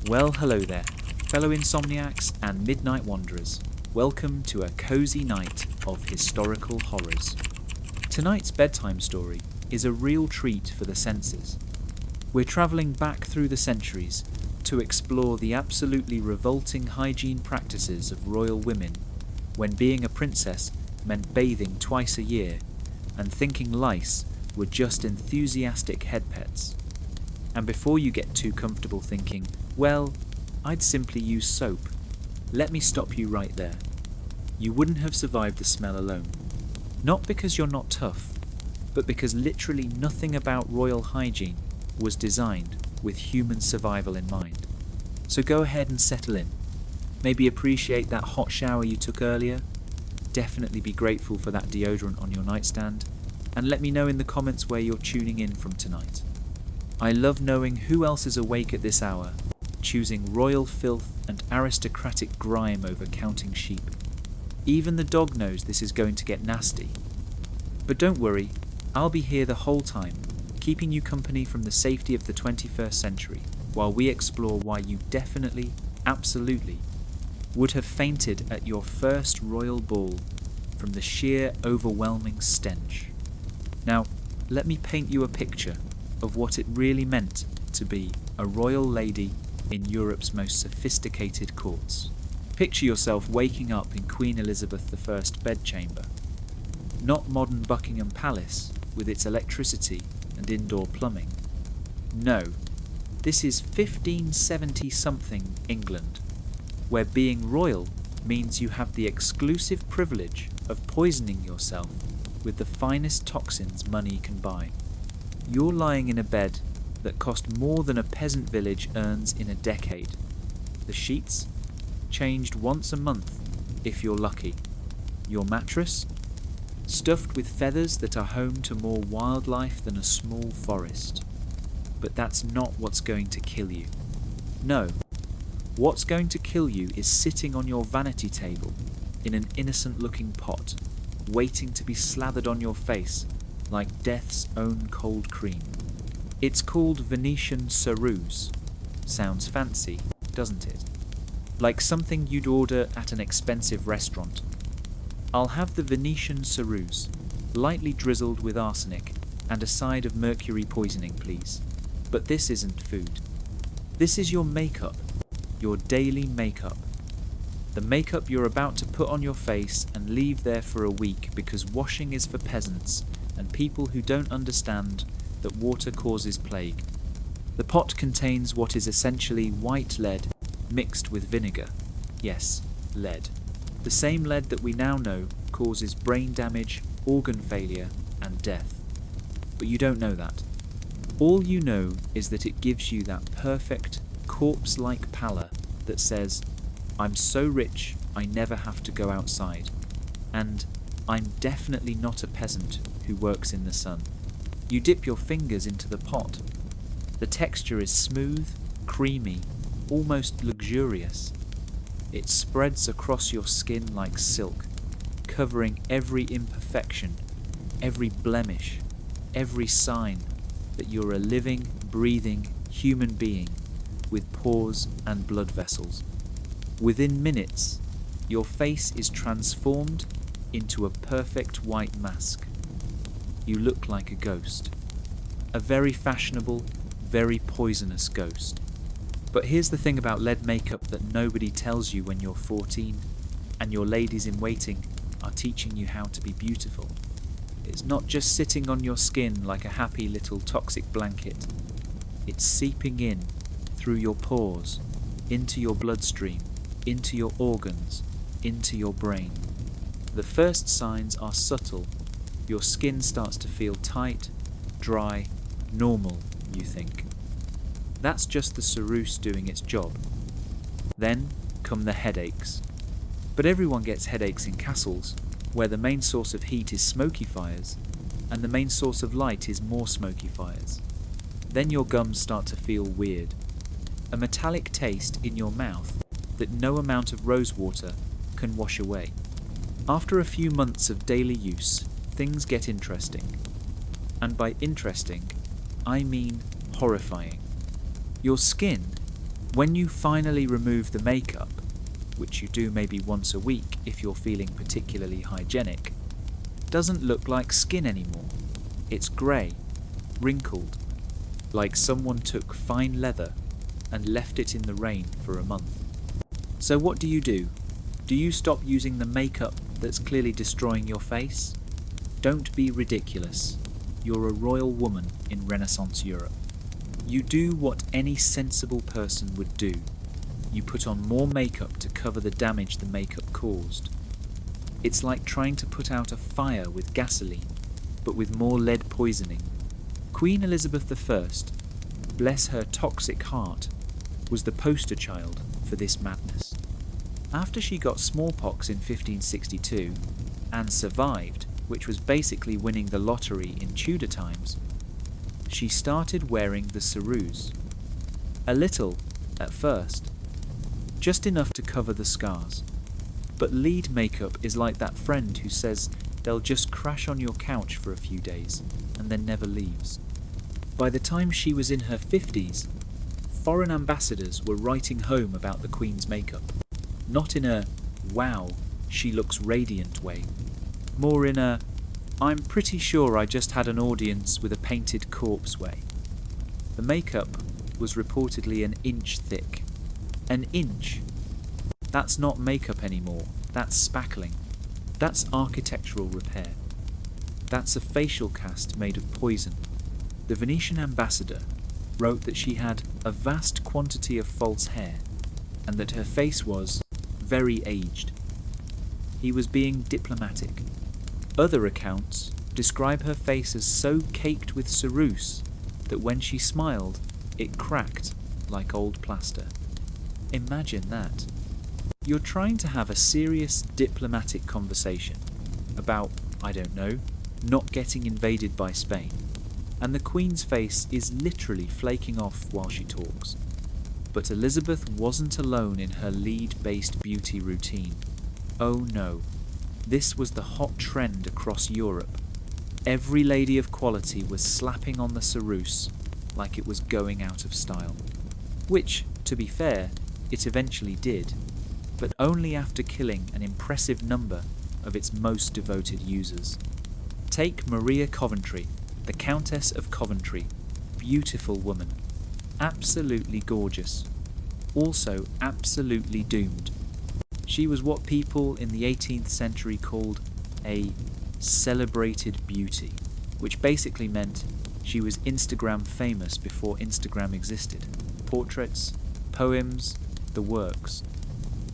Well, hello there, fellow insomniacs and midnight wanderers. Welcome to a cozy night of historical horrors. Tonight's bedtime story is a real treat for the senses. We're travelling back through the centuries to explore the absolutely revolting hygiene practices of royal women when being a princess meant bathing twice a year and thinking lice were just enthusiastic head pets. And before you get too comfortable thinking, well, I'd simply use soap, let me stop you right there. You wouldn't have survived the smell alone. Not because you're not tough, but because literally nothing about royal hygiene was designed with human survival in mind. So go ahead and settle in. Maybe appreciate that hot shower you took earlier. Definitely be grateful for that deodorant on your nightstand. And let me know in the comments where you're tuning in from tonight. I love knowing who else is awake at this hour, choosing royal filth and aristocratic grime over counting sheep. Even the dog knows this is going to get nasty. But don't worry, I'll be here the whole time, keeping you company from the safety of the 21st century, while we explore why you definitely, absolutely, would have fainted at your first royal ball from the sheer overwhelming stench. Now, let me paint you a picture of what it really meant to be a royal lady in Europe's most sophisticated courts. Picture yourself waking up in Queen Elizabeth I's bedchamber. Not modern Buckingham Palace with its electricity and indoor plumbing. No, this is 1570-something England, where being royal means you have the exclusive privilege of poisoning yourself with the finest toxins money can buy. You're lying in a bed that cost more than a peasant village earns in a decade. The sheets? Changed once a month, if you're lucky. Your mattress? Stuffed with feathers that are home to more wildlife than a small forest. But that's not what's going to kill you. No. What's going to kill you is sitting on your vanity table in an innocent-looking pot, waiting to be slathered on your face like death's own cold cream. It's called Venetian ceruse. Sounds fancy, doesn't it? Like something you'd order at an expensive restaurant. I'll have the Venetian ceruse, lightly drizzled with arsenic and a side of mercury poisoning, please. But this isn't food. This is your makeup, your daily makeup. The makeup you're about to put on your face and leave there for a week because washing is for peasants and people who don't understand that water causes plague. The pot contains what is essentially white lead mixed with vinegar. Yes, lead. The same lead that we now know causes brain damage, organ failure, and death. But you don't know that. All you know is that it gives you that perfect, corpse-like pallor that says, I'm so rich I never have to go outside, and I'm definitely not a peasant who works in the sun. You dip your fingers into the pot. The texture is smooth, creamy, almost luxurious. It spreads across your skin like silk, covering every imperfection, every blemish, every sign that you're a living, breathing human being with pores and blood vessels. Within minutes, your face is transformed into a perfect white mask. You look like a ghost. A very fashionable, very poisonous ghost. But here's the thing about lead makeup that nobody tells you when you're 14 and your ladies in waiting are teaching you how to be beautiful. It's not just sitting on your skin like a happy little toxic blanket. It's seeping in through your pores, into your bloodstream, into your organs, into your brain. The first signs are subtle. Your skin starts to feel tight, dry, normal, you think. That's just the ceruse doing its job. Then come the headaches. But everyone gets headaches in castles, where the main source of heat is smoky fires, and the main source of light is more smoky fires. Then your gums start to feel weird. A metallic taste in your mouth that no amount of rose water can wash away. After a few months of daily use, things get interesting. And by interesting, I mean horrifying. Your skin When you finally remove the makeup, which you do maybe once a week if you're feeling particularly hygienic, doesn't look like skin anymore. It's grey, wrinkled, like someone took fine leather and left it in the rain for a month. So what do? Do you stop using the makeup that's clearly destroying your face? Don't be ridiculous. You're a royal woman in Renaissance Europe. You do what any sensible person would do. You put on more makeup to cover the damage the makeup caused. It's like trying to put out a fire with gasoline, but with more lead poisoning. Queen Elizabeth I, bless her toxic heart, was the poster child for this madness. After she got smallpox in 1562 and survived, which was basically winning the lottery in Tudor times, she started wearing the ceruse. A little, at first, just enough to cover the scars. But lead makeup is like that friend who says they'll just crash on your couch for a few days and then never leaves. By the time she was in her 50s, foreign ambassadors were writing home about the Queen's makeup. Not in a, wow, she looks radiant way. More in a, I'm pretty sure I just had an audience with a painted corpse way. The makeup was reportedly an inch thick. An inch? That's not makeup anymore, that's spackling. That's architectural repair. That's a facial cast made of poison. The Venetian ambassador wrote that she had a vast quantity of false hair and that her face was very aged. He was being diplomatic. Other accounts describe her face as so caked with ceruse that when she smiled, it cracked like old plaster. Imagine that. You're trying to have a serious diplomatic conversation about, I don't know, not getting invaded by Spain, and the Queen's face is literally flaking off while she talks. But Elizabeth wasn't alone in her lead-based beauty routine. Oh no, this was the hot trend across Europe. Every lady of quality was slapping on the ceruse like it was going out of style. Which, to be fair, it eventually did, but only after killing an impressive number of its most devoted users. Take Maria Coventry, the Countess of Coventry, beautiful woman, absolutely gorgeous, also absolutely doomed. She was what people in the 18th century called a celebrated beauty, which basically meant she was Instagram famous before Instagram existed. Portraits, poems, the works.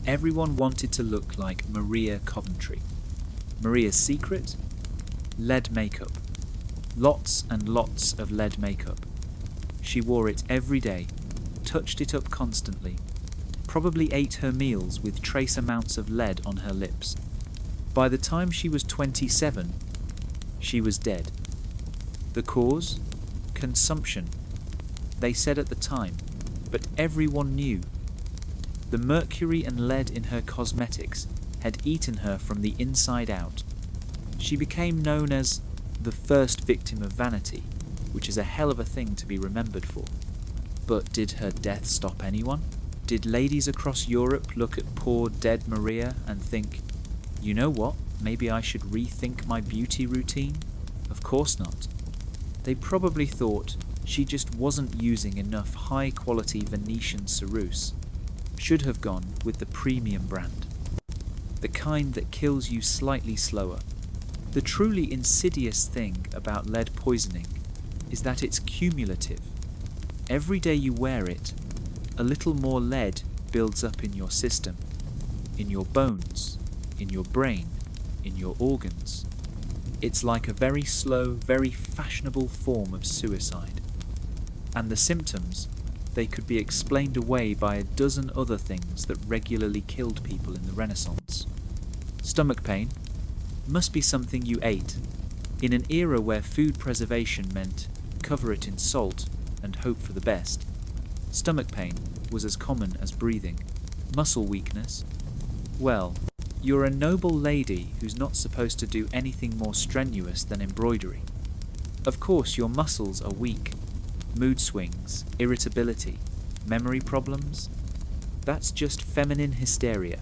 Everyone wanted to look like Maria Coventry. Maria's secret? Lead makeup. Lots and lots of lead makeup. She wore it every day, touched it up constantly, probably ate her meals with trace amounts of lead on her lips. By the time she was 27, she was dead. The cause? Consumption. They said at the time, but everyone knew. The mercury and lead in her cosmetics had eaten her from the inside out. She became known as the first victim of vanity, which is a hell of a thing to be remembered for. But did her death stop anyone? Did ladies across Europe look at poor dead Maria and think, you know what, maybe I should rethink my beauty routine? Of course not. They probably thought she just wasn't using enough high-quality Venetian ceruse. Should have gone with the premium brand. The kind that kills you slightly slower. The truly insidious thing about lead poisoning is that it's cumulative. Every day you wear it, a little more lead builds up in your system, in your bones, in your brain, in your organs. It's like a very slow, very fashionable form of suicide. And the symptoms, they could be explained away by a dozen other things that regularly killed people in the Renaissance. Stomach pain must be something you ate, in an era where food preservation meant cover it in salt and hope for the best. Stomach pain was as common as breathing. Muscle weakness? Well, you're a noble lady who's not supposed to do anything more strenuous than embroidery. Of course your muscles are weak. Mood swings, irritability, Memory problems? That's just feminine hysteria.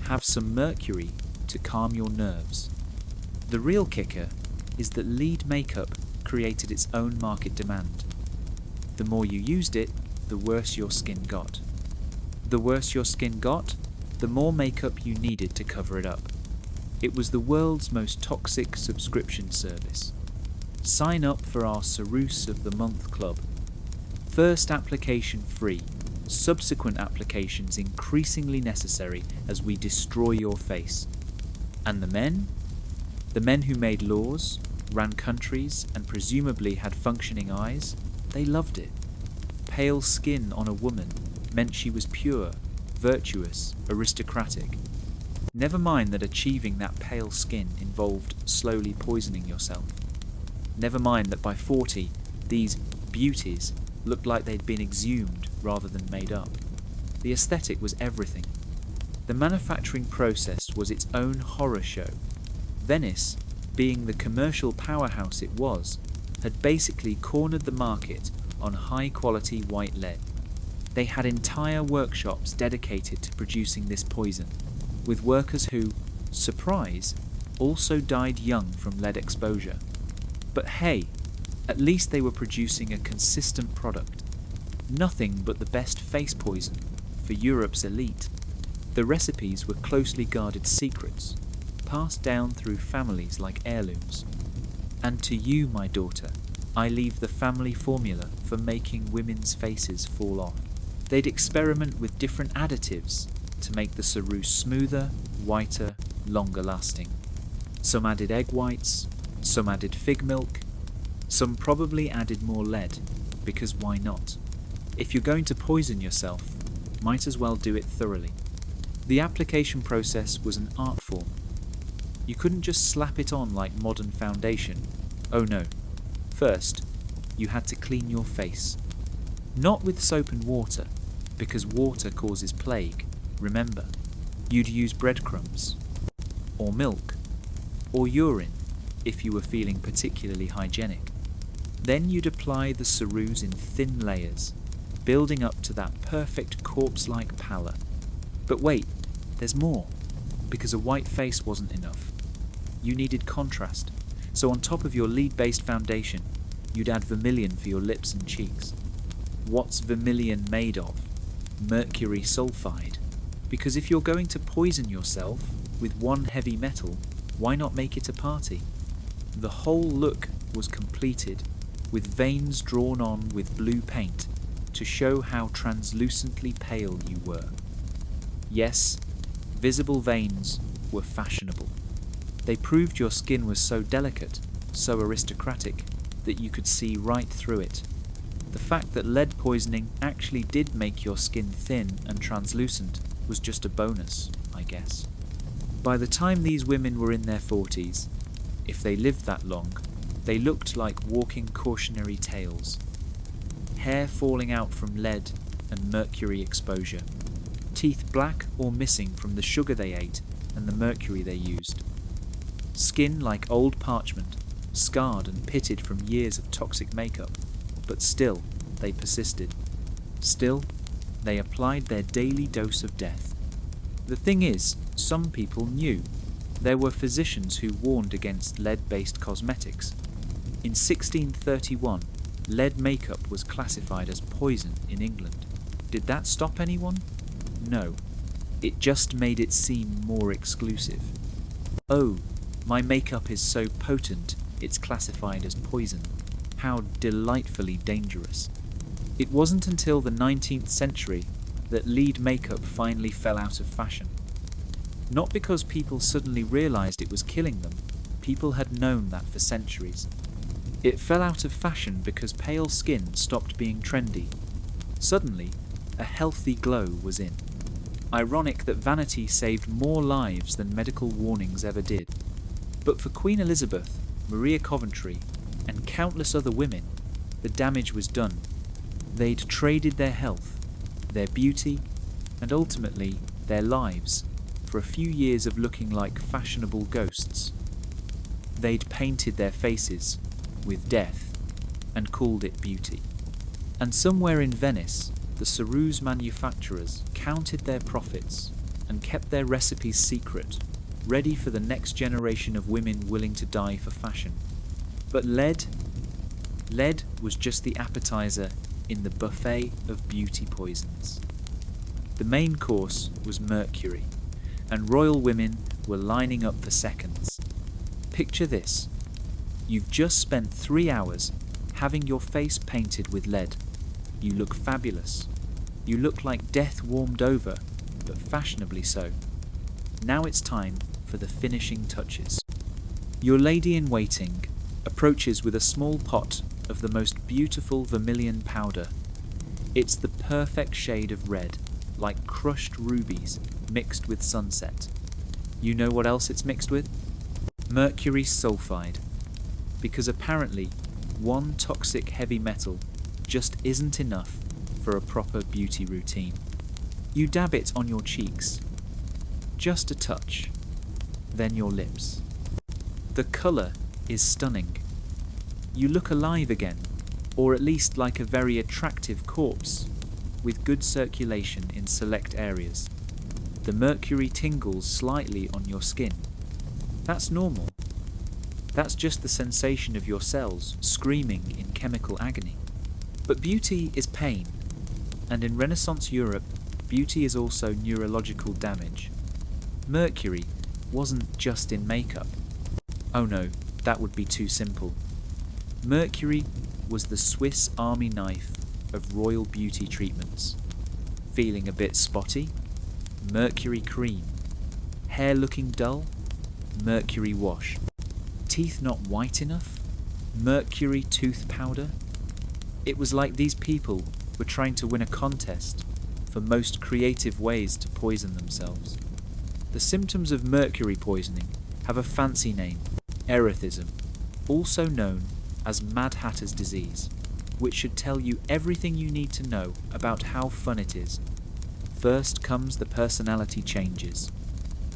Have some mercury to calm your nerves. The real kicker is that lead makeup created its own market demand. The more you used it, the worse your skin got. The worse your skin got, the more makeup you needed to cover it up. It was the world's most toxic subscription service. Sign up for our Cerusse of the Month Club. First application free, subsequent applications increasingly necessary as we destroy your face. And the men? The men who made laws, ran countries, and presumably had functioning eyes, they loved it. Pale skin on a woman meant she was pure, virtuous, aristocratic. Never mind that achieving that pale skin involved slowly poisoning yourself. Never mind that by 40, these beauties looked like they'd been exhumed rather than made up. The aesthetic was everything. The manufacturing process was its own horror show. Venice, being the commercial powerhouse it was, had basically cornered the market on high-quality white lead. They had entire workshops dedicated to producing this poison, with workers who, surprise, also died young from lead exposure. But hey, at least they were producing a consistent product. Nothing but the best face poison for Europe's elite. The recipes were closely guarded secrets, passed down through families like heirlooms. And to you, my daughter, I leave the family formula for making women's faces fall off. They'd experiment with different additives to make the Cerusse smoother, whiter, longer lasting. Some added egg whites, some added fig milk, some probably added more lead, because why not? If you're going to poison yourself, might as well do it thoroughly. The application process was an art form. You couldn't just slap it on like modern foundation. Oh no. First, you had to clean your face. Not with soap and water, because water causes plague, remember. You'd use breadcrumbs, or milk, or urine, if you were feeling particularly hygienic. Then you'd apply the Cerusse in thin layers, building up to that perfect corpse-like pallor. But wait, there's more, because a white face wasn't enough. You needed contrast, so on top of your lead-based foundation, you'd add vermilion for your lips and cheeks. What's vermilion made of? Mercury sulfide. Because if you're going to poison yourself with one heavy metal, why not make it a party? The whole look was completed with veins drawn on with blue paint to show how translucently pale you were. Yes, visible veins were fashionable. They proved your skin was so delicate, so aristocratic, that you could see right through it. The fact that lead poisoning actually did make your skin thin and translucent was just a bonus, I guess. By the time these women were in their 40s, if they lived that long, they looked like walking cautionary tales. Hair falling out from lead and mercury exposure. Teeth black or missing from the sugar they ate and the mercury they used. Skin like old parchment, scarred and pitted from years of toxic makeup, but still they persisted. Still, they applied their daily dose of death. The thing is, some people knew. There were physicians who warned against lead-based cosmetics. In 1631, lead makeup was classified as poison in England. Did that stop anyone? No. It just made it seem more exclusive. Oh, my makeup is so potent, it's classified as poison. How delightfully dangerous. It wasn't until the 19th century that lead makeup finally fell out of fashion. Not because people suddenly realized it was killing them, people had known that for centuries. It fell out of fashion because pale skin stopped being trendy. Suddenly, a healthy glow was in. Ironic that vanity saved more lives than medical warnings ever did. But for Queen Elizabeth, Maria Coventry, and countless other women, the damage was done. They'd traded their health, their beauty, and ultimately their lives for a few years of looking like fashionable ghosts. They'd painted their faces with death and called it beauty. And somewhere in Venice, the ceruse manufacturers counted their profits and kept their recipes secret, ready for the next generation of women willing to die for fashion. But lead was just the appetizer in the buffet of beauty poisons. The main course was mercury, and royal women were lining up for seconds. Picture this. You've just spent 3 hours having your face painted with lead. You look fabulous. You look like death warmed over, but fashionably so. Now it's time for the finishing touches. Your lady-in-waiting approaches with a small pot of the most beautiful vermilion powder. It's the perfect shade of red, like crushed rubies mixed with sunset. You know what else it's mixed with? Mercury sulfide. Because apparently, one toxic heavy metal just isn't enough for a proper beauty routine. You dab it on your cheeks. Just a touch. Then your lips. The colour is stunning. You look alive again, or at least like a very attractive corpse, with good circulation in select areas. The mercury tingles slightly on your skin. That's normal. That's just the sensation of your cells screaming in chemical agony. But beauty is pain, and in Renaissance Europe, beauty is also neurological damage. Mercury wasn't just in makeup. Oh no, that would be too simple. Mercury was the Swiss Army knife of royal beauty treatments. Feeling a bit spotty? Mercury cream. Hair looking dull? Mercury wash. Teeth not white enough? Mercury tooth powder? It was like these people were trying to win a contest for most creative ways to poison themselves. The symptoms of mercury poisoning have a fancy name, erethism, also known as Mad Hatter's disease, which should tell you everything you need to know about how fun it is. First comes the personality changes.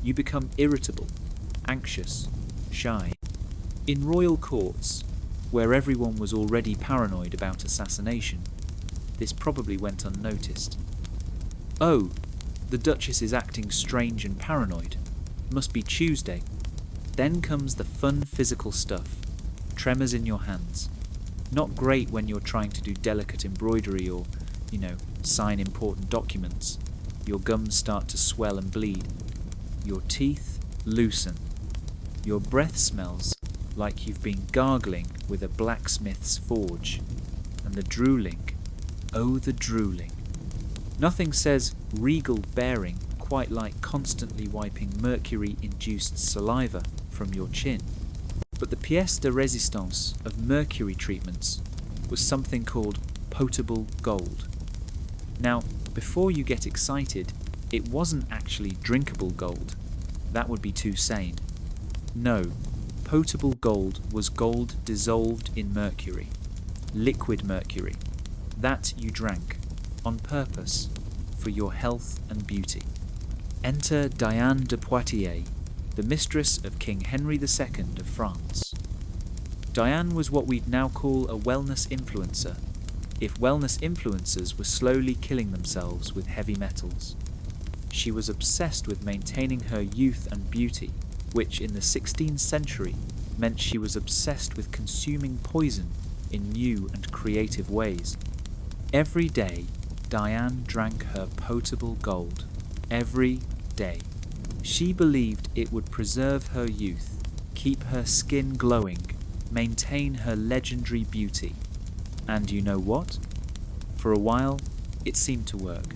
You become irritable, anxious, shy. In royal courts, where everyone was already paranoid about assassination, this probably went unnoticed. Oh, the Duchess is acting strange and paranoid. Must be Tuesday. Then comes the fun physical stuff. Tremors in your hands. Not great when you're trying to do delicate embroidery or, sign important documents. Your gums start to swell and bleed. Your teeth loosen. Your breath smells like you've been gargling with a blacksmith's forge. And the drooling. Oh, the drooling. Nothing says regal bearing quite like constantly wiping mercury-induced saliva from your chin. But the pièce de résistance of mercury treatments was something called potable gold. Now, before you get excited, it wasn't actually drinkable gold. That would be too sane. No, potable gold was gold dissolved in mercury. Liquid mercury. That you drank, on purpose, for your health and beauty. Enter Diane de Poitiers, the mistress of King Henry II of France. Diane was what we'd now call a wellness influencer, if wellness influencers were slowly killing themselves with heavy metals. She was obsessed with maintaining her youth and beauty, which in the 16th century meant she was obsessed with consuming poison in new and creative ways. Every day, Diane drank her potable gold. Every day. She believed it would preserve her youth, keep her skin glowing, maintain her legendary beauty. And you know what? For a while, it seemed to work.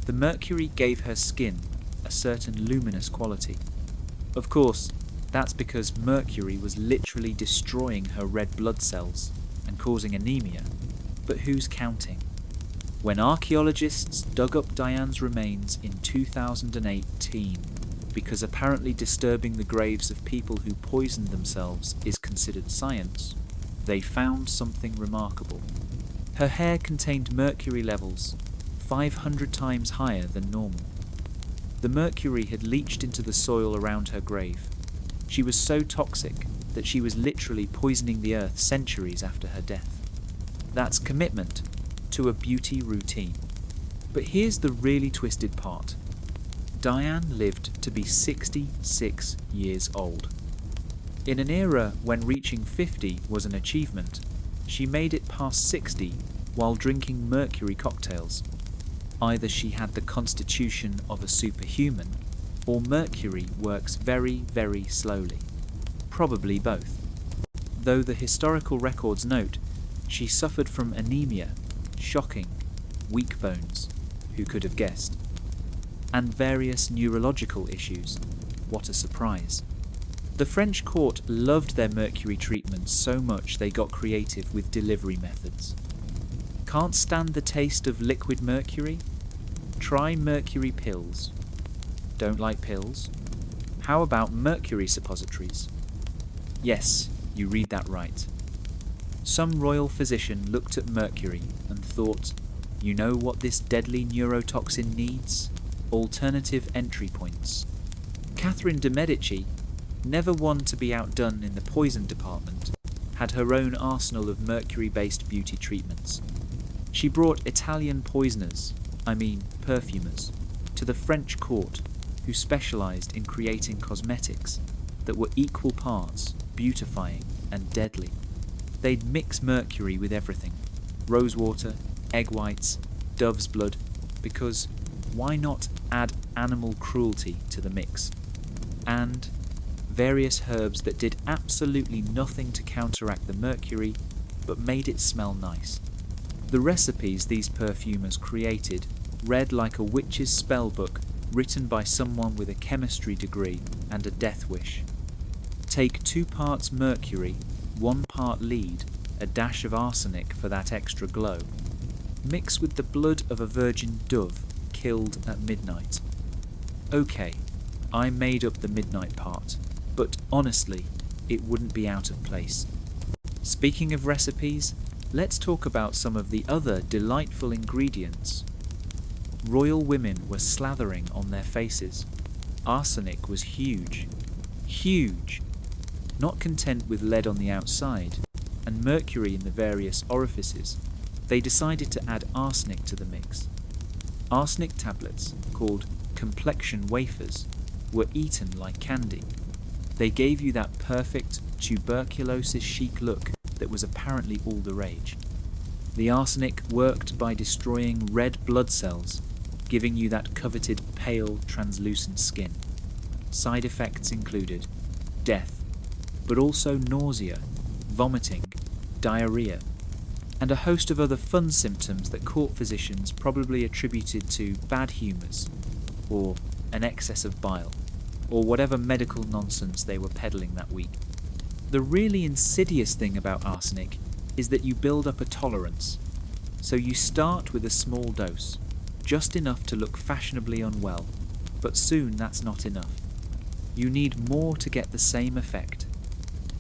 The mercury gave her skin a certain luminous quality. Of course, that's because mercury was literally destroying her red blood cells and causing anemia. But who's counting? When archaeologists dug up Diane's remains in 2018, because apparently disturbing the graves of people who poisoned themselves is considered science, they found something remarkable. Her hair contained mercury levels 500 times higher than normal. The mercury had leached into the soil around her grave. She was so toxic that she was literally poisoning the earth centuries after her death. That's commitment to a beauty routine. But here's the really twisted part. Diane lived to be 66 years old. In an era when reaching 50 was an achievement, she made it past 60 while drinking mercury cocktails. Either she had the constitution of a superhuman, or mercury works very, very slowly. Probably both. Though the historical records note she suffered from anemia, shocking, weak bones, who could have guessed, and various neurological issues. What a surprise. The French court loved their mercury treatments so much they got creative with delivery methods. Can't stand the taste of liquid mercury? Try mercury pills. Don't like pills? How about mercury suppositories? Yes, you read that right. Some royal physician looked at mercury and thought, you know what this deadly neurotoxin needs? Alternative entry points. Catherine de' Medici, never one to be outdone in the poison department, had her own arsenal of mercury-based beauty treatments. She brought Italian poisoners, perfumers, to the French court, who specialised in creating cosmetics that were equal parts beautifying and deadly. They'd mix mercury with everything: rosewater, egg whites, dove's blood, because why not add animal cruelty to the mix? And various herbs that did absolutely nothing to counteract the mercury, but made it smell nice. The recipes these perfumers created read like a witch's spell book written by someone with a chemistry degree and a death wish. Take 2 parts mercury, 1 part lead, a dash of arsenic for that extra glow. Mix with the blood of a virgin dove killed at midnight. Okay, I made up the midnight part, but honestly, it wouldn't be out of place. Speaking of recipes, let's talk about some of the other delightful ingredients. Royal women were slathering on their faces. Arsenic was huge. Huge! Not content with lead on the outside and mercury in the various orifices, they decided to add arsenic to the mix. Arsenic tablets, called complexion wafers, were eaten like candy. They gave you that perfect tuberculosis chic look that was apparently all the rage. The arsenic worked by destroying red blood cells, giving you that coveted pale, translucent skin. Side effects included death, but also nausea, vomiting, diarrhea, and a host of other fun symptoms that court physicians probably attributed to bad humours, or an excess of bile, or whatever medical nonsense they were peddling that week. The really insidious thing about arsenic is that you build up a tolerance. So you start with a small dose, just enough to look fashionably unwell, but soon that's not enough. You need more to get the same effect.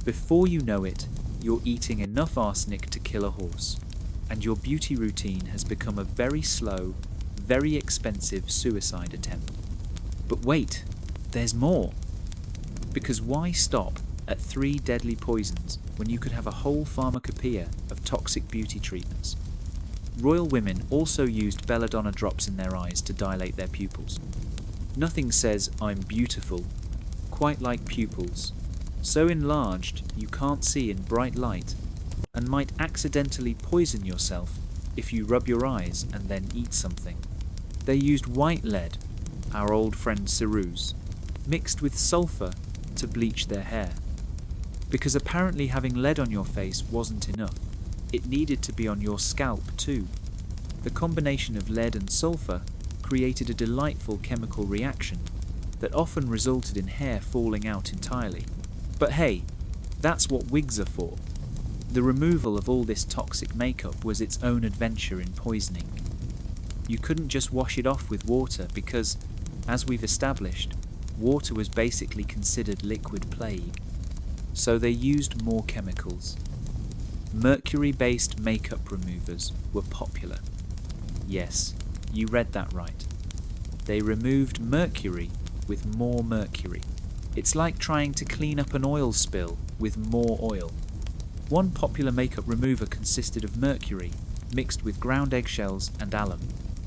Before you know it, you're eating enough arsenic to kill a horse, and your beauty routine has become a very slow, very expensive suicide attempt. But wait, there's more. Because why stop at 3 deadly poisons when you could have a whole pharmacopoeia of toxic beauty treatments? Royal women also used belladonna drops in their eyes to dilate their pupils. Nothing says "I'm beautiful" quite like pupils, so enlarged you can't see in bright light, and might accidentally poison yourself if you rub your eyes and then eat something. They used white lead, our old friend ceruse, mixed with sulfur to bleach their hair. Because apparently having lead on your face wasn't enough. It needed to be on your scalp too. The combination of lead and sulfur created a delightful chemical reaction that often resulted in hair falling out entirely. But hey, that's what wigs are for. The removal of all this toxic makeup was its own adventure in poisoning. You couldn't just wash it off with water because, as we've established, water was basically considered liquid plague. So they used more chemicals. Mercury-based makeup removers were popular. Yes, you read that right. They removed mercury with more mercury. It's like trying to clean up an oil spill with more oil. One popular makeup remover consisted of mercury mixed with ground eggshells and alum.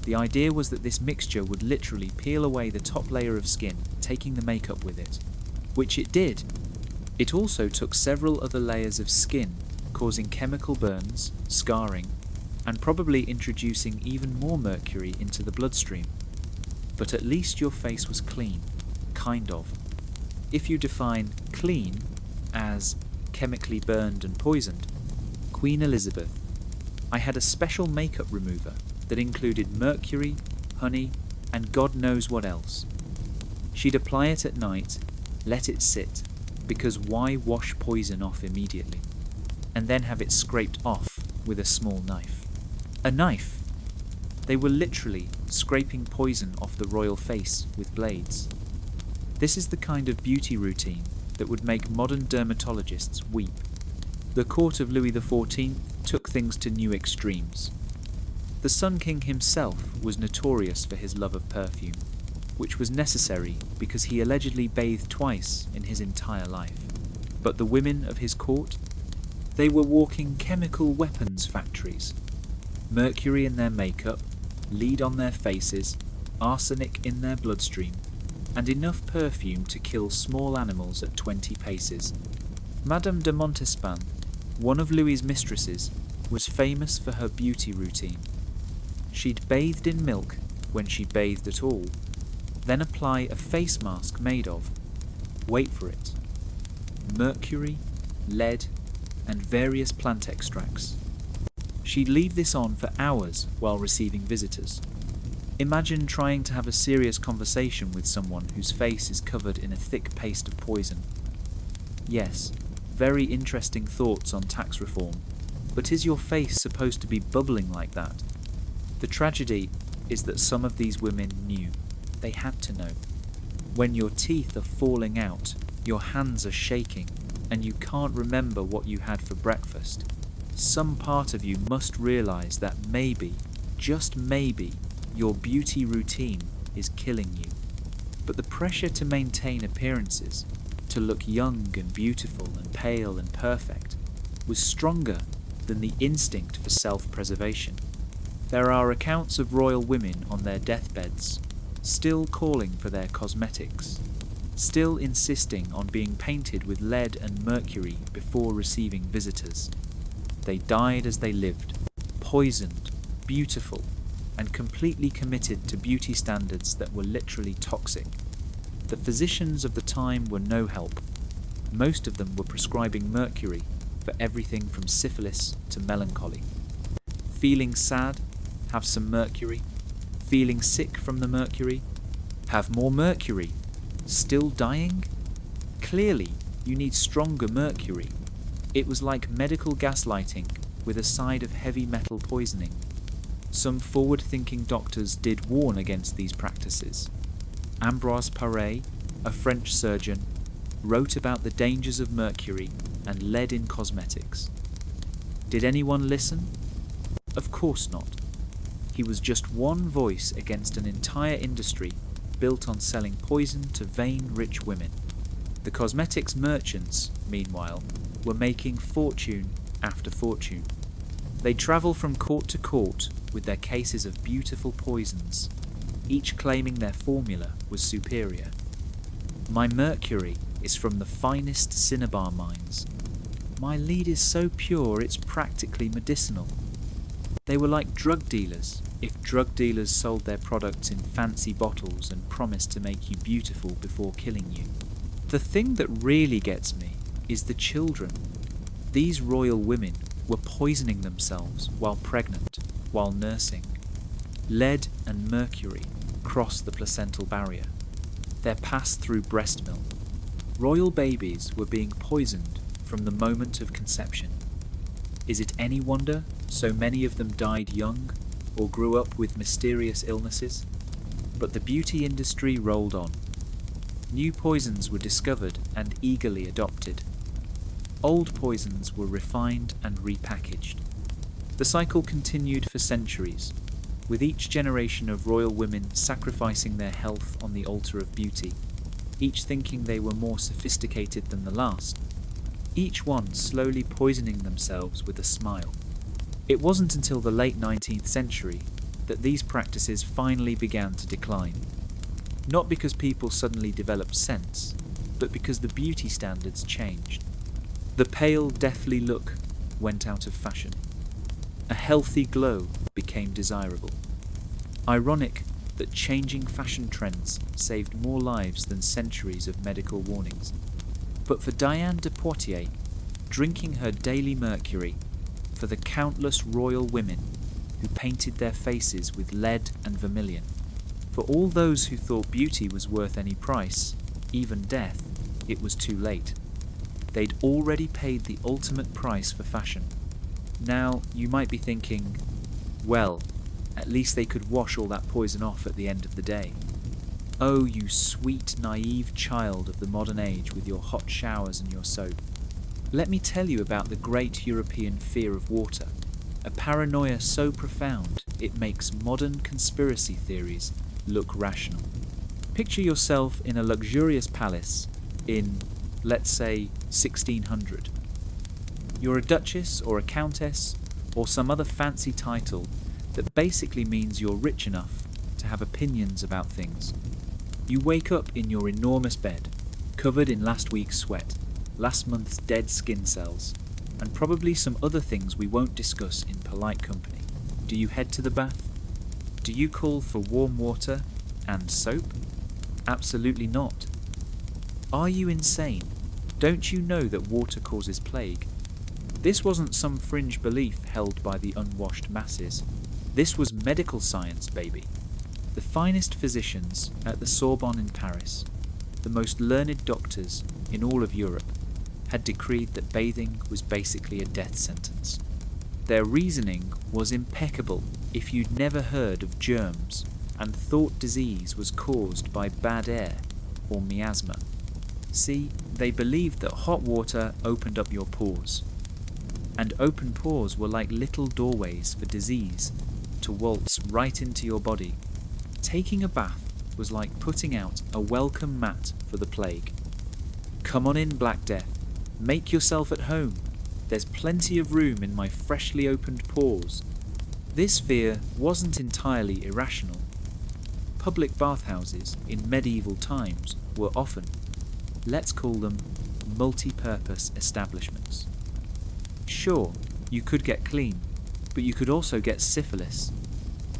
The idea was that this mixture would literally peel away the top layer of skin, taking the makeup with it. Which it did. It also took several other layers of skin, causing chemical burns, scarring, and probably introducing even more mercury into the bloodstream. But at least your face was clean. Kind of. If you define clean as chemically burned and poisoned, Queen Elizabeth. I had a special makeup remover that included mercury, honey, and God knows what else. She'd apply it at night, let it sit, because why wash poison off immediately, and then have it scraped off with a small knife? A knife! They were literally scraping poison off the royal face with blades. This is the kind of beauty routine that would make modern dermatologists weep. The court of Louis XIV took things to new extremes. The Sun King himself was notorious for his love of perfume, which was necessary because he allegedly bathed twice in his entire life. But the women of his court? They were walking chemical weapons factories. Mercury in their makeup, lead on their faces, arsenic in their bloodstream, and enough perfume to kill small animals at 20 paces. Madame de Montespan, one of Louis's mistresses, was famous for her beauty routine. She'd bathed in milk when she bathed at all, then apply a face mask made of, wait for it, mercury, lead, and various plant extracts. She'd leave this on for hours while receiving visitors. Imagine trying to have a serious conversation with someone whose face is covered in a thick paste of poison. Yes, very interesting thoughts on tax reform, but is your face supposed to be bubbling like that? The tragedy is that some of these women knew. They had to know. When your teeth are falling out, your hands are shaking, and you can't remember what you had for breakfast, some part of you must realize that maybe, just maybe, your beauty routine is killing you. But the pressure to maintain appearances, to look young and beautiful and pale and perfect, was stronger than the instinct for self-preservation. There are accounts of royal women on their deathbeds, still calling for their cosmetics, still insisting on being painted with lead and mercury before receiving visitors. They died as they lived, poisoned, beautiful, and completely committed to beauty standards that were literally toxic. The physicians of the time were no help. Most of them were prescribing mercury for everything from syphilis to melancholy. Feeling sad? Have some mercury. Feeling sick from the mercury? Have more mercury. Still dying? Clearly, you need stronger mercury. It was like medical gaslighting with a side of heavy metal poisoning. Some forward-thinking doctors did warn against these practices. Ambroise Paré, a French surgeon, wrote about the dangers of mercury and lead in cosmetics. Did anyone listen? Of course not. He was just one voice against an entire industry built on selling poison to vain rich women. The cosmetics merchants, meanwhile, were making fortune after fortune. They travel from court to court with their cases of beautiful poisons, each claiming their formula was superior. My mercury is from the finest cinnabar mines. My lead is so pure it's practically medicinal. They were like drug dealers if drug dealers sold their products in fancy bottles and promised to make you beautiful before killing you. The thing that really gets me is the children. These royal women were poisoning themselves while pregnant, while nursing. Lead and mercury cross the placental barrier. They're passed through breast milk. Royal babies were being poisoned from the moment of conception. Is it any wonder so many of them died young or grew up with mysterious illnesses? But the beauty industry rolled on. New poisons were discovered and eagerly adopted. Old poisons were refined and repackaged. The cycle continued for centuries, with each generation of royal women sacrificing their health on the altar of beauty, each thinking they were more sophisticated than the last, each one slowly poisoning themselves with a smile. It wasn't until the late 19th century that these practices finally began to decline. Not because people suddenly developed sense, but because the beauty standards changed. The pale, deathly look went out of fashion. A healthy glow became desirable. Ironic that changing fashion trends saved more lives than centuries of medical warnings. But for Diane de Poitiers, drinking her daily mercury, for the countless royal women who painted their faces with lead and vermilion, for all those who thought beauty was worth any price, even death, it was too late. They'd already paid the ultimate price for fashion. Now, you might be thinking, well, at least they could wash all that poison off at the end of the day. Oh, you sweet, naive child of the modern age with your hot showers and your soap. Let me tell you about the great European fear of water, a paranoia so profound it makes modern conspiracy theories look rational. Picture yourself in a luxurious palace in, let's say, 1600. You're a duchess or a countess or some other fancy title that basically means you're rich enough to have opinions about things. You wake up in your enormous bed, covered in last week's sweat, last month's dead skin cells, and probably some other things we won't discuss in polite company. Do you head to the bath? Do you call for warm water and soap? Absolutely not. Are you insane? Don't you know that water causes plague? This wasn't some fringe belief held by the unwashed masses. This was medical science, baby. The finest physicians at the Sorbonne in Paris, the most learned doctors in all of Europe, had decreed that bathing was basically a death sentence. Their reasoning was impeccable if you'd never heard of germs and thought disease was caused by bad air or miasma. See, they believed that hot water opened up your pores, and open pores were like little doorways for disease to waltz right into your body. Taking a bath was like putting out a welcome mat for the plague. Come on in, Black Death. Make yourself at home. There's plenty of room in my freshly opened pores. This fear wasn't entirely irrational. Public bathhouses in medieval times were often, let's call them, multi-purpose establishments. Sure, you could get clean, but you could also get syphilis,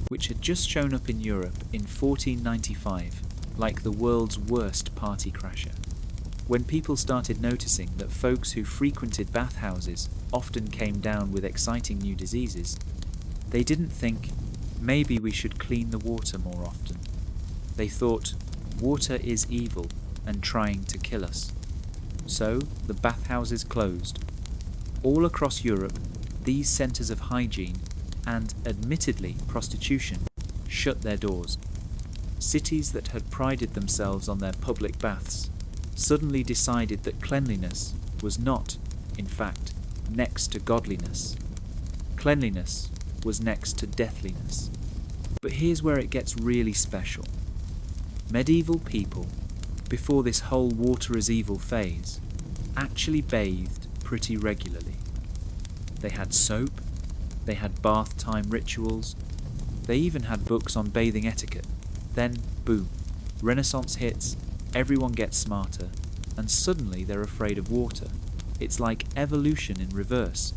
which had just shown up in Europe in 1495, like the world's worst party crasher. When people started noticing that folks who frequented bathhouses often came down with exciting new diseases, they didn't think, maybe we should clean the water more often. They thought, water is evil and trying to kill us. So the bathhouses closed. All across Europe, these centres of hygiene and, admittedly, prostitution shut their doors. Cities that had prided themselves on their public baths suddenly decided that cleanliness was not, in fact, next to godliness. Cleanliness was next to deathliness. But here's where it gets really special. Medieval people, before this whole water is evil phase, actually bathed pretty regularly. They had soap, they had bath time rituals, they even had books on bathing etiquette. Then, boom, Renaissance hits, everyone gets smarter, and suddenly they're afraid of water. It's like evolution in reverse.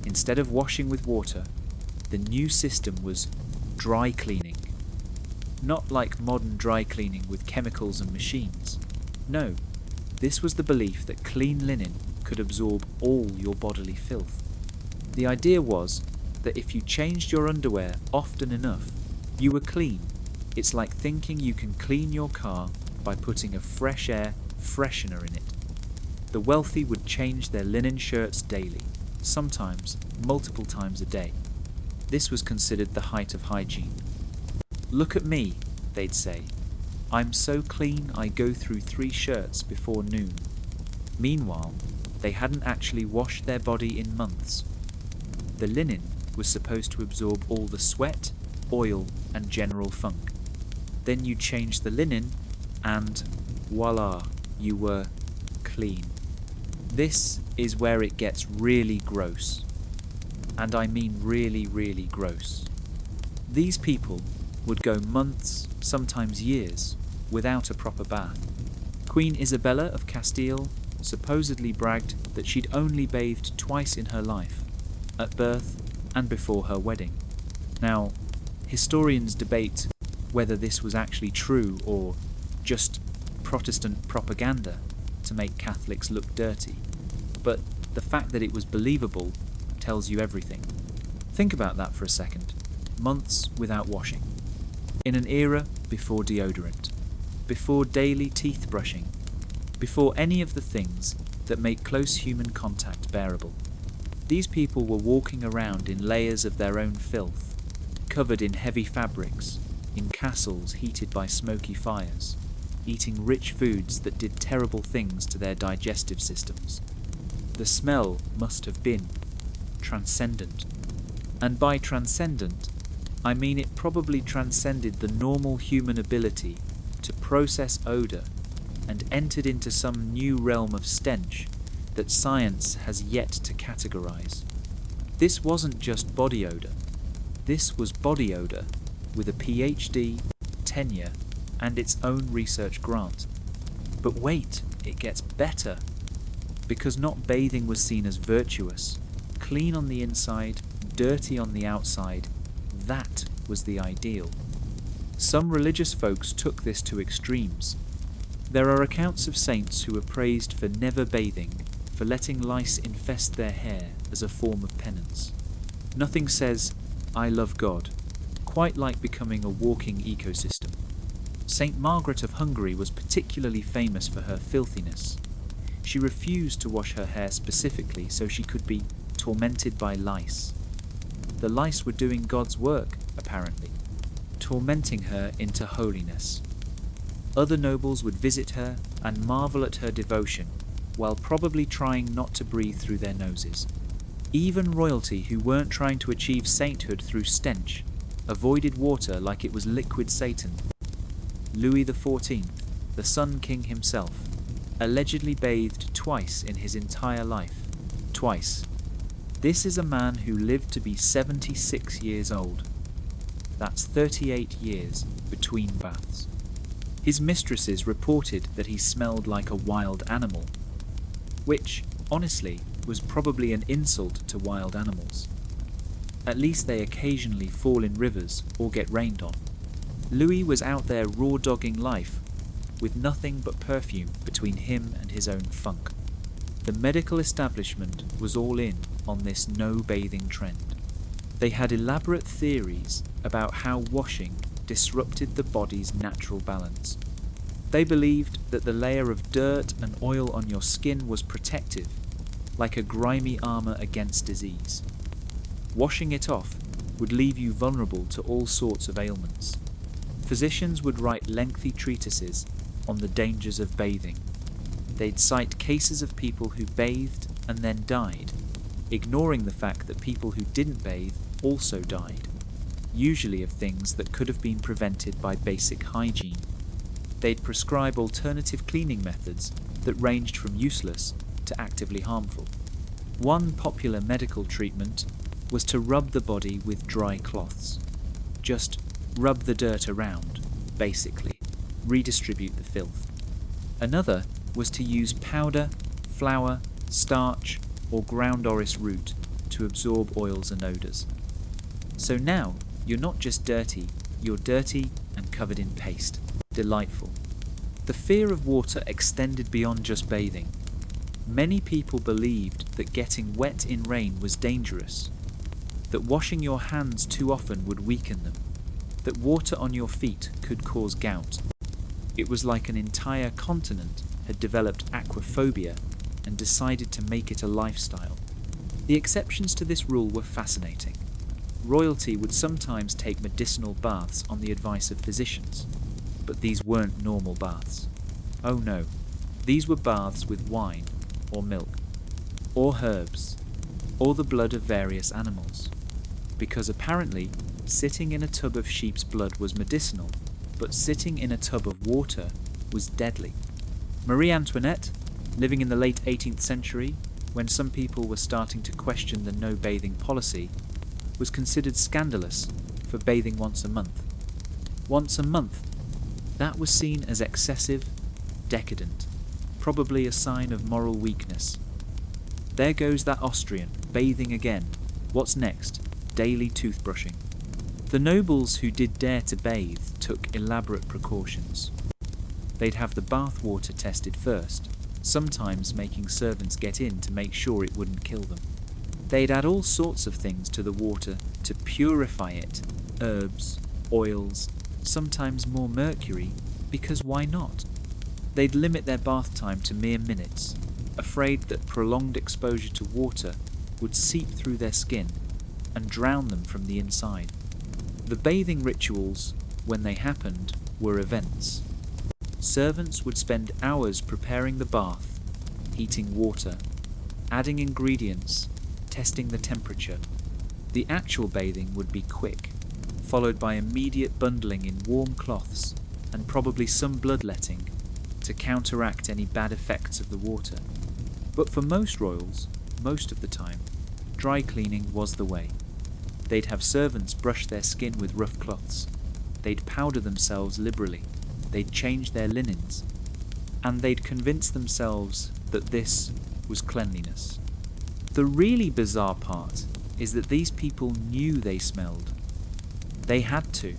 Instead of washing with water, the new system was dry cleaning. Not like modern dry cleaning with chemicals and machines. No, this was the belief that clean linen could absorb all your bodily filth. The idea was that if you changed your underwear often enough, you were clean. It's like thinking you can clean your car by putting a fresh air freshener in it. The wealthy would change their linen shirts daily, sometimes multiple times a day. This was considered the height of hygiene. Look at me, they'd say. I'm so clean I go through 3 shirts before noon. Meanwhile, they hadn't actually washed their body in months. The linen was supposed to absorb all the sweat, oil, and general funk. Then you change the linen, and voila, you were clean. This is where it gets really gross. And I mean really, really gross. These people would go months, sometimes years, without a proper bath. Queen Isabella of Castile supposedly bragged that she'd only bathed twice in her life, at birth and before her wedding. Now, historians debate whether this was actually true or just Protestant propaganda to make Catholics look dirty, but the fact that it was believable tells you everything. Think about that for a second. Months without washing. In an era before deodorant, before daily teeth brushing, before any of the things that make close human contact bearable. These people were walking around in layers of their own filth, covered in heavy fabrics, in castles heated by smoky fires, eating rich foods that did terrible things to their digestive systems. The smell must have been transcendent. And by transcendent, I mean it probably transcended the normal human ability to process odour and entered into some new realm of stench that science has yet to categorise. This wasn't just body odour. This was body odour with a PhD, tenure, and its own research grant. But wait, it gets better. Because not bathing was seen as virtuous, clean on the inside, dirty on the outside, that was the ideal. Some religious folks took this to extremes. There are accounts of saints who were praised for never bathing, for letting lice infest their hair as a form of penance. Nothing says, "I love God," quite like becoming a walking ecosystem. Saint Margaret of Hungary was particularly famous for her filthiness. She refused to wash her hair specifically so she could be tormented by lice. The lice were doing God's work, apparently, tormenting her into holiness. Other nobles would visit her and marvel at her devotion, while probably trying not to breathe through their noses. Even royalty who weren't trying to achieve sainthood through stench avoided water like it was liquid Satan. Louis XIV, the Sun King himself, allegedly bathed twice in his entire life. Twice. This is a man who lived to be 76 years old. That's 38 years between baths. His mistresses reported that he smelled like a wild animal, which, honestly, was probably an insult to wild animals. At least they occasionally fall in rivers or get rained on. Louis was out there raw-dogging life, with nothing but perfume between him and his own funk. The medical establishment was all in on this no-bathing trend. They had elaborate theories about how washing disrupted the body's natural balance. They believed that the layer of dirt and oil on your skin was protective, like a grimy armour against disease. Washing it off would leave you vulnerable to all sorts of ailments. Physicians would write lengthy treatises on the dangers of bathing. They'd cite cases of people who bathed and then died, ignoring the fact that people who didn't bathe also died, usually of things that could have been prevented by basic hygiene. They'd prescribe alternative cleaning methods that ranged from useless to actively harmful. One popular medical treatment was to rub the body with dry cloths. Just rub the dirt around, basically, redistribute the filth. Another was to use powder, flour, starch, or ground orris root to absorb oils and odours. So now, you're not just dirty, you're dirty and covered in paste. Delightful. The fear of water extended beyond just bathing. Many people believed that getting wet in rain was dangerous, that washing your hands too often would weaken them, that water on your feet could cause gout. It was like an entire continent had developed aquaphobia and decided to make it a lifestyle. The exceptions to this rule were fascinating. Royalty would sometimes take medicinal baths on the advice of physicians, but these weren't normal baths. Oh no, these were baths with wine, or milk, or herbs, or the blood of various animals. Because apparently, sitting in a tub of sheep's blood was medicinal, but sitting in a tub of water was deadly. Marie Antoinette, living in the late 18th century, when some people were starting to question the no-bathing policy, was considered scandalous for bathing once a month. Once a month, that was seen as excessive, decadent, probably a sign of moral weakness. There goes that Austrian, bathing again. What's next? Daily toothbrushing. The nobles who did dare to bathe took elaborate precautions. They'd have the bath water tested first, sometimes making servants get in to make sure it wouldn't kill them. They'd add all sorts of things to the water to purify it, herbs, oils, sometimes more mercury, because why not? They'd limit their bath time to mere minutes, afraid that prolonged exposure to water would seep through their skin and drown them from the inside. The bathing rituals, when they happened, were events. Servants would spend hours preparing the bath, heating water, adding ingredients, testing the temperature. The actual bathing would be quick, followed by immediate bundling in warm cloths and probably some bloodletting to counteract any bad effects of the water. But for most royals, most of the time, dry cleaning was the way. They'd have servants brush their skin with rough cloths. They'd powder themselves liberally. They'd change their linens. And they'd convince themselves that this was cleanliness. The really bizarre part is that these people knew they smelled. They had to.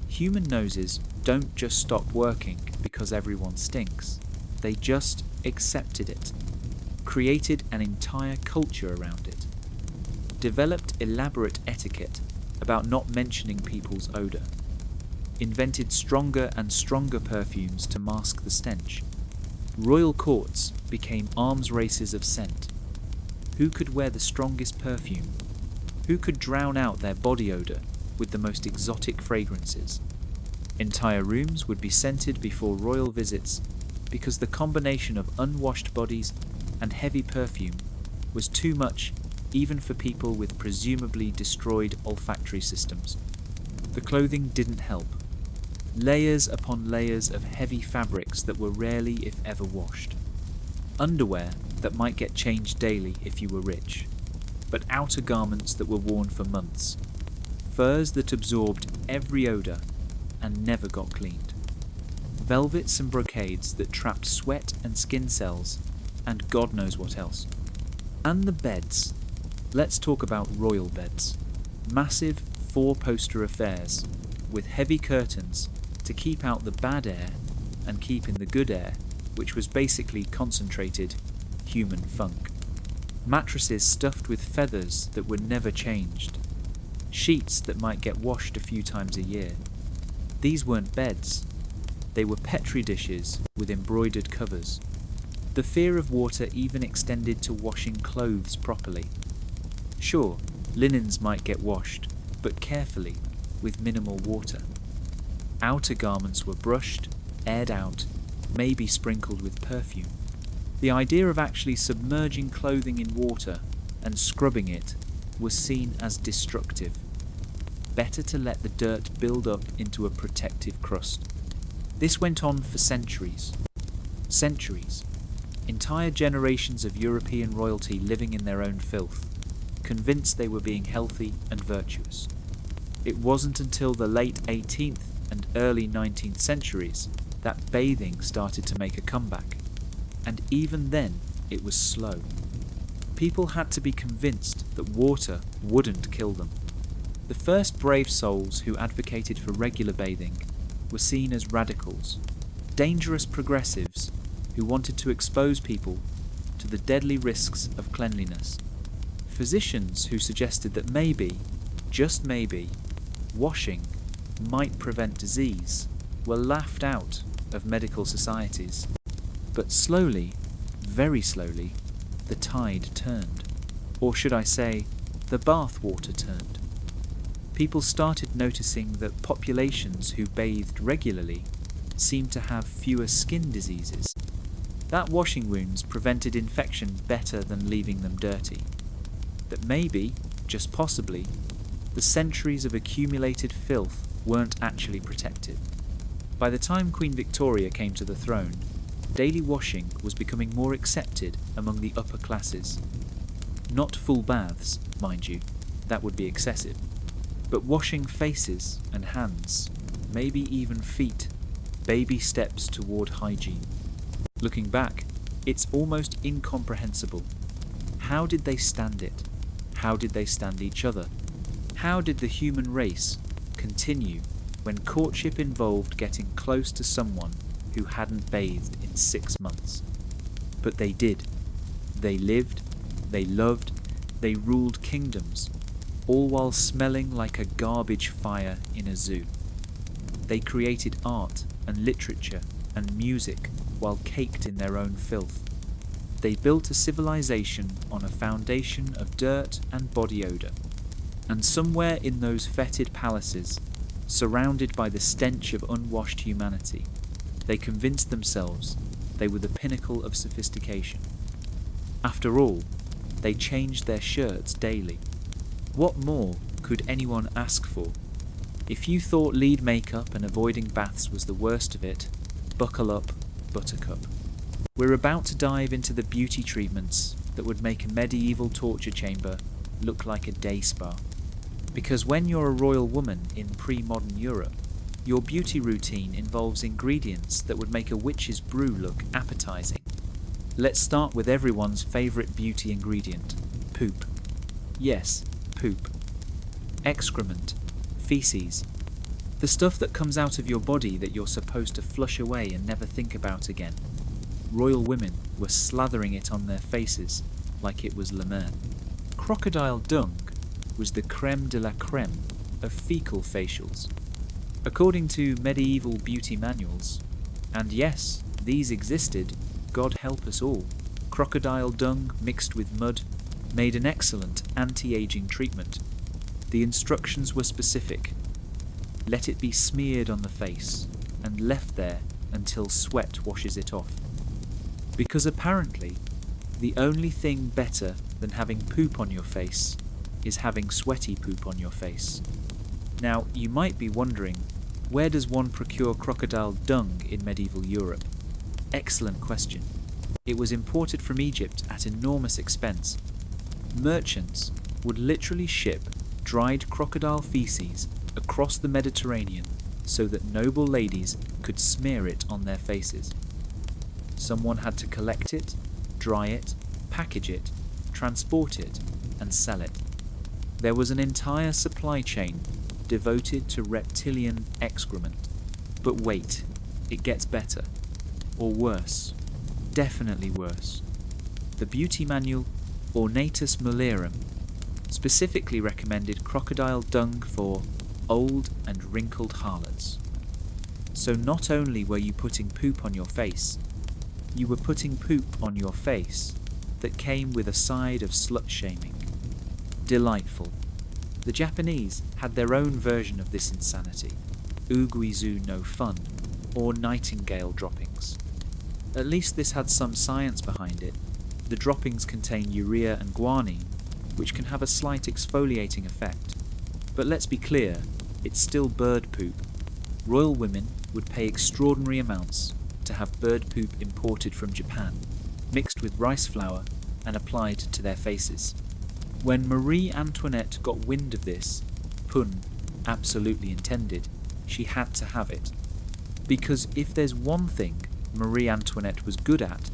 Human noses don't just stop working because everyone stinks. They just accepted it, created an entire culture around it, developed elaborate etiquette about not mentioning people's odour, invented stronger and stronger perfumes to mask the stench. Royal courts became arms races of scent. Who could wear the strongest perfume? Who could drown out their body odour with the most exotic fragrances? Entire rooms would be scented before royal visits because the combination of unwashed bodies and heavy perfume was too much even for people with presumably destroyed olfactory systems. The clothing didn't help. Layers upon layers of heavy fabrics that were rarely if ever washed. Underwear that might get changed daily if you were rich, but outer garments that were worn for months. Furs that absorbed every odour and never got cleaned. Velvets and brocades that trapped sweat and skin cells, and God knows what else. And the beds. Let's talk about royal beds. Massive 4-poster affairs, with heavy curtains to keep out the bad air and keep in the good air, which was basically concentrated human funk. Mattresses stuffed with feathers that were never changed. Sheets that might get washed a few times a year. These weren't beds. They were petri dishes with embroidered covers. The fear of water even extended to washing clothes properly. Sure, linens might get washed, but carefully, with minimal water. Outer garments were brushed, aired out, maybe sprinkled with perfume. The idea of actually submerging clothing in water and scrubbing it was seen as destructive. Better to let the dirt build up into a protective crust. This went on for centuries. Centuries. Entire generations of European royalty living in their own filth, convinced they were being healthy and virtuous. It wasn't until the late 18th and early 19th centuries that bathing started to make a comeback. And even then, it was slow. People had to be convinced that water wouldn't kill them. The first brave souls who advocated for regular bathing were seen as radicals, dangerous progressives who wanted to expose people to the deadly risks of cleanliness. Physicians who suggested that maybe, just maybe, washing might prevent disease were laughed out of medical societies. But slowly, very slowly, the tide turned. Or should I say, the bath water turned. People started noticing that populations who bathed regularly seemed to have fewer skin diseases. That washing wounds prevented infection better than leaving them dirty. That maybe, just possibly, the centuries of accumulated filth weren't actually protective. By the time Queen Victoria came to the throne, daily washing was becoming more accepted among the upper classes. Not full baths, mind you, that would be excessive. But washing faces and hands, maybe even feet, baby steps toward hygiene. Looking back, it's almost incomprehensible. How did they stand it? How did they stand each other? How did the human race continue when courtship involved getting close to someone who hadn't bathed in 6 months? But they did. They lived, they loved, they ruled kingdoms, all while smelling like a garbage fire in a zoo. They created art and literature and music while caked in their own filth. They built a civilization on a foundation of dirt and body odour. And somewhere in those fetid palaces, surrounded by the stench of unwashed humanity, they convinced themselves they were the pinnacle of sophistication. After all, they changed their shirts daily. What more could anyone ask for? If you thought lead makeup and avoiding baths was the worst of it, buckle up, Buttercup. We're about to dive into the beauty treatments that would make a medieval torture chamber look like a day spa. Because when you're a royal woman in pre-modern Europe, your beauty routine involves ingredients that would make a witch's brew look appetizing. Let's start with everyone's favourite beauty ingredient, poop. Yes, poop. Excrement, feces. The stuff that comes out of your body that you're supposed to flush away and never think about again. Royal women were slathering it on their faces like it was Le Mer. Crocodile dung was the creme de la creme of fecal facials. According to medieval beauty manuals, and yes, these existed, God help us all, crocodile dung mixed with mud made an excellent anti-aging treatment. The instructions were specific. Let it be smeared on the face and left there until sweat washes it off. Because apparently, the only thing better than having poop on your face is having sweaty poop on your face. Now, you might be wondering, where does one procure crocodile dung in medieval Europe? Excellent question. It was imported from Egypt at enormous expense. Merchants would literally ship dried crocodile feces across the Mediterranean so that noble ladies could smear it on their faces. Someone had to collect it, dry it, package it, transport it, and sell it. There was an entire supply chain devoted to reptilian excrement. But wait, it gets better. Or worse. Definitely worse. The beauty manual, Ornatus Mulierum, specifically recommended crocodile dung for old and wrinkled harlots. So not only were you putting poop on your face, you were putting poop on your face that came with a side of slut-shaming. Delightful. The Japanese had their own version of this insanity, Uguizu no fun, or nightingale droppings. At least this had some science behind it. The droppings contain urea and guanine, which can have a slight exfoliating effect. But let's be clear, it's still bird poop. Royal women would pay extraordinary amounts to have bird poop imported from Japan, mixed with rice flour and applied to their faces. When Marie Antoinette got wind of this, pun absolutely intended, she had to have it. Because if there's one thing Marie Antoinette was good at,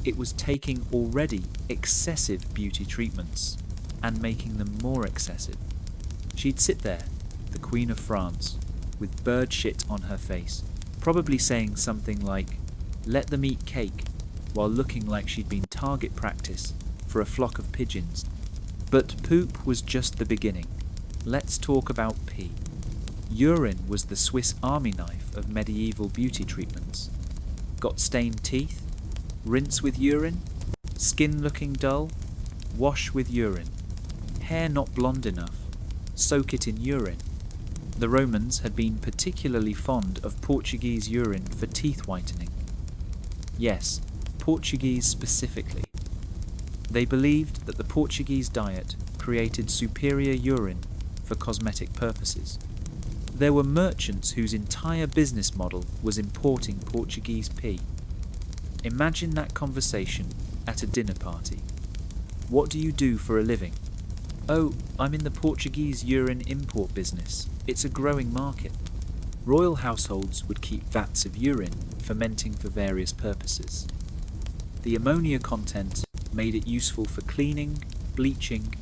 it was taking already excessive beauty treatments and making them more excessive. She'd sit there, the Queen of France, with bird shit on her face, probably saying something like, "Let them eat cake," while looking like she'd been target practice for a flock of pigeons. But poop was just the beginning. Let's talk about pee. Urine was the Swiss army knife of medieval beauty treatments. Got stained teeth? Rinse with urine? Skin looking dull? Wash with urine. Hair not blonde enough? Soak it in urine. The Romans had been particularly fond of Portuguese urine for teeth whitening. Yes, Portuguese specifically. They believed that the Portuguese diet created superior urine for cosmetic purposes. There were merchants whose entire business model was importing Portuguese pee. Imagine that conversation at a dinner party. What do you do for a living? "Oh, I'm in the Portuguese urine import business. It's a growing market." Royal households would keep vats of urine, fermenting for various purposes. The ammonia content made it useful for cleaning, bleaching,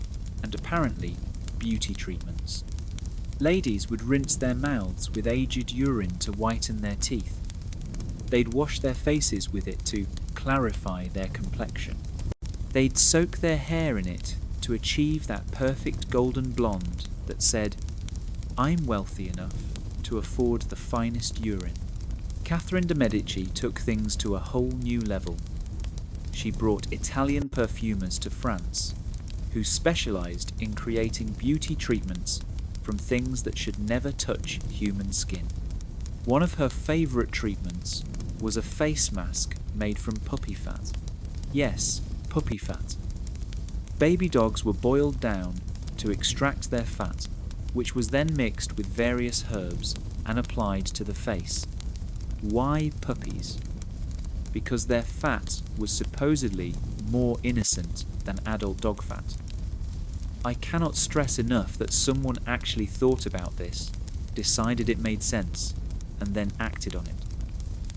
and apparently beauty treatments. Ladies would rinse their mouths with aged urine to whiten their teeth. They'd wash their faces with it to clarify their complexion. They'd soak their hair in it to achieve that perfect golden blonde that said, "I'm wealthy enough to afford the finest urine." Catherine de' Medici took things to a whole new level. She brought Italian perfumers to France, who specialized in creating beauty treatments from things that should never touch human skin. One of her favorite treatments was a face mask made from puppy fat. Yes, puppy fat. Baby dogs were boiled down to extract their fat, which was then mixed with various herbs and applied to the face. Why puppies? Because their fat was supposedly more innocent than adult dog fat. I cannot stress enough that someone actually thought about this, decided it made sense, and then acted on it.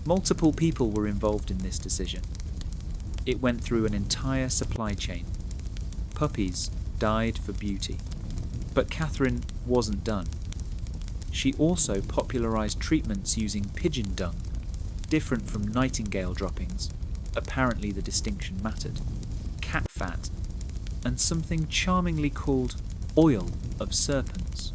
Multiple people were involved in this decision. It went through an entire supply chain. Puppies died for beauty. But Catherine wasn't done. She also popularized treatments using pigeon dung, different from nightingale droppings. Apparently the distinction mattered. Cat fat, and something charmingly called oil of serpents.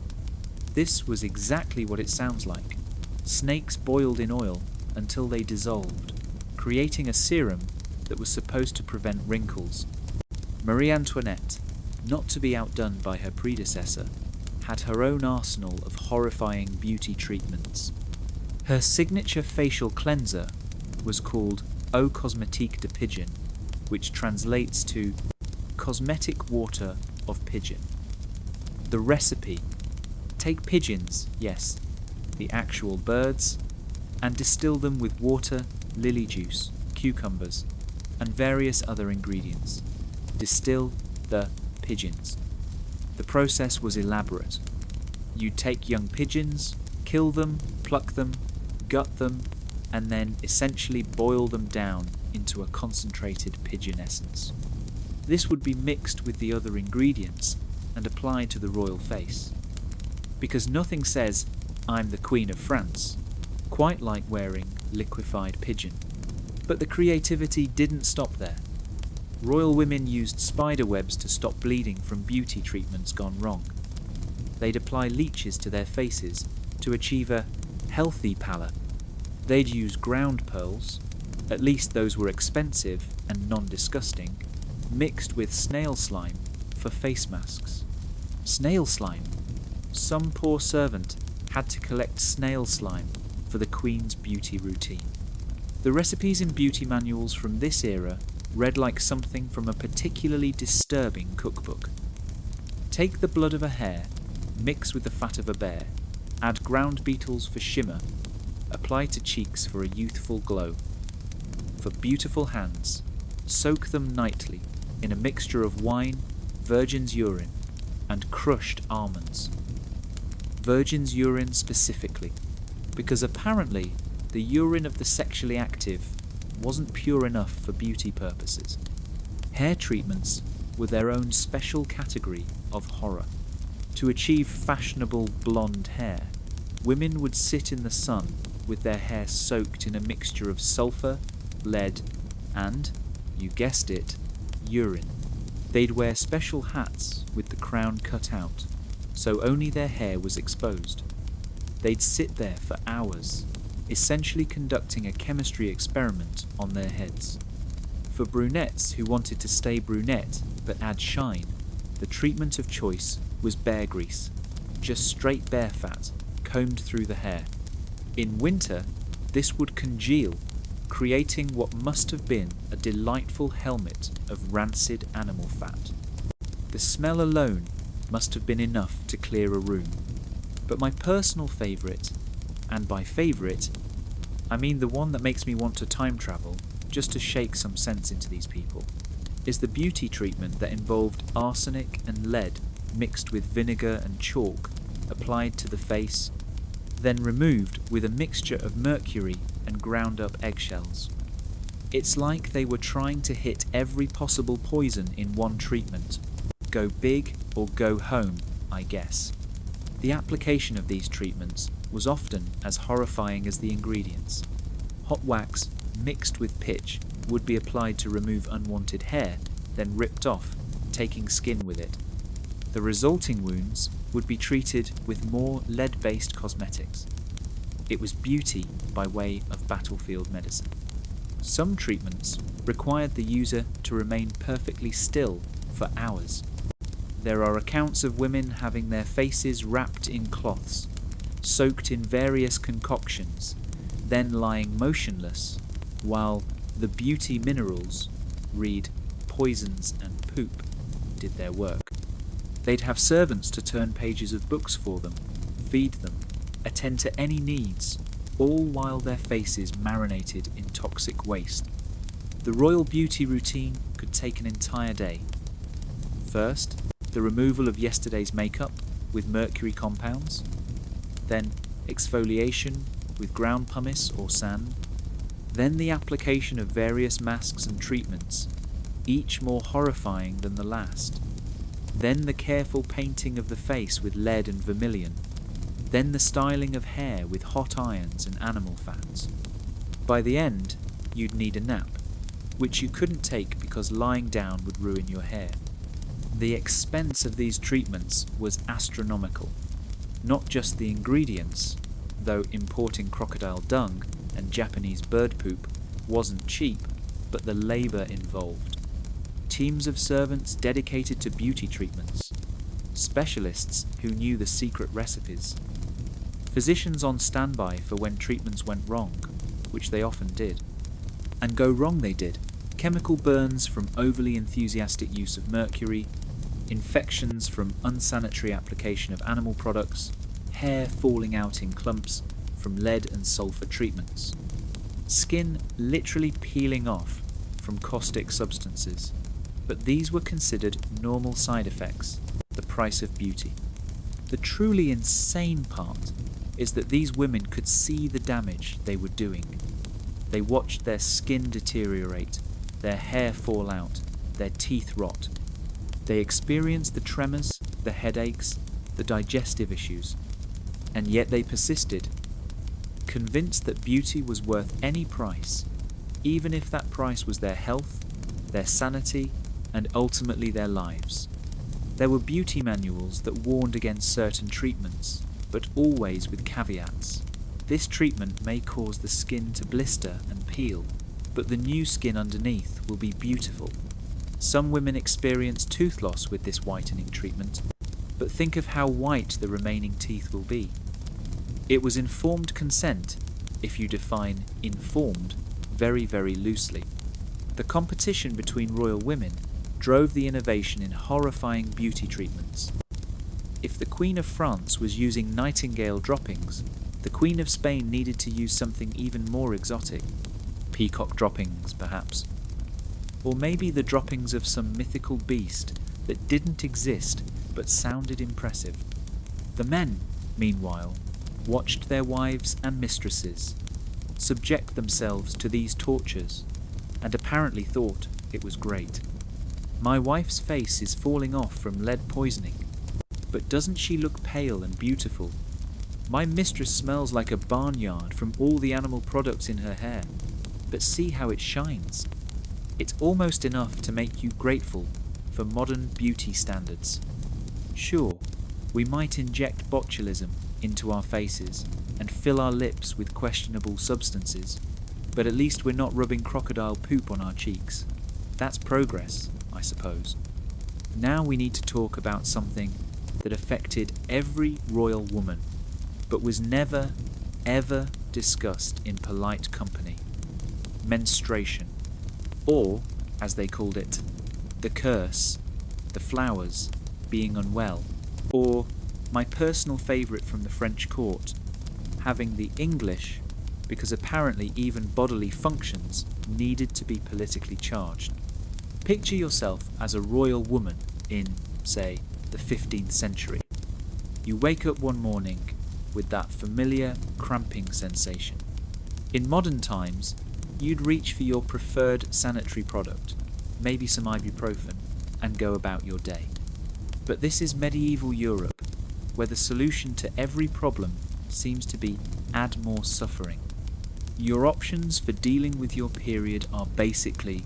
This was exactly what it sounds like. Snakes boiled in oil until they dissolved, creating a serum that was supposed to prevent wrinkles. Marie Antoinette, not to be outdone by her predecessor, had her own arsenal of horrifying beauty treatments. Her signature facial cleanser was called Eau Cosmétique de Pigeon, which translates to cosmetic water of pigeon. The recipe: take pigeons, yes, the actual birds, and distill them with water, lily juice, cucumbers, and various other ingredients. Distill the pigeons. The process was elaborate. You'd take young pigeons, kill them, pluck them, gut them, and then essentially boil them down into a concentrated pigeon essence. This would be mixed with the other ingredients and applied to the royal face. Because nothing says, "I'm the Queen of France," quite like wearing liquefied pigeon. But the creativity didn't stop there. Royal women used spider webs to stop bleeding from beauty treatments gone wrong. They'd apply leeches to their faces to achieve a healthy pallor. They'd use ground pearls, at least those were expensive and non-disgusting, mixed with snail slime for face masks. Snail slime. Some poor servant had to collect snail slime for the Queen's beauty routine. The recipes in beauty manuals from this era read like something from a particularly disturbing cookbook. Take the blood of a hare, mix with the fat of a bear, add ground beetles for shimmer, apply to cheeks for a youthful glow. For beautiful hands, soak them nightly in a mixture of wine, virgin's urine, and crushed almonds. Virgin's urine specifically, because apparently the urine of the sexually active wasn't pure enough for beauty purposes. Hair treatments were their own special category of horror. To achieve fashionable blonde hair, women would sit in the sun with their hair soaked in a mixture of sulfur, lead, and, you guessed it, urine. They'd wear special hats with the crown cut out, so only their hair was exposed. They'd sit there for hours, essentially conducting a chemistry experiment on their heads. For brunettes who wanted to stay brunette but add shine, the treatment of choice was bear grease, just straight bear fat combed through the hair. In winter, this would congeal, creating what must have been a delightful helmet of rancid animal fat. The smell alone must have been enough to clear a room. But my personal favourite, and by favourite, I mean the one that makes me want to time travel just to shake some sense into these people, is the beauty treatment that involved arsenic and lead mixed with vinegar and chalk applied to the face, then removed with a mixture of mercury and ground up eggshells. It's like they were trying to hit every possible poison in one treatment. Go big or go home, I guess. The application of these treatments was often as horrifying as the ingredients. Hot wax mixed with pitch would be applied to remove unwanted hair, then ripped off, taking skin with it. The resulting wounds would be treated with more lead-based cosmetics. It was beauty by way of battlefield medicine. Some treatments required the user to remain perfectly still for hours. There are accounts of women having their faces wrapped in cloths, soaked in various concoctions, then lying motionless, while the beauty minerals, read poisons and poop, did their work. They'd have servants to turn pages of books for them, feed them, attend to any needs, all while their faces marinated in toxic waste. The royal beauty routine could take an entire day. First, the removal of yesterday's makeup with mercury compounds, then exfoliation with ground pumice or sand, then the application of various masks and treatments, each more horrifying than the last, then the careful painting of the face with lead and vermilion, then the styling of hair with hot irons and animal fats. By the end, you'd need a nap, which you couldn't take because lying down would ruin your hair. The expense of these treatments was astronomical. Not just the ingredients, though importing crocodile dung and Japanese bird poop wasn't cheap, but the labour involved. Teams of servants dedicated to beauty treatments, specialists who knew the secret recipes, physicians on standby for when treatments went wrong, which they often did. And go wrong they did. Chemical burns from overly enthusiastic use of mercury, infections from unsanitary application of animal products, hair falling out in clumps from lead and sulfur treatments, skin literally peeling off from caustic substances. But these were considered normal side effects, the price of beauty. The truly insane part is that these women could see the damage they were doing. They watched their skin deteriorate, their hair fall out, their teeth rot. They experienced the tremors, the headaches, the digestive issues, and yet they persisted, convinced that beauty was worth any price, even if that price was their health, their sanity, and ultimately their lives. There were beauty manuals that warned against certain treatments, but always with caveats. This treatment may cause the skin to blister and peel, but the new skin underneath will be beautiful. Some women experience tooth loss with this whitening treatment, but think of how white the remaining teeth will be. It was informed consent, if you define informed very, very loosely. The competition between royal women drove the innovation in horrifying beauty treatments. If the Queen of France was using nightingale droppings, the Queen of Spain needed to use something even more exotic. Peacock droppings, perhaps. Or maybe the droppings of some mythical beast that didn't exist but sounded impressive. The men, meanwhile, watched their wives and mistresses subject themselves to these tortures and apparently thought it was great. My wife's face is falling off from lead poisoning, but doesn't she look pale and beautiful? My mistress smells like a barnyard from all the animal products in her hair, but see how it shines. It's almost enough to make you grateful for modern beauty standards. Sure, we might inject botulism into our faces and fill our lips with questionable substances, but at least we're not rubbing crocodile poop on our cheeks. That's progress, I suppose. Now we need to talk about something that affected every royal woman, but was never, ever discussed in polite company. Menstruation. Or, as they called it, the curse, the flowers, being unwell. Or, my personal favourite from the French court, having the English, because apparently even bodily functions needed to be politically charged. Picture yourself as a royal woman in, say, the 15th century. You wake up one morning with that familiar cramping sensation. In modern times, you'd reach for your preferred sanitary product, maybe some ibuprofen, and go about your day. But this is medieval Europe, where the solution to every problem seems to be add more suffering. Your options for dealing with your period are basically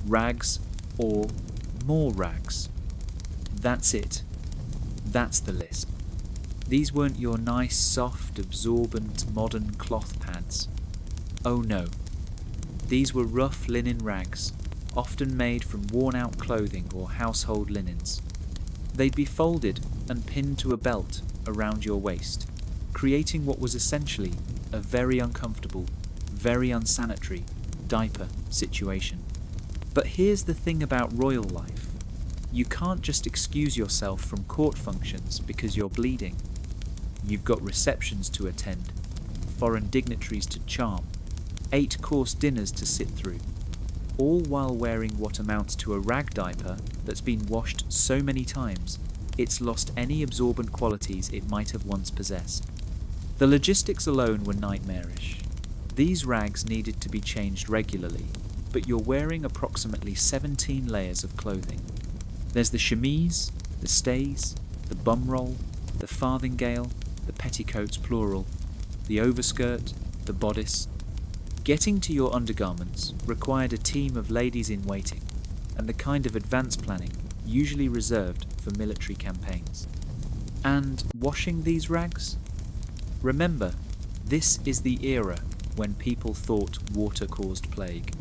rags or more rags. That's it. That's the list. These weren't your nice, soft, absorbent, modern cloth pads. Oh no. These were rough linen rags, often made from worn-out clothing or household linens. They'd be folded and pinned to a belt around your waist, creating what was essentially a very uncomfortable, very unsanitary diaper situation. But here's the thing about royal life. You can't just excuse yourself from court functions because you're bleeding. You've got receptions to attend, foreign dignitaries to charm, 8-course dinners to sit through, all while wearing what amounts to a rag diaper that's been washed so many times it's lost any absorbent qualities it might have once possessed. The logistics alone were nightmarish. These rags needed to be changed regularly, but you're wearing approximately 17 layers of clothing. There's the chemise, the stays, the bum roll, the farthingale, the petticoats plural, the overskirt, the bodice. Getting to your undergarments required a team of ladies in waiting, and the kind of advanced planning usually reserved for military campaigns. And washing these rags? Remember, this is the era when people thought water caused plague.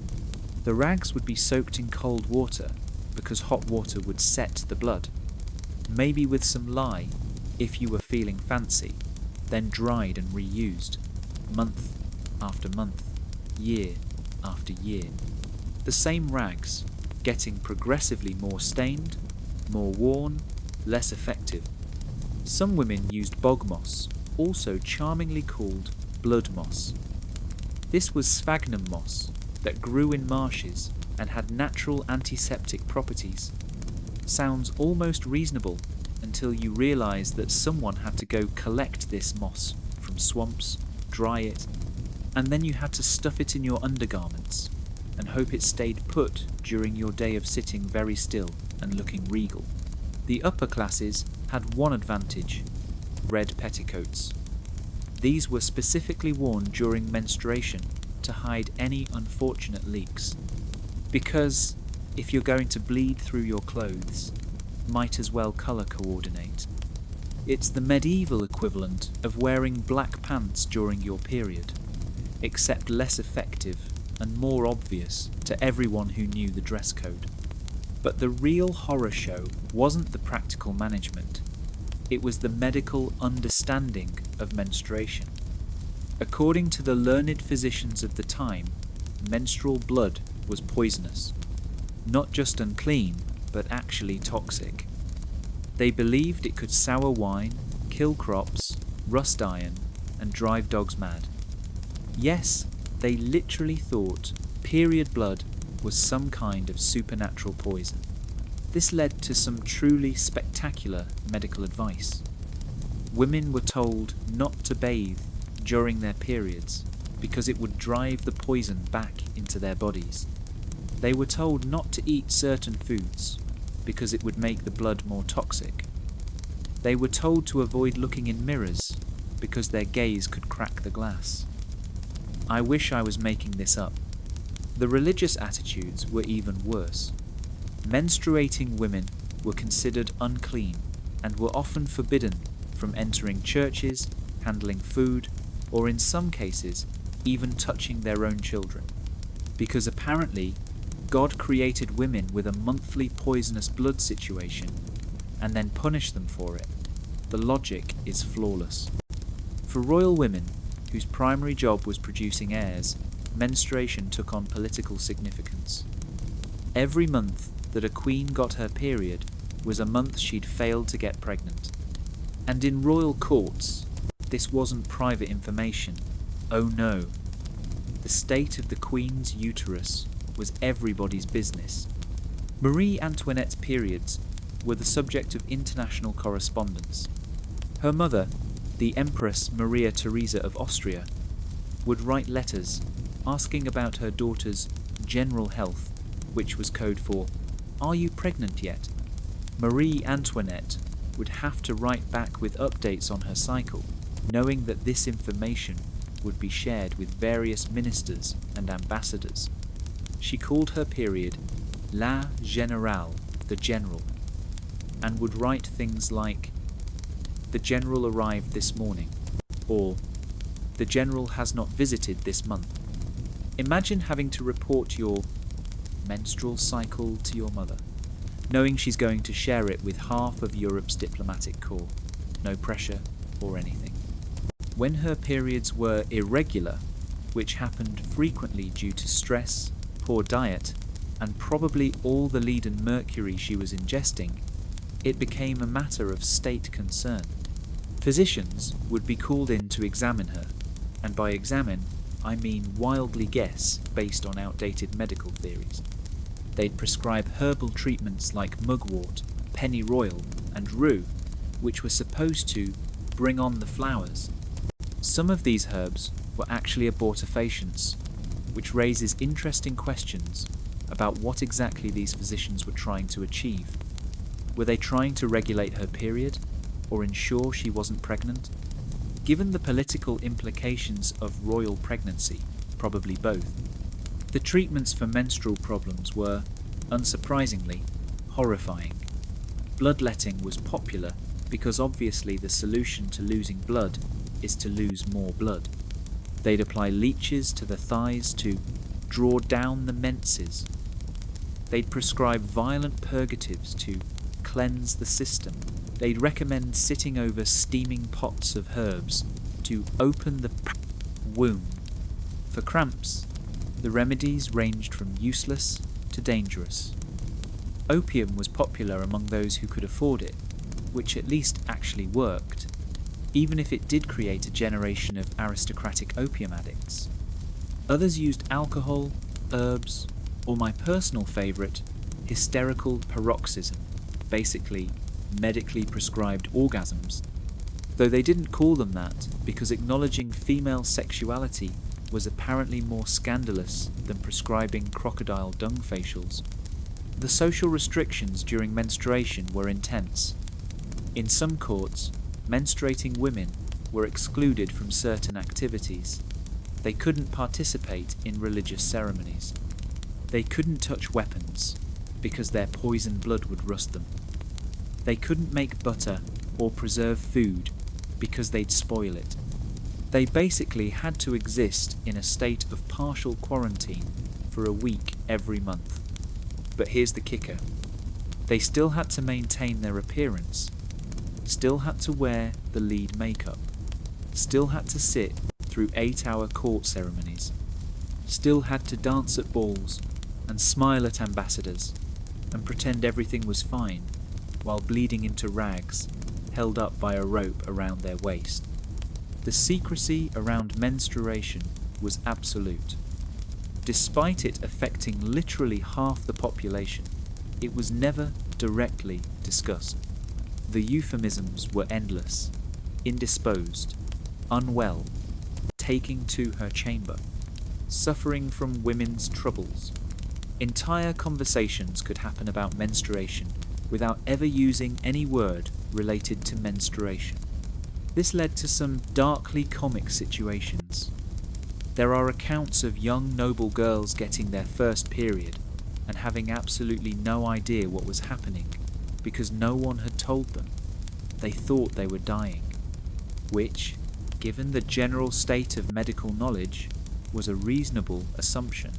The rags would be soaked in cold water because hot water would set the blood, maybe with some lye if you were feeling fancy, then dried and reused, month after month, year after year. The same rags, getting progressively more stained, more worn, less effective. Some women used bog moss, also charmingly called blood moss. This was sphagnum moss that grew in marshes and had natural antiseptic properties. Sounds almost reasonable until you realise that someone had to go collect this moss from swamps, dry it, and then you had to stuff it in your undergarments and hope it stayed put during your day of sitting very still and looking regal. The upper classes had one advantage: red petticoats. These were specifically worn during menstruation to hide any unfortunate leaks. Because if you're going to bleed through your clothes, might as well colour coordinate. It's the medieval equivalent of wearing black pants during your period, except less effective and more obvious to everyone who knew the dress code. But the real horror show wasn't the practical management, it was the medical understanding of menstruation. According to the learned physicians of the time, menstrual blood was poisonous. Not just unclean, but actually toxic. They believed it could sour wine, kill crops, rust iron, and drive dogs mad. Yes, they literally thought period blood was some kind of supernatural poison. This led to some truly spectacular medical advice. Women were told not to bathe during their periods because it would drive the poison back into their bodies. They were told not to eat certain foods because it would make the blood more toxic. They were told to avoid looking in mirrors because their gaze could crack the glass. I wish I was making this up. The religious attitudes were even worse. Menstruating women were considered unclean and were often forbidden from entering churches, handling food, or in some cases, even touching their own children. Because apparently, God created women with a monthly poisonous blood situation and then punished them for it. The logic is flawless. For royal women, whose primary job was producing heirs, menstruation took on political significance. Every month that a queen got her period was a month she'd failed to get pregnant. And in royal courts, this wasn't private information. Oh no. The state of the queen's uterus was everybody's business. Marie Antoinette's periods were the subject of international correspondence. Her mother, the Empress Maria Theresa of Austria, would write letters asking about her daughter's general health, which was code for, "Are you pregnant yet?" Marie Antoinette would have to write back with updates on her cycle, knowing that this information would be shared with various ministers and ambassadors. She called her period La Générale, the General, and would write things like, "The General arrived this morning," or "The General has not visited this month." Imagine having to report your menstrual cycle to your mother, knowing she's going to share it with half of Europe's diplomatic corps. No pressure or anything. When her periods were irregular, which happened frequently due to stress, poor diet, and probably all the lead and mercury she was ingesting, it became a matter of state concern. Physicians would be called in to examine her, and by examine, I mean wildly guess based on outdated medical theories. They'd prescribe herbal treatments like mugwort, pennyroyal, and rue, which were supposed to bring on the flowers. Some of these herbs were actually abortifacients, which raises interesting questions about what exactly these physicians were trying to achieve. Were they trying to regulate her period, or ensure she wasn't pregnant? Given the political implications of royal pregnancy, probably both. The treatments for menstrual problems were, unsurprisingly, horrifying. Bloodletting was popular because obviously the solution to losing blood is to lose more blood. They'd apply leeches to the thighs to draw down the menses. They'd prescribe violent purgatives to cleanse the system. They'd recommend sitting over steaming pots of herbs to open the womb. For cramps, the remedies ranged from useless to dangerous. Opium was popular among those who could afford it, which at least actually worked, even if it did create a generation of aristocratic opium addicts. Others used alcohol, herbs, or my personal favourite, hysterical paroxysm, basically medically prescribed orgasms, though they didn't call them that because acknowledging female sexuality was apparently more scandalous than prescribing crocodile dung facials. The social restrictions during menstruation were intense. In some courts, menstruating women were excluded from certain activities. They couldn't participate in religious ceremonies. They couldn't touch weapons because their poison blood would rust them. They couldn't make butter or preserve food because they'd spoil it. They basically had to exist in a state of partial quarantine for a week every month. But here's the kicker. They still had to maintain their appearance, still had to wear the lead makeup, still had to sit through 8-hour court ceremonies, still had to dance at balls and smile at ambassadors and pretend everything was fine while bleeding into rags held up by a rope around their waist. The secrecy around menstruation was absolute. Despite it affecting literally half the population, it was never directly discussed. The euphemisms were endless: indisposed, unwell, taking to her chamber, suffering from women's troubles. Entire conversations could happen about menstruation without ever using any word related to menstruation. This led to some darkly comic situations. There are accounts of young noble girls getting their first period and having absolutely no idea what was happening because no one had told them. They thought they were dying, which, given the general state of medical knowledge, was a reasonable assumption.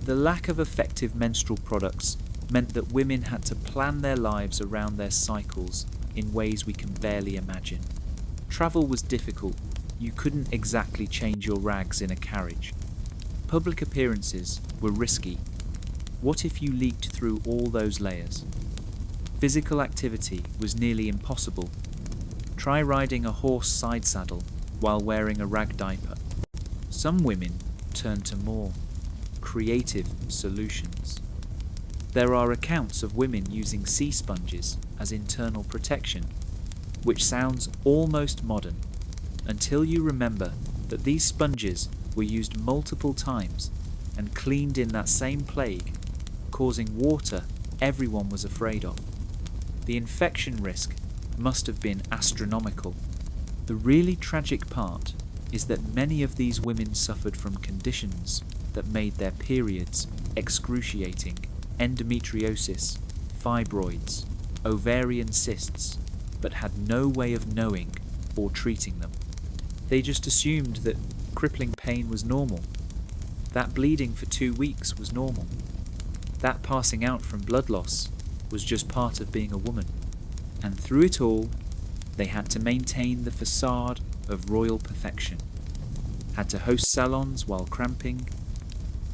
The lack of effective menstrual products meant that women had to plan their lives around their cycles in ways we can barely imagine. Travel was difficult. You couldn't exactly change your rags in a carriage. Public appearances were risky. What if you leaked through all those layers? Physical activity was nearly impossible. Try riding a horse side saddle while wearing a rag diaper. Some women turned to more creative solutions. There are accounts of women using sea sponges as internal protection, which sounds almost modern, until you remember that these sponges were used multiple times and cleaned in that same plague, causing water everyone was afraid of. The infection risk must have been astronomical. The really tragic part is that many of these women suffered from conditions that made their periods excruciating: endometriosis, fibroids, ovarian cysts, but had no way of knowing or treating them. They just assumed that crippling pain was normal, that bleeding for 2 weeks was normal, that passing out from blood loss was just part of being a woman. And through it all, they had to maintain the facade of royal perfection, had to host salons while cramping,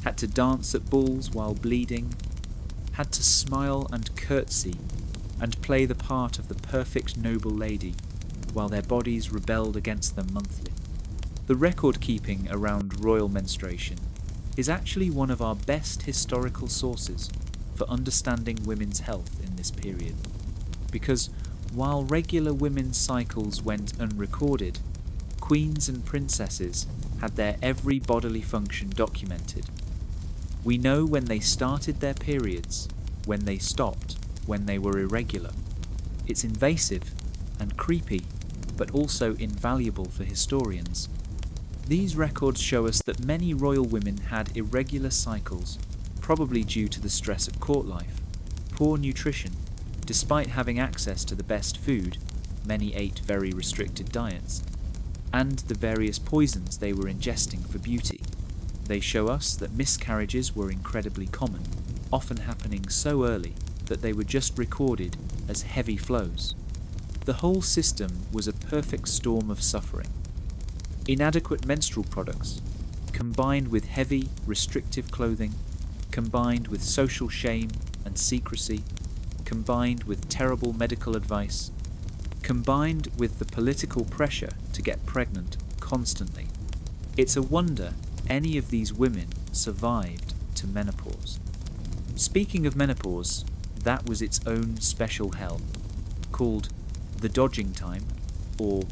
had to dance at balls while bleeding, had to smile and curtsy and play the part of the perfect noble lady while their bodies rebelled against them monthly. The record keeping around royal menstruation is actually one of our best historical sources for understanding women's health in this period, because while regular women's cycles went unrecorded, queens and princesses had their every bodily function documented. We know when they started their periods, when they stopped, when they were irregular. It's invasive and creepy, but also invaluable for historians. These records show us that many royal women had irregular cycles, probably due to the stress of court life, poor nutrition. Despite having access to the best food, many ate very restricted diets, and the various poisons they were ingesting for beauty. They show us that miscarriages were incredibly common, often happening so early that they were just recorded as heavy flows. The whole system was a perfect storm of suffering. Inadequate menstrual products, combined with heavy, restrictive clothing, combined with social shame and secrecy, combined with terrible medical advice, combined with the political pressure to get pregnant constantly. It's a wonder any of these women survived to menopause. Speaking of menopause, that was its own special hell, called the dodging time, or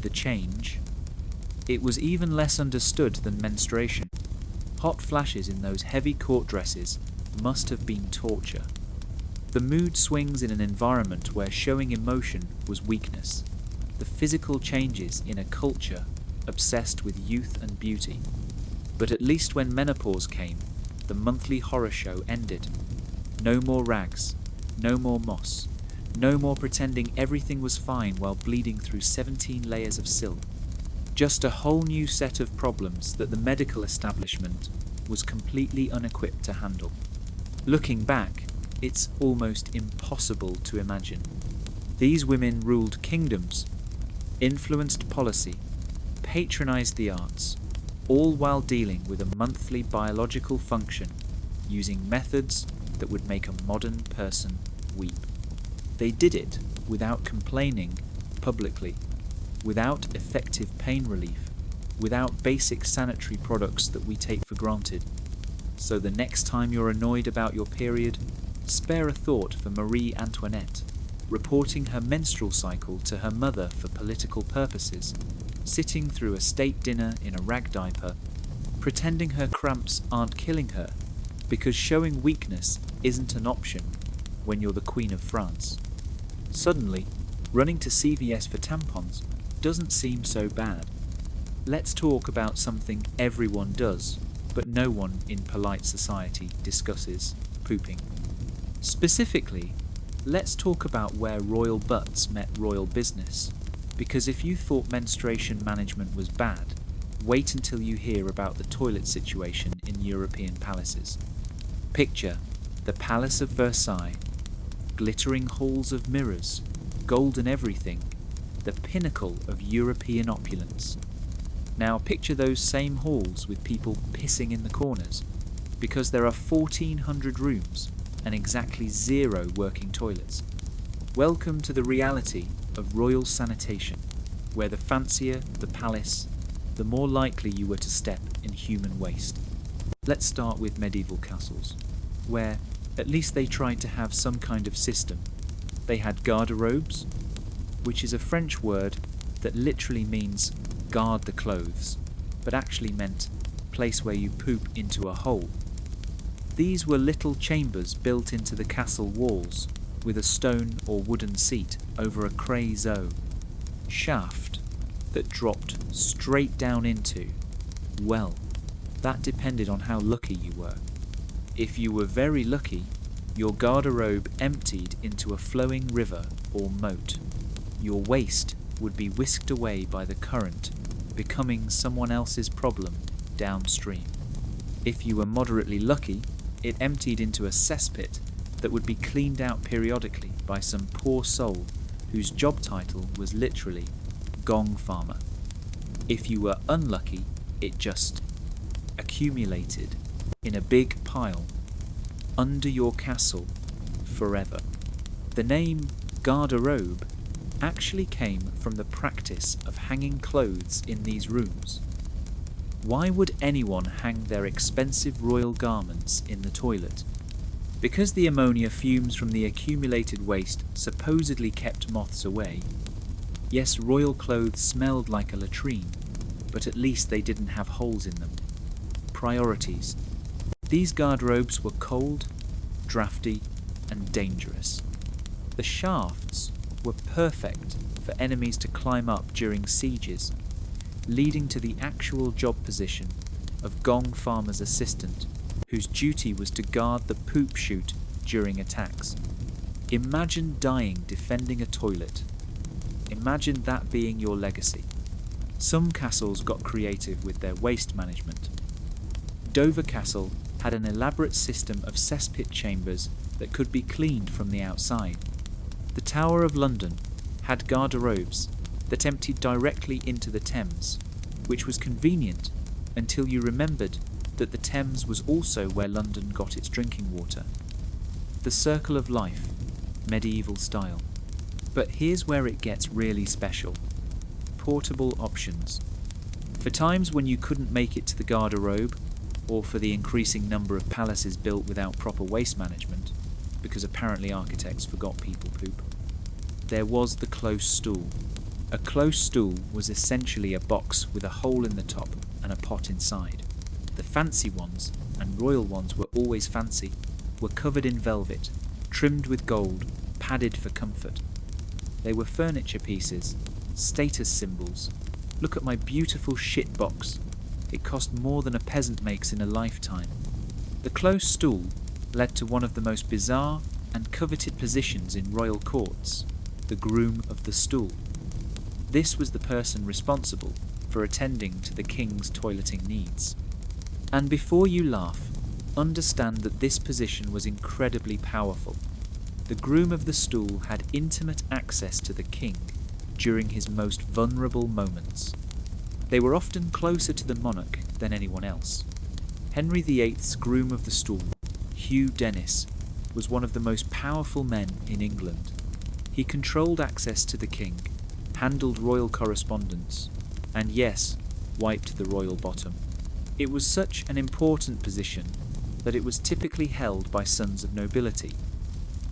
the change. It was even less understood than menstruation. Hot flashes in those heavy court dresses must have been torture. The mood swings in an environment where showing emotion was weakness. The physical changes in a culture obsessed with youth and beauty. But at least when menopause came, the monthly horror show ended. No more rags, no more moss, no more pretending everything was fine while bleeding through 17 layers of silk. Just a whole new set of problems that the medical establishment was completely unequipped to handle. Looking back, it's almost impossible to imagine. These women ruled kingdoms, influenced policy, patronized the arts, all while dealing with a monthly biological function, using methods that would make a modern person weep. They did it without complaining publicly, without effective pain relief, without basic sanitary products that we take for granted. So the next time you're annoyed about your period, spare a thought for Marie Antoinette, reporting her menstrual cycle to her mother for political purposes, sitting through a state dinner in a rag diaper, pretending her cramps aren't killing her, because showing weakness isn't an option when you're the Queen of France. Suddenly, running to CVS for tampons doesn't seem so bad. Let's talk about something everyone does, but no one in polite society discusses: pooping. Specifically, let's talk about where royal butts met royal business, because if you thought menstruation management was bad, wait until you hear about the toilet situation in European palaces. Picture the Palace of Versailles, glittering halls of mirrors, golden everything, the pinnacle of European opulence. Now picture those same halls with people pissing in the corners, because there are 1,400 rooms and exactly 0 working toilets. Welcome to the reality of royal sanitation, where the fancier the palace, the more likely you were to step in human waste. Let's start with medieval castles, where, At least they tried to have some kind of system. They had garde-robes, which is a French word that literally means guard the clothes, but actually meant place where you poop into a hole. These were little chambers built into the castle walls with a stone or wooden seat over a creusot, shaft that dropped straight down into, well, that depended on how lucky you were. If you were very lucky, your garde-robe emptied into a flowing river or moat. Your waste would be whisked away by the current, becoming someone else's problem downstream. If you were moderately lucky, it emptied into a cesspit that would be cleaned out periodically by some poor soul whose job title was literally gong farmer. If you were unlucky, it just accumulated in a big pile under your castle forever. The name garde-robe actually came from the practice of hanging clothes in these rooms. Why would anyone hang their expensive royal garments in the toilet? Because the ammonia fumes from the accumulated waste supposedly kept moths away. Yes, royal clothes smelled like a latrine, but at least they didn't have holes in them. Priorities. These garde-robes were cold, drafty, and dangerous. The shafts were perfect for enemies to climb up during sieges, leading to the actual job position of gong farmer's assistant, whose duty was to guard the poop chute during attacks. Imagine dying defending a toilet. Imagine that being your legacy. Some castles got creative with their waste management. Dover Castle had an elaborate system of cesspit chambers that could be cleaned from the outside. The Tower of London had garde-robes that emptied directly into the Thames, which was convenient until you remembered that the Thames was also where London got its drinking water. The circle of life, medieval style. But here's where it gets really special. Portable options. For times when you couldn't make it to the garde-robe, or for the increasing number of palaces built without proper waste management, because apparently architects forgot people poop, there was the close stool. A close stool was essentially a box with a hole in the top and a pot inside. The fancy ones, and royal ones were always fancy, were covered in velvet, trimmed with gold, padded for comfort. They were furniture pieces, status symbols. Look at my beautiful shit box. It cost more than a peasant makes in a lifetime. The close stool led to one of the most bizarre and coveted positions in royal courts, the groom of the stool. This was the person responsible for attending to the king's toileting needs. And before you laugh, understand that this position was incredibly powerful. The groom of the stool had intimate access to the king during his most vulnerable moments. They were often closer to the monarch than anyone else. Henry VIII's groom of the stool, Hugh Dennis, was one of the most powerful men in England. He controlled access to the king, handled royal correspondence, and yes, wiped the royal bottom. It was such an important position that it was typically held by sons of nobility.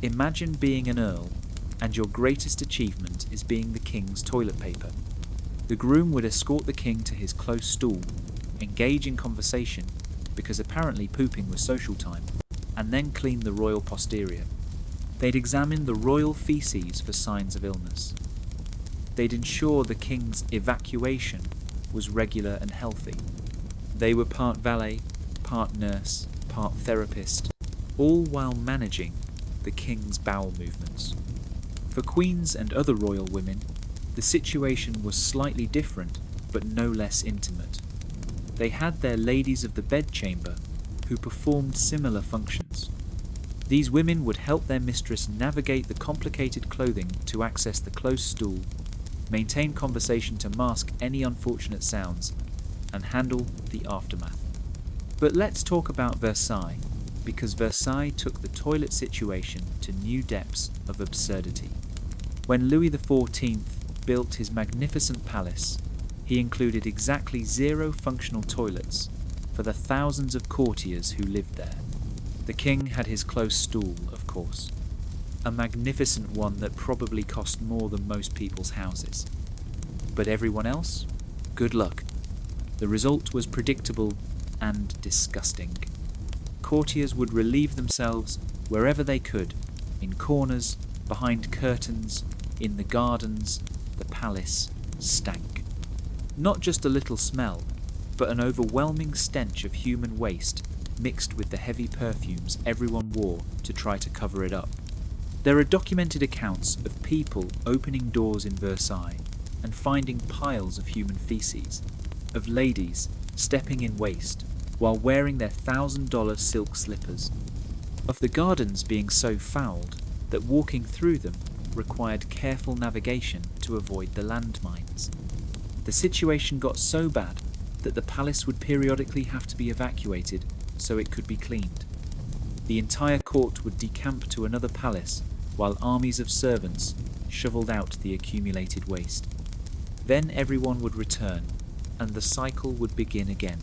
Imagine being an earl, and your greatest achievement is being the king's toilet paper. The groom would escort the king to his close stool, engage in conversation, because apparently pooping was social time, and then clean the royal posterior. They'd examine the royal feces for signs of illness. They'd ensure the king's evacuation was regular and healthy. They were part valet, part nurse, part therapist, all while managing the king's bowel movements. For queens and other royal women, the situation was slightly different, but no less intimate. They had their ladies of the bedchamber, who performed similar functions. These women would help their mistress navigate the complicated clothing to access the close stool, maintain conversation to mask any unfortunate sounds, and handle the aftermath. But let's talk about Versailles, because Versailles took the toilet situation to new depths of absurdity. When Louis XIV built his magnificent palace, he included exactly 0 functional toilets for the thousands of courtiers who lived there. The king had his close stool, of course, a magnificent one that probably cost more than most people's houses. But everyone else? Good luck. The result was predictable and disgusting. Courtiers would relieve themselves wherever they could, in corners, behind curtains, in the gardens. The palace stank. Not just a little smell, but an overwhelming stench of human waste mixed with the heavy perfumes everyone wore to try to cover it up. There are documented accounts of people opening doors in Versailles and finding piles of human feces, of ladies stepping in waste while wearing their $1,000 silk slippers, of the gardens being so fouled that walking through them required careful navigation to avoid the landmines. The situation got so bad that the palace would periodically have to be evacuated so it could be cleaned. The entire court would decamp to another palace while armies of servants shoveled out the accumulated waste. Then everyone would return, and the cycle would begin again.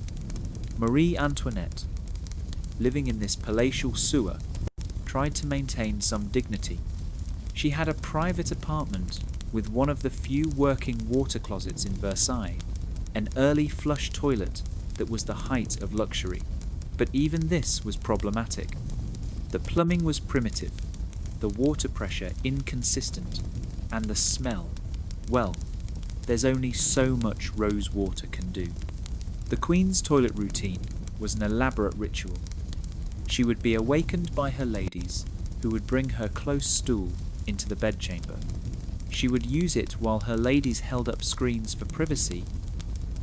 Marie Antoinette, living in this palatial sewer, tried to maintain some dignity. She had a private apartment with one of the few working water closets in Versailles, an early flush toilet that was the height of luxury. But even this was problematic. The plumbing was primitive, the water pressure inconsistent, and the smell, well, there's only so much rose water can do. The Queen's toilet routine was an elaborate ritual. She would be awakened by her ladies, who would bring her close stool into the bedchamber. She would use it while her ladies held up screens for privacy,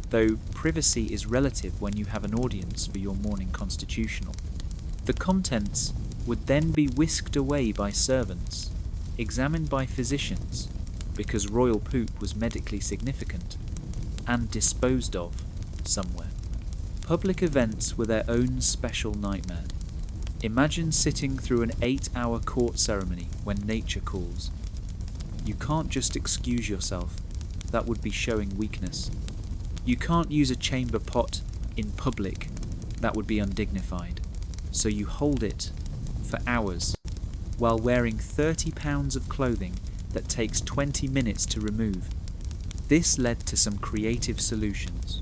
though privacy is relative when you have an audience for your morning constitutional. The contents would then be whisked away by servants, examined by physicians, because royal poop was medically significant, and disposed of somewhere. Public events were their own special nightmare. Imagine sitting through an 8-hour court ceremony when nature calls. You can't just excuse yourself, that would be showing weakness. You can't use a chamber pot in public, that would be undignified. So you hold it for hours while wearing 30 pounds of clothing that takes 20 minutes to remove. This led to some creative solutions.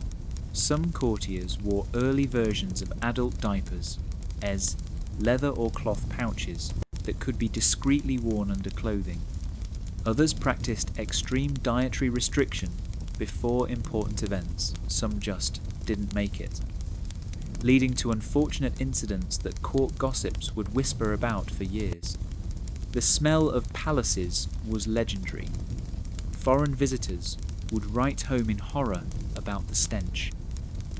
Some courtiers wore early versions of adult diapers as leather or cloth pouches that could be discreetly worn under clothing. Others practiced extreme dietary restriction before important events. Some just didn't make it, leading to unfortunate incidents that court gossips would whisper about for years. The smell of palaces was legendary. Foreign visitors would write home in horror about the stench.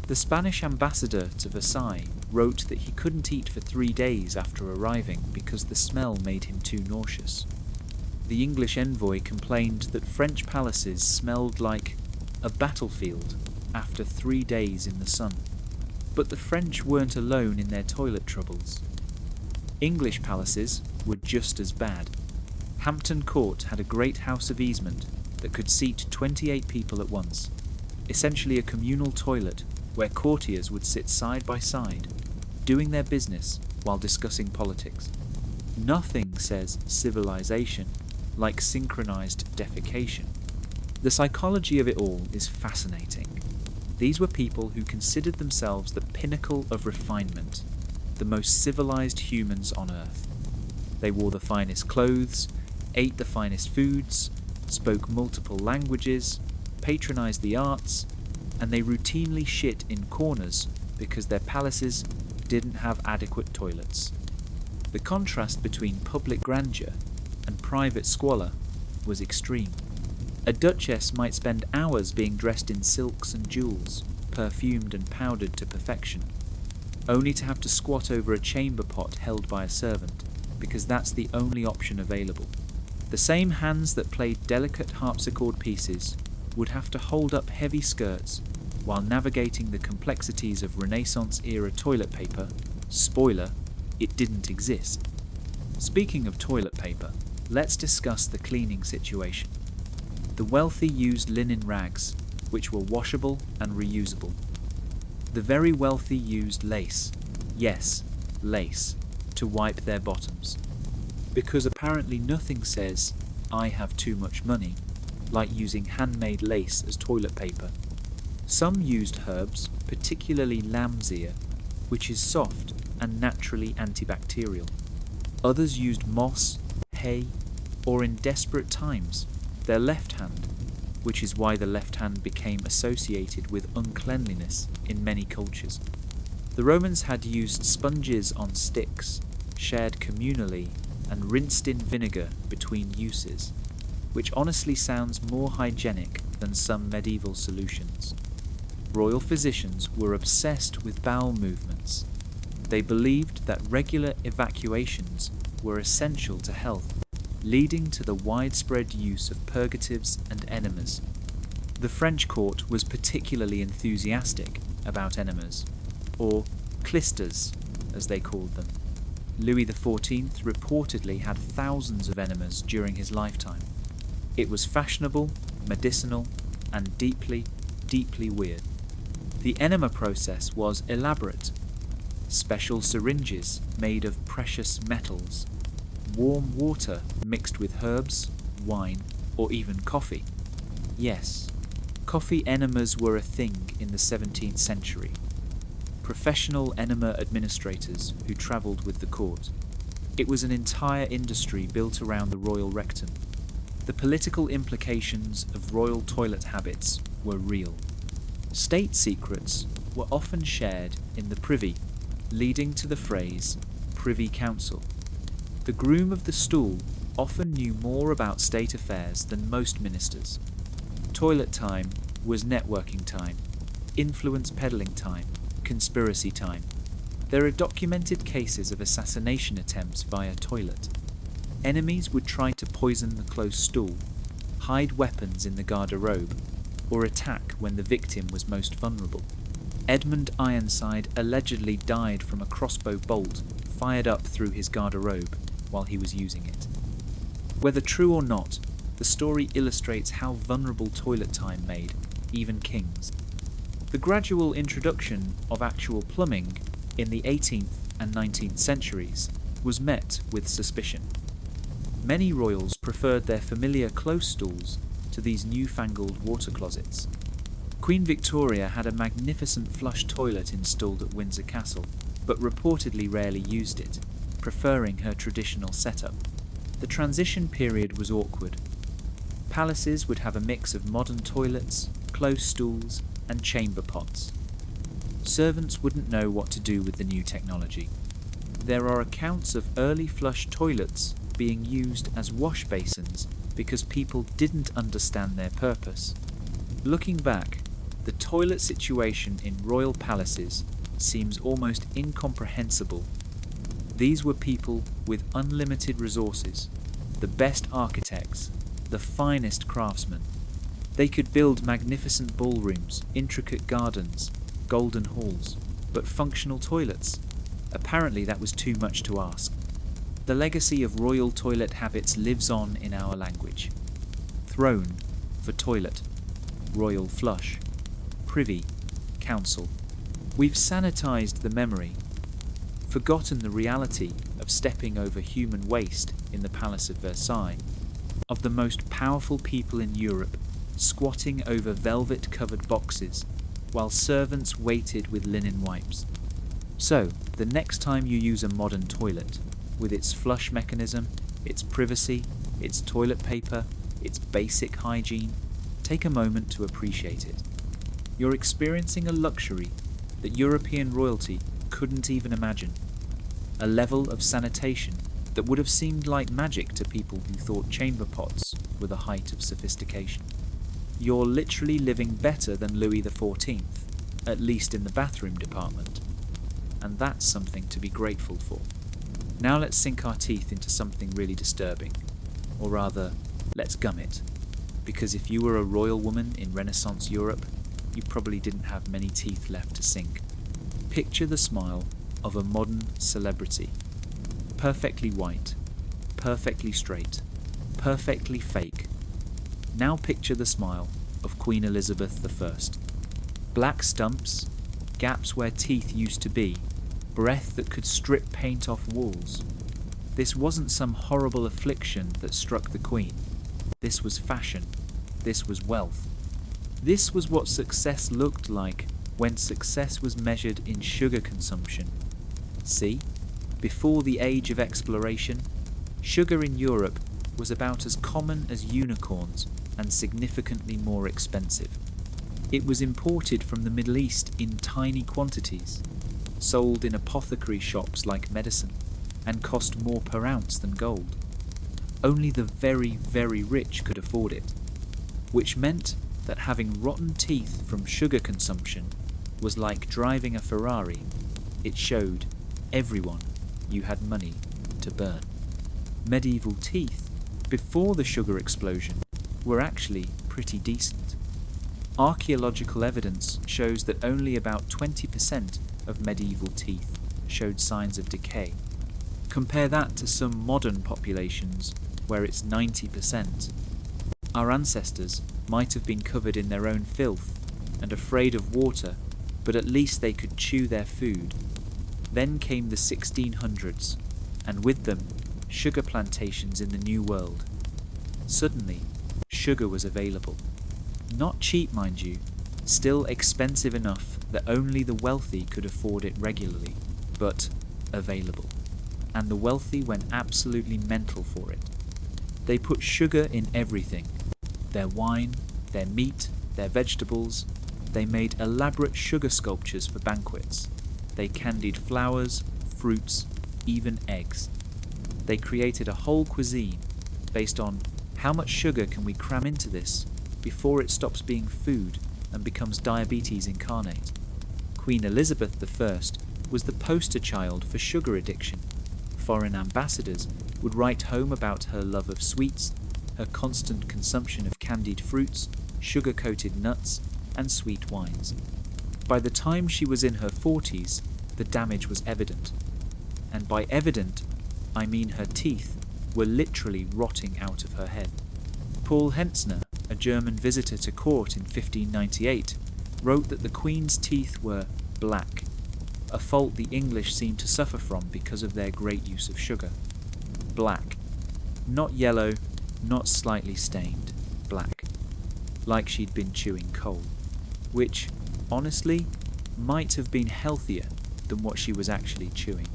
The Spanish ambassador to Versailles wrote that he couldn't eat for 3 days after arriving because the smell made him too nauseous. The English envoy complained that French palaces smelled like a battlefield after 3 days in the sun. But the French weren't alone in their toilet troubles. English palaces were just as bad. Hampton Court had a great house of easement that could seat 28 people at once, essentially a communal toilet where courtiers would sit side by side, doing their business while discussing politics. Nothing says civilization like synchronized defecation. The psychology of it all is fascinating. These were people who considered themselves the pinnacle of refinement, the most civilized humans on earth. They wore the finest clothes, ate the finest foods, spoke multiple languages, patronized the arts, and they routinely shit in corners because their palaces didn't have adequate toilets. The contrast between public grandeur and private squalor was extreme. A duchess might spend hours being dressed in silks and jewels, perfumed and powdered to perfection, only to have to squat over a chamber pot held by a servant, because that's the only option available. The same hands that played delicate harpsichord pieces would have to hold up heavy skirts while navigating the complexities of Renaissance-era toilet paper. Spoiler, it didn't exist. Speaking of toilet paper, let's discuss the cleaning situation. The wealthy used linen rags, which were washable and reusable. The very wealthy used lace. Yes, lace. to wipe their bottoms. Because apparently nothing says, "I have too much money," like using handmade lace as toilet paper. Some used herbs, particularly lamb's ear, which is soft and naturally antibacterial. Others used moss, hay, or in desperate times, their left hand, which is why the left hand became associated with uncleanliness in many cultures. The Romans had used sponges on sticks, shared communally, and rinsed in vinegar between uses, which honestly sounds more hygienic than some medieval solutions. Royal physicians were obsessed with bowel movements. They believed that regular evacuations were essential to health, leading to the widespread use of purgatives and enemas. The French court was particularly enthusiastic about enemas, or clysters, as they called them. Louis XIV reportedly had thousands of enemas during his lifetime. It was fashionable, medicinal, and deeply, deeply weird. The enema process was elaborate. Special syringes made of precious metals, warm water mixed with herbs, wine, or even coffee. Yes, coffee enemas were a thing in the 17th century. Professional enema administrators who travelled with the court. It was an entire industry built around the royal rectum. The political implications of royal toilet habits were real. State secrets were often shared in the privy, leading to the phrase Privy Council. The groom of the stool often knew more about state affairs than most ministers. Toilet time was networking time, influence peddling time, conspiracy time. There are documented cases of assassination attempts via toilet. Enemies would try to poison the close stool, hide weapons in the garderobe, or attack when the victim was most vulnerable. Edmund Ironside allegedly died from a crossbow bolt fired up through his garderobe while he was using it. Whether true or not, the story illustrates how vulnerable toilet time made even kings. The gradual introduction of actual plumbing in the 18th and 19th centuries was met with suspicion. Many royals preferred their familiar close stools to these newfangled water closets. Queen Victoria had a magnificent flush toilet installed at Windsor Castle, but reportedly rarely used it, preferring her traditional setup. The transition period was awkward. Palaces would have a mix of modern toilets, close stools, and chamber pots. Servants wouldn't know what to do with the new technology. There are accounts of early flush toilets being used as wash basins because people didn't understand their purpose. Looking back, the toilet situation in royal palaces seems almost incomprehensible. These were people with unlimited resources, the best architects, the finest craftsmen. They could build magnificent ballrooms, intricate gardens, golden halls, but functional toilets? Apparently that was too much to ask. The legacy of royal toilet habits lives on in our language. Throne for toilet, royal flush, privy, council. We've sanitized the memory, forgotten the reality of stepping over human waste in the Palace of Versailles, of the most powerful people in Europe squatting over velvet-covered boxes while servants waited with linen wipes. So, the next time you use a modern toilet, with its flush mechanism, its privacy, its toilet paper, its basic hygiene, take a moment to appreciate it. You're experiencing a luxury that European royalty couldn't even imagine. A level of sanitation that would have seemed like magic to people who thought chamber pots were the height of sophistication. You're literally living better than Louis XIV, at least in the bathroom department. And that's something to be grateful for. Now let's sink our teeth into something really disturbing. Or rather, let's gum it. Because if you were a royal woman in Renaissance Europe, you probably didn't have many teeth left to sink. Picture the smile of a modern celebrity. Perfectly white, perfectly straight, perfectly fake. Now picture the smile of Queen Elizabeth I. Black stumps, gaps where teeth used to be, breath that could strip paint off walls. This wasn't some horrible affliction that struck the Queen. This was fashion. This was wealth. This was what success looked like when success was measured in sugar consumption. See, before the age of exploration, sugar in Europe was about as common as unicorns and significantly more expensive. It was imported from the Middle East in tiny quantities, sold in apothecary shops like medicine, and cost more per ounce than gold. Only the very, very rich could afford it, which meant that having rotten teeth from sugar consumption was like driving a Ferrari. It showed everyone you had money to burn. Medieval teeth, before the sugar explosion, were actually pretty decent. Archaeological evidence shows that only about 20% of medieval teeth showed signs of decay. Compare that to some modern populations where it's 90%. Our ancestors might have been covered in their own filth and afraid of water, but at least they could chew their food. Then came the 1600s, and with them, sugar plantations in the New World. Suddenly, sugar was available. Not cheap, mind you, still expensive enough that only the wealthy could afford it regularly, but available. And the wealthy went absolutely mental for it. They put sugar in everything. Their wine, their meat, their vegetables. They made elaborate sugar sculptures for banquets. They candied flowers, fruits, even eggs. They created a whole cuisine based on how much sugar can we cram into this before it stops being food and becomes diabetes incarnate. Queen Elizabeth I was the poster child for sugar addiction. Foreign ambassadors would write home about her love of sweets, her constant consumption of candied fruits, sugar-coated nuts, and sweet wines. By the time she was in her 40s, the damage was evident. And by evident, I mean her teeth were literally rotting out of her head. Paul Hentzner, a German visitor to court in 1598, wrote that the Queen's teeth were black, a fault the English seemed to suffer from because of their great use of sugar. Black. Not yellow, not slightly stained. Black. Like she'd been chewing coal. Which, honestly, might have been healthier than what she was actually chewing.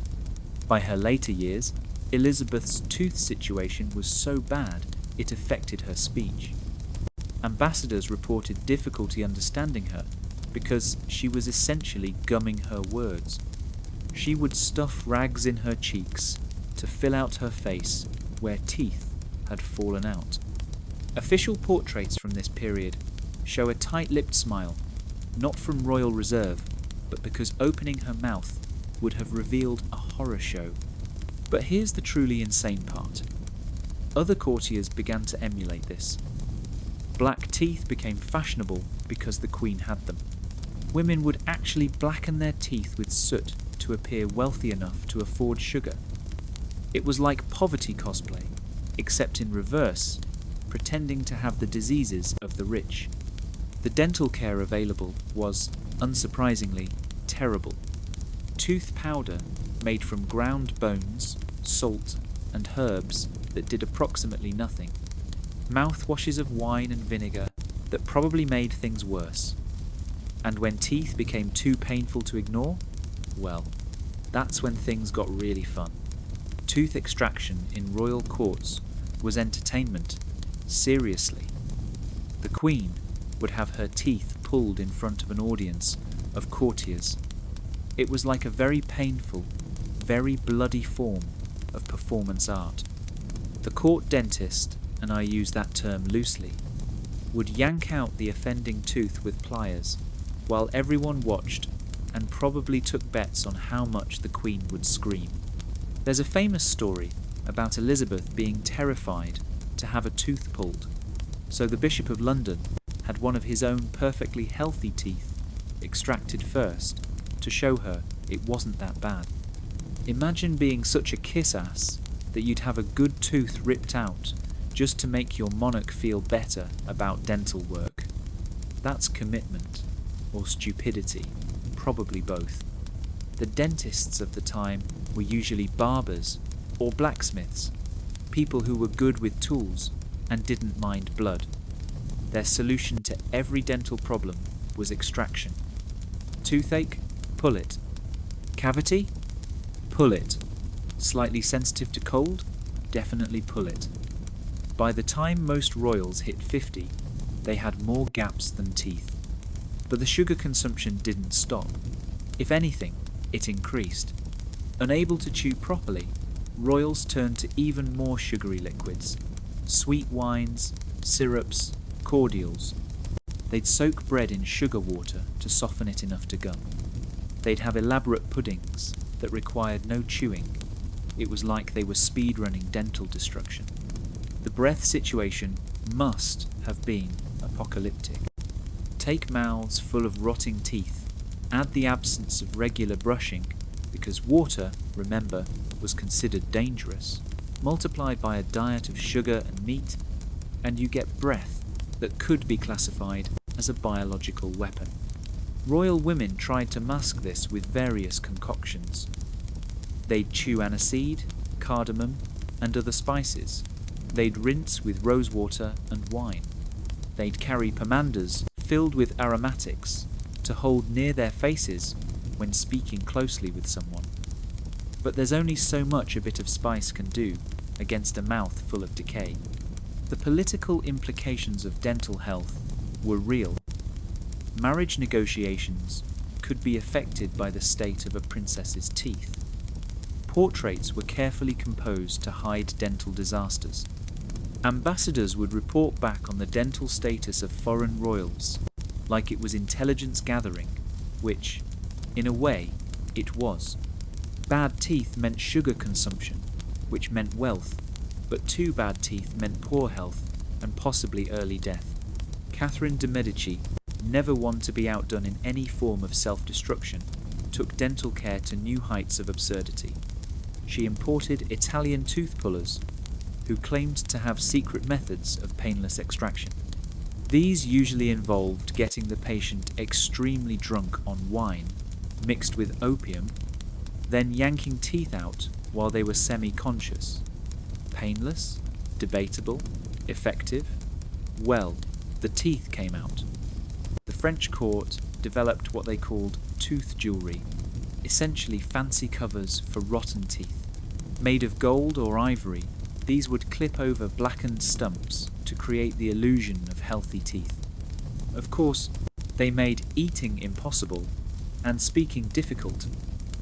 By her later years, Elizabeth's tooth situation was so bad it affected her speech. Ambassadors reported difficulty understanding her because she was essentially gumming her words. She would stuff rags in her cheeks to fill out her face where teeth had fallen out. Official portraits from this period show a tight-lipped smile, not from royal reserve, but because opening her mouth would have revealed a horror show. But here's the truly insane part. Other courtiers began to emulate this. Black teeth became fashionable because the Queen had them. Women would actually blacken their teeth with soot to appear wealthy enough to afford sugar. It was like poverty cosplay, except in reverse, pretending to have the diseases of the rich. The dental care available was, unsurprisingly, terrible. Tooth powder made from ground bones, salt, and herbs that did approximately nothing. Mouthwashes of wine and vinegar that probably made things worse. And when teeth became too painful to ignore, well, that's when things got really fun. Tooth extraction in royal courts was entertainment, seriously. The Queen would have her teeth pulled in front of an audience of courtiers. It was like a very painful, very bloody form of performance art. The court dentist, and I use that term loosely, would yank out the offending tooth with pliers, while everyone watched and probably took bets on how much the Queen would scream. There's a famous story about Elizabeth being terrified to have a tooth pulled, so the Bishop of London had one of his own perfectly healthy teeth extracted first to show her it wasn't that bad. Imagine being such a kiss-ass that you'd have a good tooth ripped out just to make your monarch feel better about dental work. That's commitment, or stupidity, probably both. The dentists of the time were usually barbers or blacksmiths, people who were good with tools and didn't mind blood. Their solution to every dental problem was extraction. Toothache? Pull it. Cavity? Pull it. Slightly sensitive to cold? Definitely pull it. By the time most royals hit 50, they had more gaps than teeth. But the sugar consumption didn't stop. If anything, it increased. Unable to chew properly, royals turned to even more sugary liquids. Sweet wines, syrups, cordials. They'd soak bread in sugar water to soften it enough to gum. They'd have elaborate puddings that required no chewing. It was like they were speed-running dental destruction. The breath situation must have been apocalyptic. Take mouths full of rotting teeth, add the absence of regular brushing, because water, remember, was considered dangerous, multiplied by a diet of sugar and meat, and you get breath that could be classified as a biological weapon. Royal women tried to mask this with various concoctions. They'd chew aniseed, cardamom, and other spices. They'd rinse with rosewater and wine. They'd carry pomanders filled with aromatics to hold near their faces when speaking closely with someone. But there's only so much a bit of spice can do against a mouth full of decay. The political implications of dental health were real. Marriage negotiations could be affected by the state of a princess's teeth. Portraits were carefully composed to hide dental disasters. Ambassadors would report back on the dental status of foreign royals, like it was intelligence gathering, which, in a way, it was. Bad teeth meant sugar consumption, which meant wealth, but too bad teeth meant poor health and possibly early death. Catherine de' Medici, never one to be outdone in any form of self-destruction, took dental care to new heights of absurdity. She imported Italian tooth pullers, who claimed to have secret methods of painless extraction. These usually involved getting the patient extremely drunk on wine, mixed with opium, then yanking teeth out while they were semi-conscious. Painless? Debatable? Effective? Well, the teeth came out. The French court developed what they called tooth jewellery, essentially fancy covers for rotten teeth. Made of gold or ivory, these would clip over blackened stumps to create the illusion of healthy teeth. Of course, they made eating impossible and speaking difficult,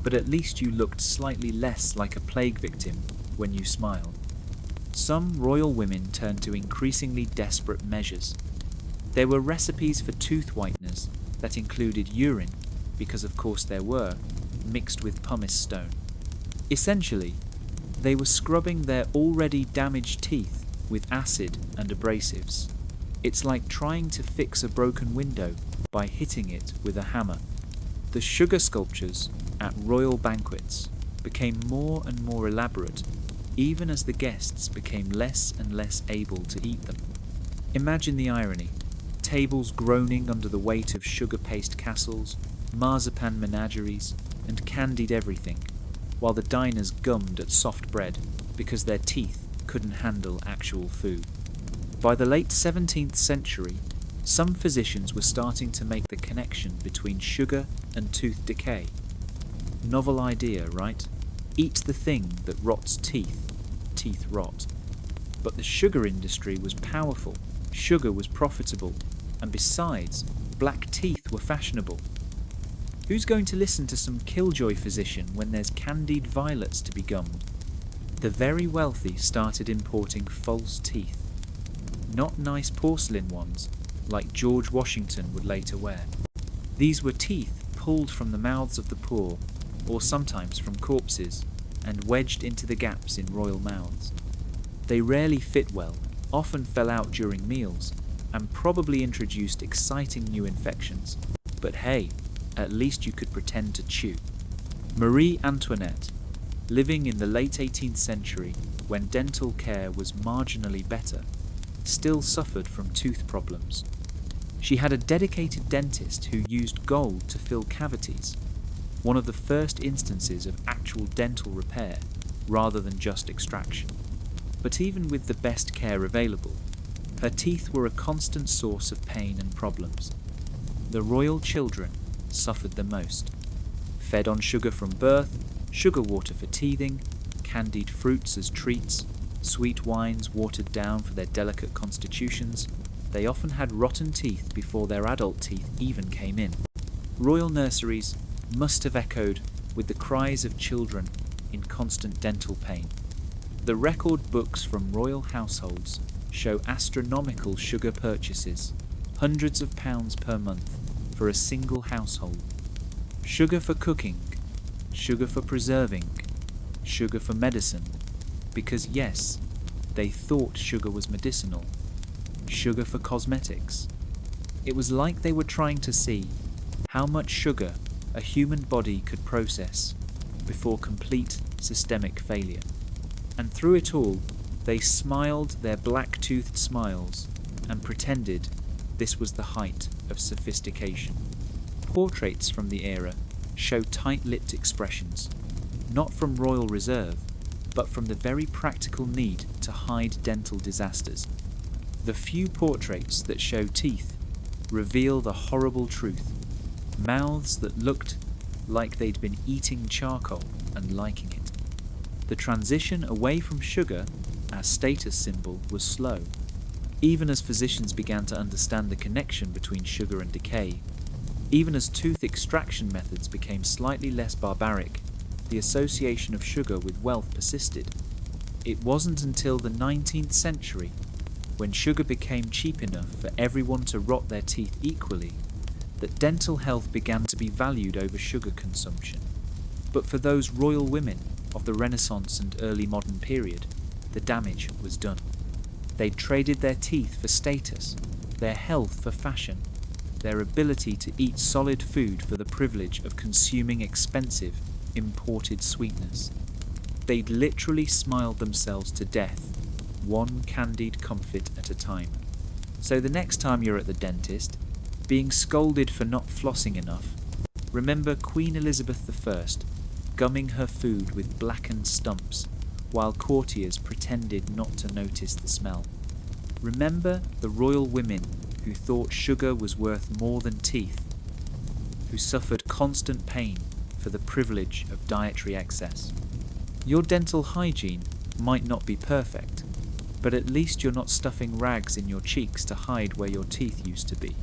but at least you looked slightly less like a plague victim when you smiled. Some royal women turned to increasingly desperate measures. There were recipes for tooth whiteners that included urine, because of course there were, mixed with pumice stone. Essentially, they were scrubbing their already damaged teeth with acid and abrasives. It's like trying to fix a broken window by hitting it with a hammer. The sugar sculptures at royal banquets became more and more elaborate, even as the guests became less and less able to eat them. Imagine the irony. Tables groaning under the weight of sugar paste castles, marzipan menageries, and candied everything, while the diners gummed at soft bread because their teeth couldn't handle actual food. By the late 17th century, some physicians were starting to make the connection between sugar and tooth decay. Novel idea, right? Eat the thing that rots teeth, teeth rot. But the sugar industry was powerful, sugar was profitable, and besides, black teeth were fashionable. Who's going to listen to some killjoy physician when there's candied violets to be gummed? The very wealthy started importing false teeth. Not nice porcelain ones, like George Washington would later wear. These were teeth pulled from the mouths of the poor, or sometimes from corpses, and wedged into the gaps in royal mouths. They rarely fit well, often fell out during meals, and probably introduced exciting new infections. But hey, at least you could pretend to chew. Marie Antoinette, living in the late 18th century when dental care was marginally better, still suffered from tooth problems. She had a dedicated dentist who used gold to fill cavities. one of the first instances of actual dental repair rather than just extraction. But even with the best care available, her teeth were a constant source of pain and problems. The royal children suffered the most. Fed on sugar from birth, sugar water for teething, candied fruits as treats, sweet wines watered down for their delicate constitutions, they often had rotten teeth before their adult teeth even came in. Royal nurseries must have echoed with the cries of children in constant dental pain. The record books from royal households show astronomical sugar purchases, hundreds of pounds per month for a single household. Sugar for cooking, sugar for preserving, sugar for medicine, because yes, they thought sugar was medicinal. Sugar for cosmetics. It was like they were trying to see how much sugar a human body could process before complete systemic failure. And through it all, they smiled their black-toothed smiles and pretended this was the height of sophistication. Portraits from the era show tight-lipped expressions, not from royal reserve, but from the very practical need to hide dental disasters. The few portraits that show teeth reveal the horrible truth. Mouths that looked like they'd been eating charcoal and liking it. The transition away from sugar as status symbol was slow, even as physicians began to understand the connection between sugar and decay. Even as tooth extraction methods became slightly less barbaric, the association of sugar with wealth persisted. It wasn't until the 19th century, when sugar became cheap enough for everyone to rot their teeth equally, that dental health began to be valued over sugar consumption. But for those royal women of the Renaissance and early modern period, the damage was done. They'd traded their teeth for status, their health for fashion, their ability to eat solid food for the privilege of consuming expensive, imported sweetness. They'd literally smiled themselves to death, one candied comfort at a time. So the next time you're at the dentist, being scolded for not flossing enough, remember Queen Elizabeth I gumming her food with blackened stumps while courtiers pretended not to notice the smell. Remember the royal women who thought sugar was worth more than teeth, who suffered constant pain for the privilege of dietary excess. Your dental hygiene might not be perfect, but at least you're not stuffing rags in your cheeks to hide where your teeth used to be.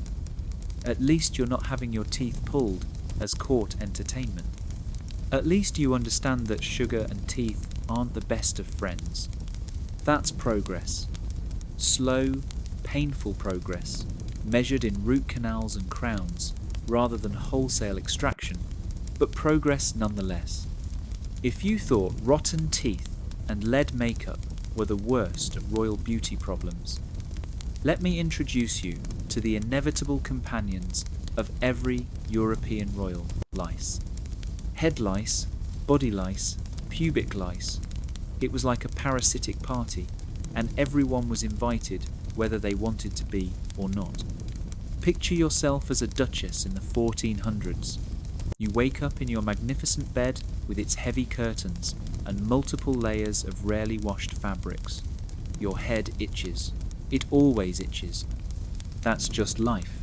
At least you're not having your teeth pulled as court entertainment. At least you understand that sugar and teeth aren't the best of friends. That's progress. Slow, painful progress, measured in root canals and crowns rather than wholesale extraction, but progress nonetheless. If you thought rotten teeth and lead makeup were the worst of royal beauty problems, let me introduce you to the inevitable companions of every European royal: lice. Head lice, body lice, pubic lice. It was like a parasitic party, and everyone was invited whether they wanted to be or not. Picture yourself as a duchess in the 1400s. You wake up in your magnificent bed with its heavy curtains and multiple layers of rarely washed fabrics. Your head itches. It always itches. That's just life.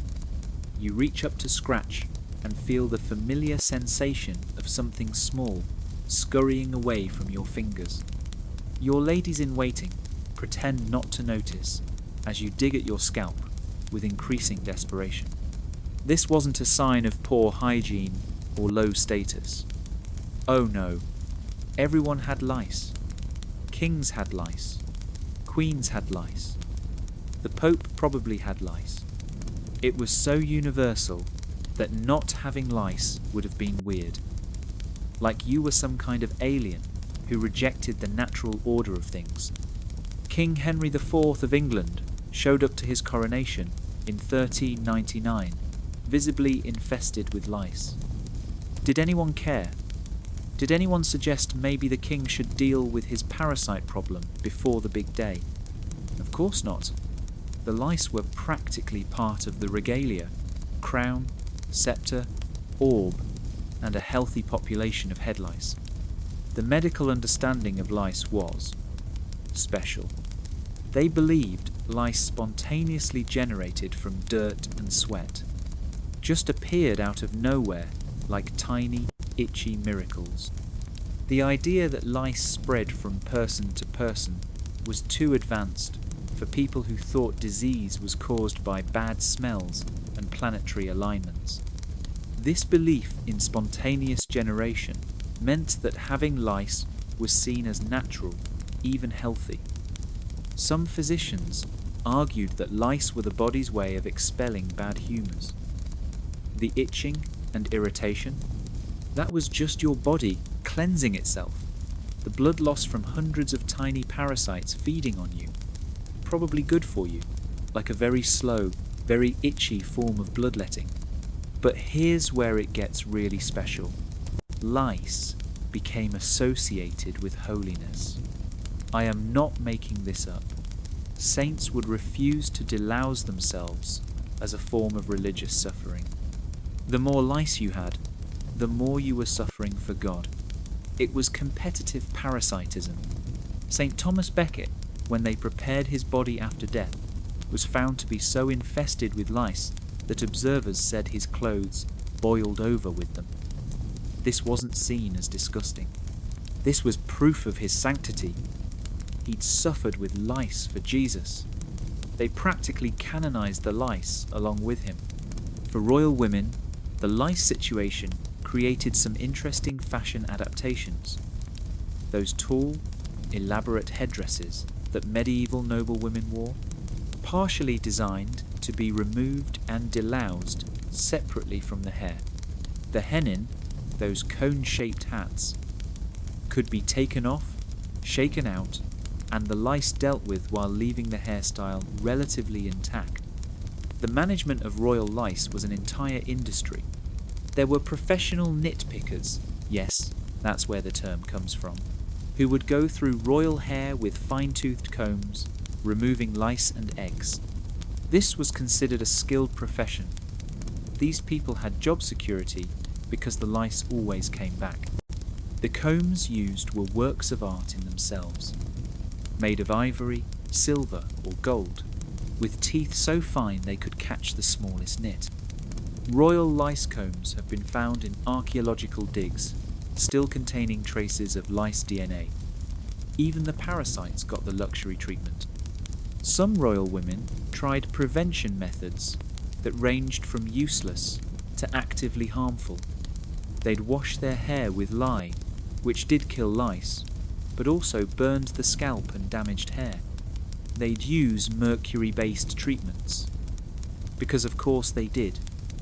You reach up to scratch and feel the familiar sensation of something small scurrying away from your fingers. Your ladies-in-waiting pretend not to notice as you dig at your scalp with increasing desperation. This wasn't a sign of poor hygiene or low status. Oh no, everyone had lice. Kings had lice. Queens had lice. The Pope probably had lice. It was so universal that not having lice would have been weird. Like you were some kind of alien who rejected the natural order of things. King Henry IV of England showed up to his coronation in 1399, visibly infested with lice. Did anyone care? Did anyone suggest maybe the king should deal with his parasite problem before the big day? Of course not. The lice were practically part of the regalia: crown, sceptre, orb. and a healthy population of head lice. The medical understanding of lice was special. They believed lice spontaneously generated from dirt and sweat, just appeared out of nowhere like tiny, itchy miracles. The idea that lice spread from person to person was too advanced for people who thought disease was caused by bad smells and planetary alignments. This belief in spontaneous generation meant that having lice was seen as natural, even healthy. Some physicians argued that lice were the body's way of expelling bad humours. The itching and irritation, that was just your body cleansing itself. The blood loss from hundreds of tiny parasites feeding on you. Probably good for you, like a very slow, very itchy form of bloodletting. But here's where it gets really special. Lice became associated with holiness. I am not making this up. Saints would refuse to delouse themselves as a form of religious suffering. The more lice you had, the more you were suffering for God. It was competitive parasitism. St. Thomas Becket, when they prepared his body after death, was found to be so infested with lice that observers said his clothes boiled over with them. This wasn't seen as disgusting. This was proof of his sanctity. He'd suffered with lice for Jesus. They practically canonized the lice along with him. For royal women, the lice situation created some interesting fashion adaptations. Those tall, elaborate headdresses that medieval noblewomen wore, partially designed to be removed and deloused separately from the hair. The hennin, those cone-shaped hats, could be taken off, shaken out, and the lice dealt with while leaving the hairstyle relatively intact. The management of royal lice was an entire industry. There were professional nitpickers, yes, that's where the term comes from, who would go through royal hair with fine-toothed combs, removing lice and eggs. This was considered a skilled profession. These people had job security because the lice always came back. The combs used were works of art in themselves, made of ivory, silver or gold, with teeth so fine they could catch the smallest nit. Royal lice combs have been found in archaeological digs, still containing traces of lice DNA. Even the parasites got the luxury treatment. Some royal women tried prevention methods that ranged from useless to actively harmful. They'd wash their hair with lye, which did kill lice, but also burned the scalp and damaged hair. They'd use mercury-based treatments. Because of course they did.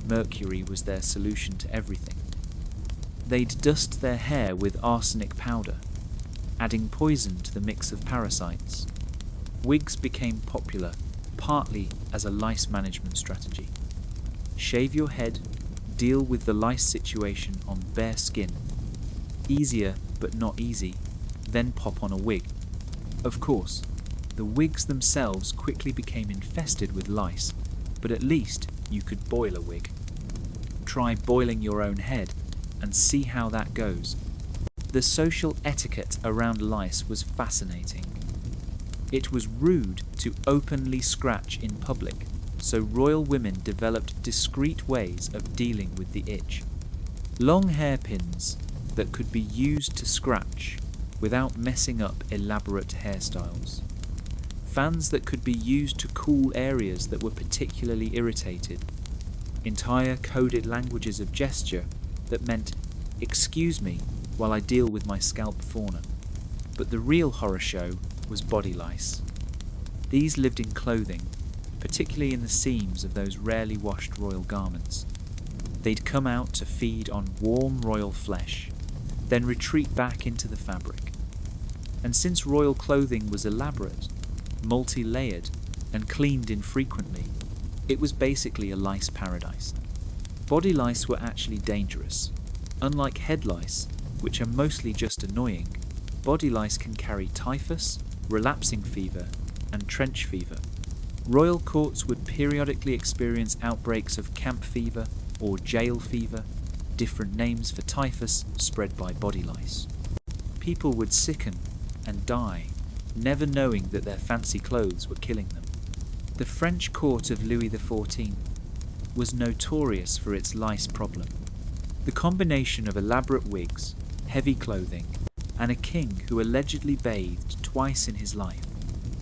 Mercury was their solution to everything. They'd dust their hair with arsenic powder, adding poison to the mix of parasites. Wigs became popular, partly as a lice management strategy. Shave your head, deal with the lice situation on bare skin. Easier, but not easy, then pop on a wig. Of course, the wigs themselves quickly became infested with lice, but at least you could boil a wig. Try boiling your own head and see how that goes. The social etiquette around lice was fascinating. It was rude to openly scratch in public, so royal women developed discreet ways of dealing with the itch. Long hairpins that could be used to scratch without messing up elaborate hairstyles. Fans that could be used to cool areas that were particularly irritated. Entire coded languages of gesture that meant, "Excuse me while I deal with my scalp fauna." But the real horror show was body lice. These lived in clothing, particularly in the seams of those rarely washed royal garments. They'd come out to feed on warm royal flesh, then retreat back into the fabric. And since royal clothing was elaborate, multi-layered, and cleaned infrequently, it was basically a lice paradise. Body lice were actually dangerous. Unlike head lice, which are mostly just annoying, body lice can carry typhus, relapsing fever, and trench fever. Royal courts would periodically experience outbreaks of camp fever or jail fever, different names for typhus spread by body lice. People would sicken and die, never knowing that their fancy clothes were killing them. The French court of Louis XIV was notorious for its lice problem. The combination of elaborate wigs, heavy clothing, and a king who allegedly bathed twice in his life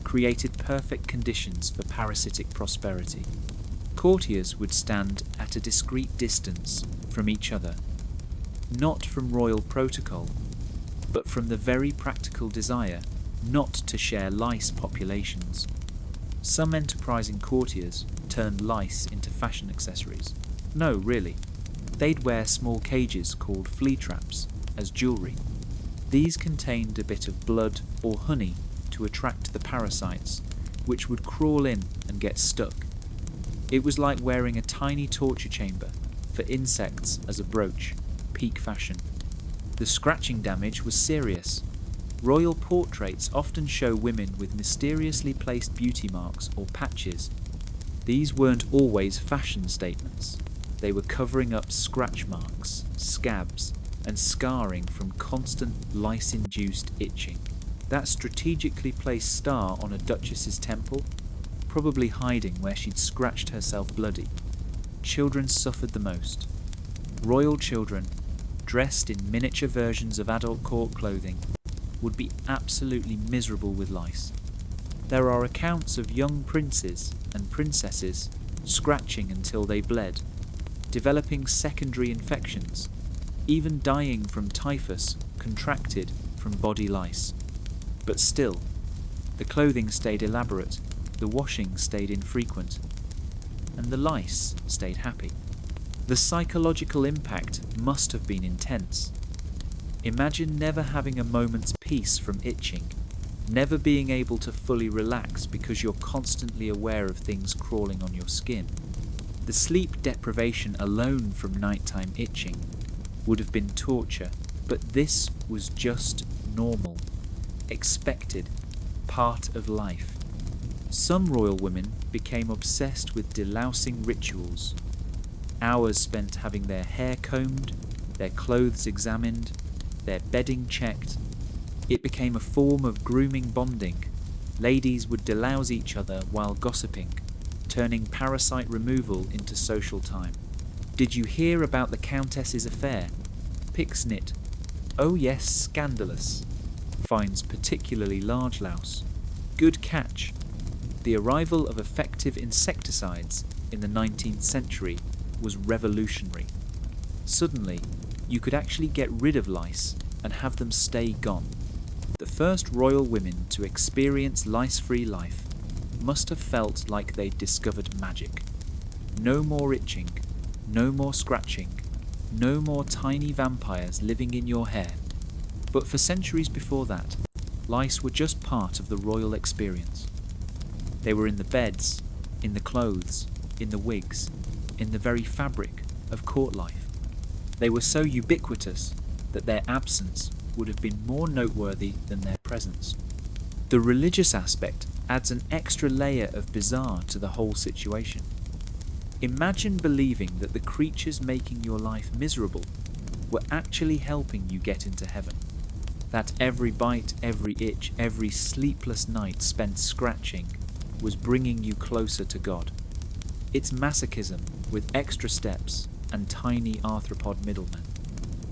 created perfect conditions for parasitic prosperity. Courtiers would stand at a discreet distance from each other, not from royal protocol, but from the very practical desire not to share lice populations. Some enterprising courtiers turned lice into fashion accessories. No, really. They'd wear small cages called flea traps as jewellery. These contained a bit of blood or honey to attract the parasites, which would crawl in and get stuck. It was like wearing a tiny torture chamber for insects as a brooch, peak fashion. The scratching damage was serious. Royal portraits often show women with mysteriously placed beauty marks or patches. These weren't always fashion statements. They were covering up scratch marks, scabs, and scarring from constant lice-induced itching. That strategically placed star on a duchess's temple, probably hiding where she'd scratched herself bloody. Children suffered the most. Royal children, dressed in miniature versions of adult court clothing, would be absolutely miserable with lice. There are accounts of young princes and princesses scratching until they bled, developing secondary infections, even dying from typhus contracted from body lice. But still, the clothing stayed elaborate, the washing stayed infrequent, and the lice stayed happy. The psychological impact must have been intense. Imagine never having a moment's peace from itching, never being able to fully relax because you're constantly aware of things crawling on your skin. The sleep deprivation alone from nighttime itching would have been torture, but this was just normal, expected, part of life. Some royal women became obsessed with delousing rituals. Hours spent having their hair combed, their clothes examined, their bedding checked. It became a form of grooming bonding. Ladies would delouse each other while gossiping, turning parasite removal into social time. Did you hear about the Countess's affair? Pixnit. Oh yes, scandalous. Finds particularly large louse. Good catch. The arrival of effective insecticides in the 19th century was revolutionary. Suddenly, you could actually get rid of lice and have them stay gone. The first royal women to experience lice-free life must have felt like they'd discovered magic. No more itching, no more scratching, no more tiny vampires living in your hair. But for centuries before that, lice were just part of the royal experience. They were in the beds, in the clothes, in the wigs, in the very fabric of court life. They were so ubiquitous that their absence would have been more noteworthy than their presence. The religious aspect adds an extra layer of bizarre to the whole situation. Imagine believing that the creatures making your life miserable were actually helping you get into heaven. That every bite, every itch, every sleepless night spent scratching was bringing you closer to God. It's masochism with extra steps and tiny arthropod middlemen.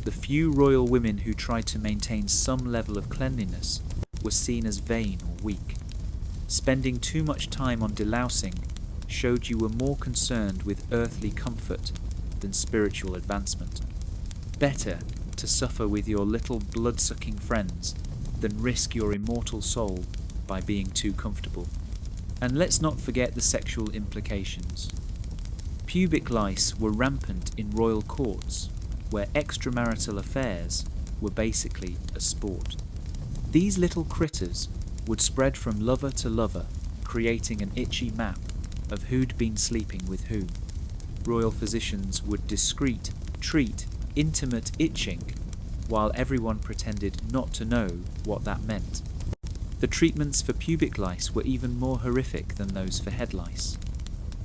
The few royal women who tried to maintain some level of cleanliness were seen as vain or weak. Spending too much time on delousing showed you were more concerned with earthly comfort than spiritual advancement. Better to suffer with your little blood-sucking friends than risk your immortal soul by being too comfortable. And let's not forget the sexual implications. Pubic lice were rampant in royal courts, where extramarital affairs were basically a sport. These little critters would spread from lover to lover, creating an itchy map of who'd been sleeping with whom. Royal physicians would treat intimate itching, while everyone pretended not to know what that meant. The treatments for pubic lice were even more horrific than those for head lice.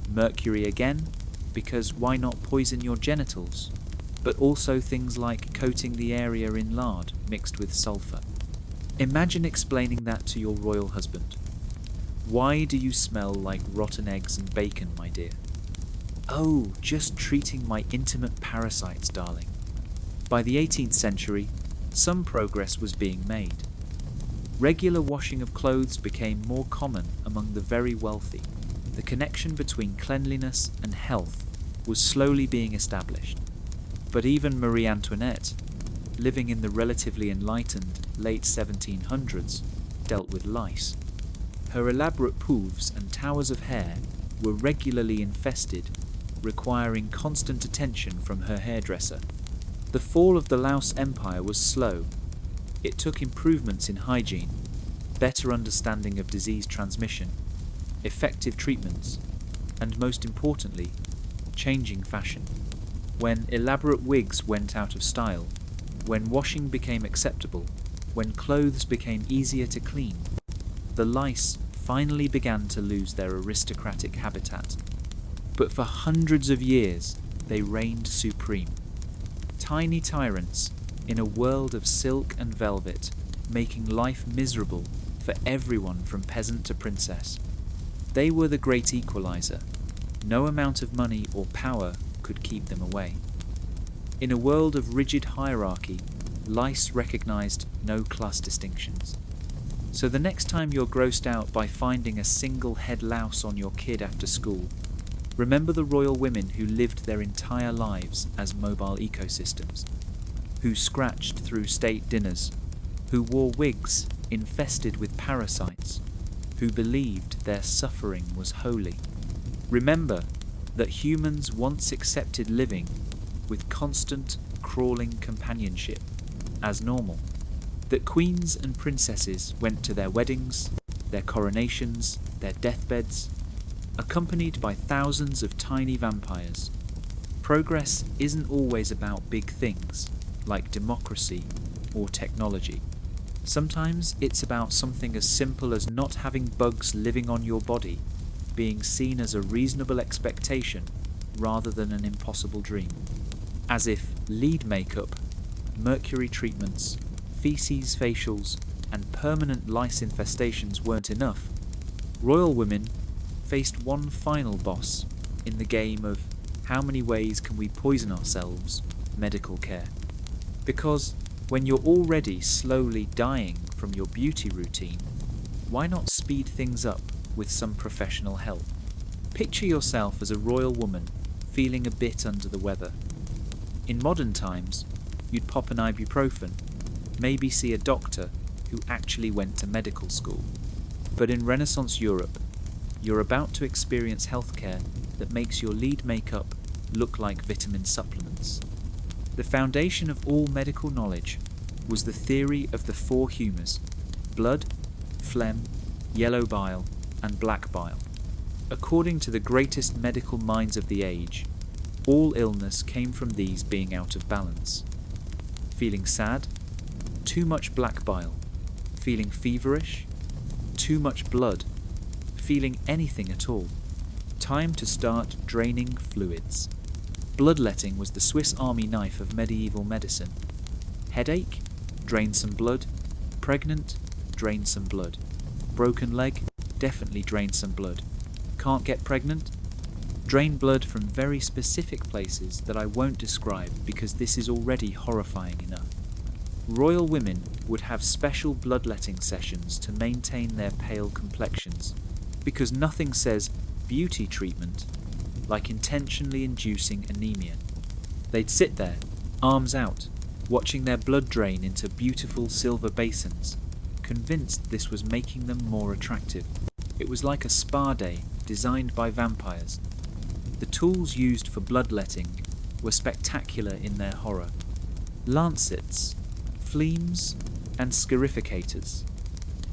Mercury again, because why not poison your genitals? but also things like coating the area in lard mixed with sulfur. Imagine explaining that to your royal husband. Why do you smell like rotten eggs and bacon, my dear? Oh, just treating my intimate parasites, darling. By the 18th century, some progress was being made. Regular washing of clothes became more common among the very wealthy. The connection between cleanliness and health was slowly being established. But even Marie Antoinette, living in the relatively enlightened late 1700s, dealt with lice. Her elaborate poufs and towers of hair were regularly infested, requiring constant attention from her hairdresser. The fall of the Louse Empire was slow. It took improvements in hygiene, better understanding of disease transmission, effective treatments, and most importantly, changing fashion. When elaborate wigs went out of style, when washing became acceptable, when clothes became easier to clean, the lice finally began to lose their aristocratic habitat. But for hundreds of years, they reigned supreme. Tiny tyrants in a world of silk and velvet, making life miserable for everyone from peasant to princess. They were the great equalizer. No amount of money or power could keep them away. In a world of rigid hierarchy, lice recognized no class distinctions. So the next time you're grossed out by finding a single head louse on your kid after school, remember the royal women who lived their entire lives as mobile ecosystems, who scratched through state dinners, who wore wigs infested with parasites, who believed their suffering was holy. Remember that humans once accepted living with constant, crawling companionship as normal, that queens and princesses went to their weddings, their coronations, their deathbeds, accompanied by thousands of tiny vampires. Progress isn't always about big things, like democracy or technology. Sometimes it's about something as simple as not having bugs living on your body, being seen as a reasonable expectation rather than an impossible dream. As if lead makeup, mercury treatments, feces facials, and permanent lice infestations weren't enough, royal women faced one final boss in the game of how many ways can we poison ourselves, medical care. Because when you're already slowly dying from your beauty routine, why not speed things up with some professional help? Picture yourself as a royal woman feeling a bit under the weather. In modern times, you'd pop an ibuprofen, maybe see a doctor who actually went to medical school. But in Renaissance Europe, you're about to experience healthcare that makes your lead makeup look like vitamin supplements. The foundation of all medical knowledge was the theory of the four humours: blood, phlegm, yellow bile, and black bile. According to the greatest medical minds of the age, all illness came from these being out of balance. Feeling sad? Too much black bile. Feeling feverish? Too much blood. Feeling anything at all. Time to start draining fluids. Bloodletting was the Swiss Army knife of medieval medicine. Headache? Drain some blood. Pregnant? Drain some blood. Broken leg? Definitely drain some blood. Can't get pregnant? Drain blood from very specific places that I won't describe because this is already horrifying enough. Royal women would have special bloodletting sessions to maintain their pale complexions, because nothing says beauty treatment like intentionally inducing anemia. They'd sit there, arms out, watching their blood drain into beautiful silver basins, convinced this was making them more attractive. It was like a spa day designed by vampires. The tools used for bloodletting were spectacular in their horror. Lancets, fleams, and scarificators,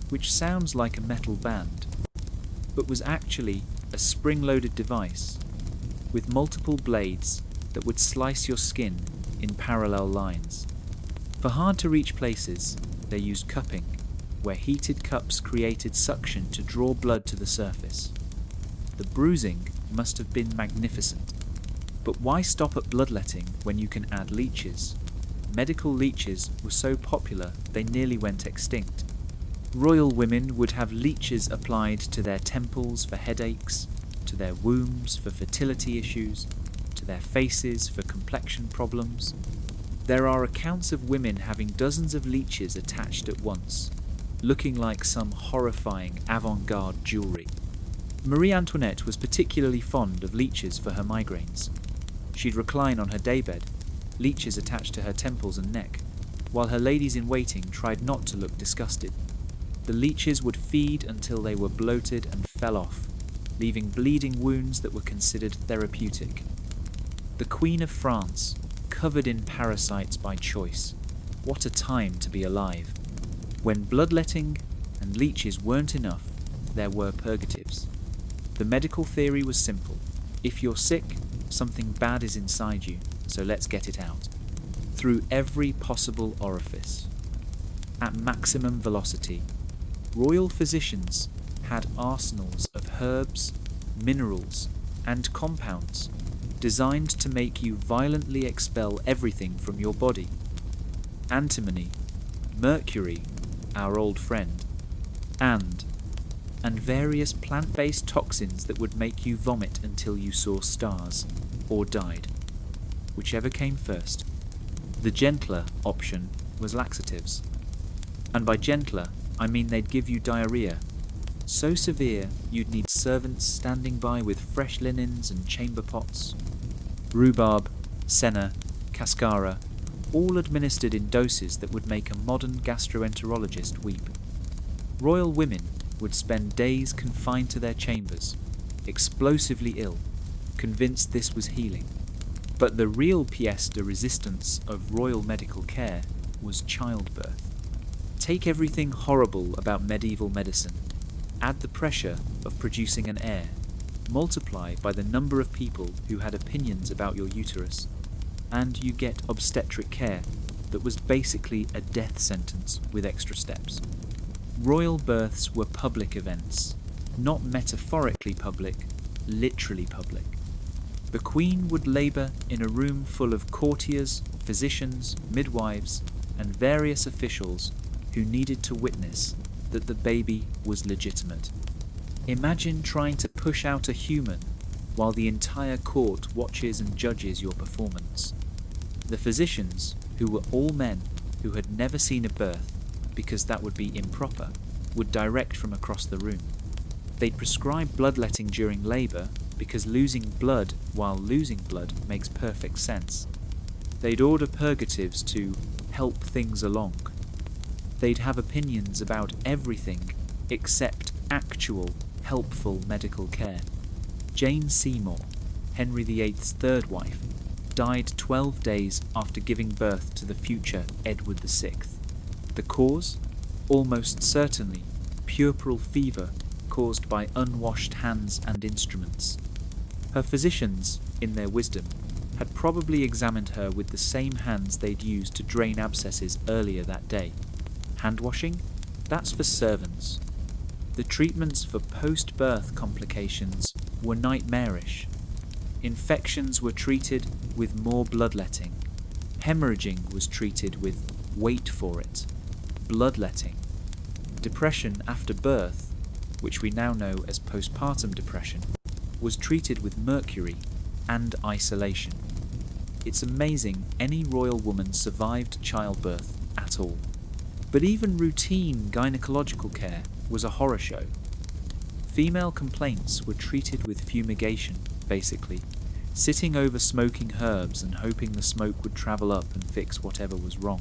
which sounds like a metal band, but was actually a spring-loaded device with multiple blades that would slice your skin in parallel lines. For hard-to-reach places, they used cupping, where heated cups created suction to draw blood to the surface. The bruising must have been magnificent. But why stop at bloodletting when you can add leeches? Medical leeches were so popular they nearly went extinct. Royal women would have leeches applied to their temples for headaches, to their wombs for fertility issues, to their faces for complexion problems. There are accounts of women having dozens of leeches attached at once, looking like some horrifying avant-garde jewellery. Marie Antoinette was particularly fond of leeches for her migraines. She'd recline on her daybed, leeches attached to her temples and neck, while her ladies-in-waiting tried not to look disgusted. The leeches would feed until they were bloated and fell off, leaving bleeding wounds that were considered therapeutic. The Queen of France, covered in parasites by choice. What a time to be alive. When bloodletting and leeches weren't enough, there were purgatives. The medical theory was simple. If you're sick, something bad is inside you, so let's get it out. Through every possible orifice. At maximum velocity. Royal physicians had arsenals of herbs, minerals, and compounds designed to make you violently expel everything from your body. Antimony, mercury, our old friend, and various plant-based toxins that would make you vomit until you saw stars, or died. Whichever came first. The gentler option was laxatives. And by gentler, I mean they'd give you diarrhea, so severe you'd need servants standing by with fresh linens and chamber pots. Rhubarb, senna, cascara, all administered in doses that would make a modern gastroenterologist weep. Royal women would spend days confined to their chambers, explosively ill, convinced this was healing. But the real pièce de résistance of royal medical care was childbirth. Take everything horrible about medieval medicine, add the pressure of producing an heir, multiply by the number of people who had opinions about your uterus, and you get obstetric care that was basically a death sentence with extra steps. Royal births were public events, not metaphorically public, literally public. The Queen would labour in a room full of courtiers, physicians, midwives, and various officials who needed to witness that the baby was legitimate. Imagine trying to push out a human while the entire court watches and judges your performance. The physicians, who were all men who had never seen a birth because that would be improper, would direct from across the room. They'd prescribe bloodletting during labour because losing blood while losing blood makes perfect sense. They'd order purgatives to help things along. They'd have opinions about everything except actual, helpful medical care. Jane Seymour, Henry VIII's third wife, died 12 days after giving birth to the future Edward VI. The cause? Almost certainly puerperal fever caused by unwashed hands and instruments. Her physicians, in their wisdom, had probably examined her with the same hands they'd used to drain abscesses earlier that day. Hand washing? That's for servants. The treatments for post-birth complications were nightmarish. Infections were treated with more bloodletting. Hemorrhaging was treated with, wait for it, bloodletting. Depression after birth, which we now know as postpartum depression, was treated with mercury and isolation. It's amazing any royal woman survived childbirth at all. But even routine gynecological care was a horror show. Female complaints were treated with fumigation, basically, sitting over smoking herbs and hoping the smoke would travel up and fix whatever was wrong.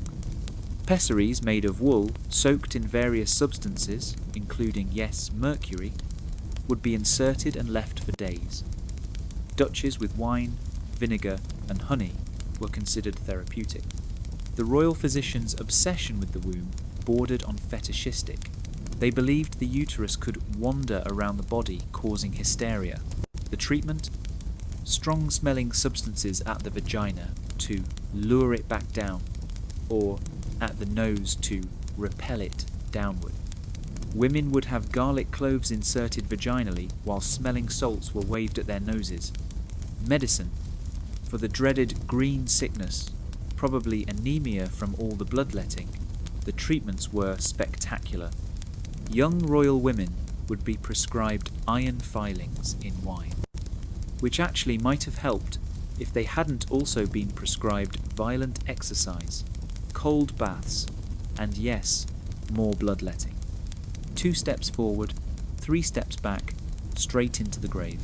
Pessaries made of wool, soaked in various substances, including, yes, mercury, would be inserted and left for days. Douches with wine, vinegar, and honey were considered therapeutic. The royal physicians' obsession with the womb bordered on fetishistic. They believed the uterus could wander around the body, causing hysteria. The treatment? Strong-smelling substances at the vagina to lure it back down, or at the nose to repel it downward. Women would have garlic cloves inserted vaginally while smelling salts were waved at their noses. Medicine? For the dreaded green sickness, probably anemia from all the bloodletting, the treatments were spectacular. Young royal women would be prescribed iron filings in wine, which actually might have helped if they hadn't also been prescribed violent exercise, cold baths, and yes, more bloodletting. 2 steps forward, 3 steps back, straight into the grave.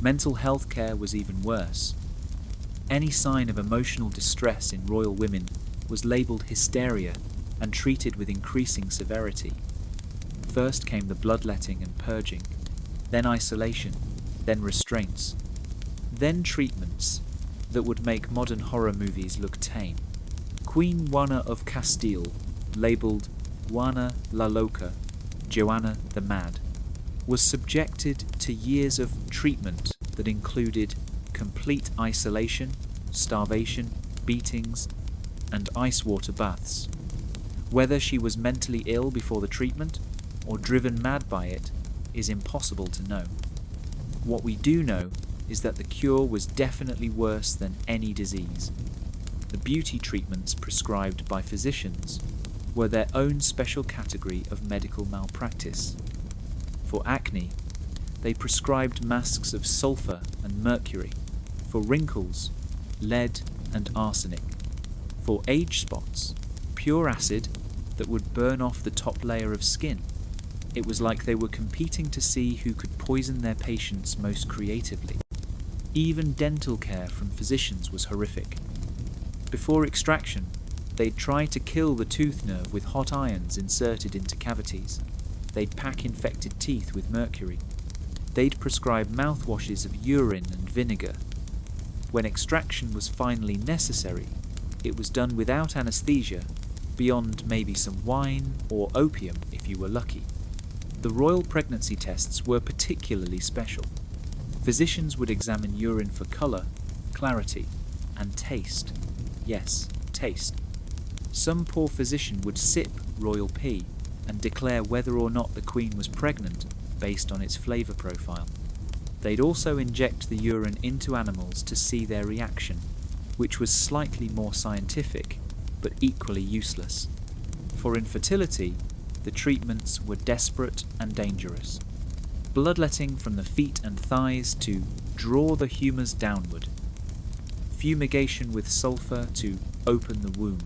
Mental health care was even worse. Any sign of emotional distress in royal women was labelled hysteria and treated with increasing severity. First came the bloodletting and purging, then isolation, then restraints, then treatments that would make modern horror movies look tame. Queen Juana of Castile, labelled Juana la Loca, Joanna the Mad, was subjected to years of treatment that included complete isolation, starvation, beatings, and ice water baths. Whether she was mentally ill before the treatment or driven mad by it is impossible to know. What we do know is that the cure was definitely worse than any disease. The beauty treatments prescribed by physicians were their own special category of medical malpractice. For acne, they prescribed masks of sulfur and mercury. For wrinkles, lead and arsenic. For age spots, pure acid that would burn off the top layer of skin. It was like they were competing to see who could poison their patients most creatively. Even dental care from physicians was horrific. Before extraction, they'd try to kill the tooth nerve with hot irons inserted into cavities. They'd pack infected teeth with mercury. They'd prescribe mouthwashes of urine and vinegar. When extraction was finally necessary, it was done without anesthesia, beyond maybe some wine or opium if you were lucky. The royal pregnancy tests were particularly special. Physicians would examine urine for colour, clarity, and taste. Yes, taste. Some poor physician would sip royal pee and declare whether or not the queen was pregnant based on its flavour profile. They'd also inject the urine into animals to see their reaction, which was slightly more scientific, but equally useless. For infertility, the treatments were desperate and dangerous. Bloodletting from the feet and thighs to draw the humours downward. Fumigation with sulphur to open the womb.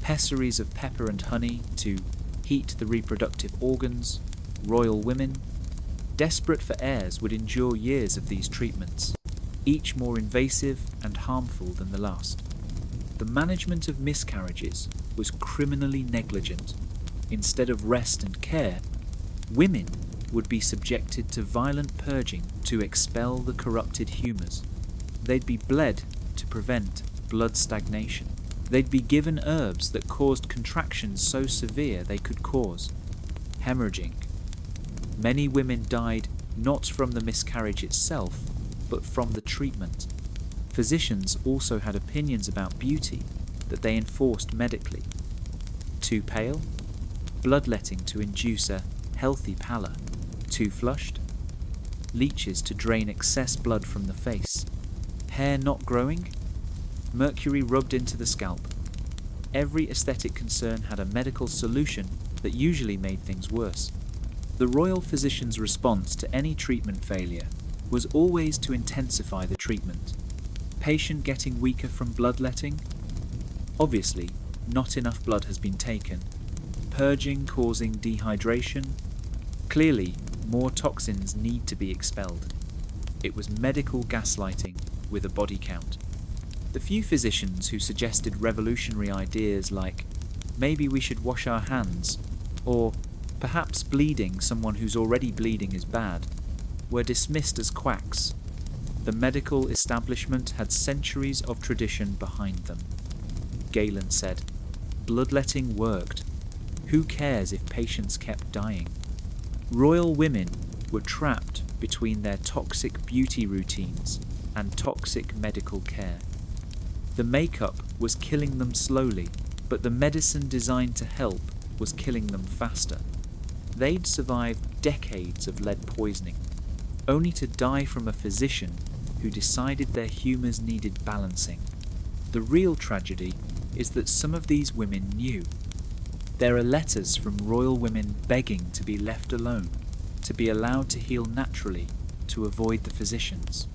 Pessaries of pepper and honey to heat the reproductive organs. Royal women, desperate for heirs, would endure years of these treatments, each more invasive and harmful than the last. The management of miscarriages was criminally negligent. Instead of rest and care, women would be subjected to violent purging to expel the corrupted humours. They'd be bled to prevent blood stagnation. They'd be given herbs that caused contractions so severe they could cause hemorrhaging. Many women died not from the miscarriage itself, but from the treatment. Physicians also had opinions about beauty that they enforced medically. Too pale? Bloodletting to induce a healthy pallor. Too flushed? Leeches to drain excess blood from the face. Hair not growing? Mercury rubbed into the scalp. Every aesthetic concern had a medical solution that usually made things worse. The royal physician's response to any treatment failure was always to intensify the treatment. Patient getting weaker from bloodletting? Obviously, not enough blood has been taken. Purging causing dehydration? Clearly, more toxins need to be expelled. It was medical gaslighting with a body count. The few physicians who suggested revolutionary ideas like, maybe we should wash our hands, or perhaps bleeding someone who's already bleeding is bad, were dismissed as quacks. The medical establishment had centuries of tradition behind them. Galen said, bloodletting worked. Who cares if patients kept dying? Royal women were trapped between their toxic beauty routines and toxic medical care. The makeup was killing them slowly, but the medicine designed to help was killing them faster. They'd survived decades of lead poisoning, only to die from a physician who decided their humours needed balancing. The real tragedy is that some of these women knew. There are letters from royal women begging to be left alone, to be allowed to heal naturally, to avoid the physicians.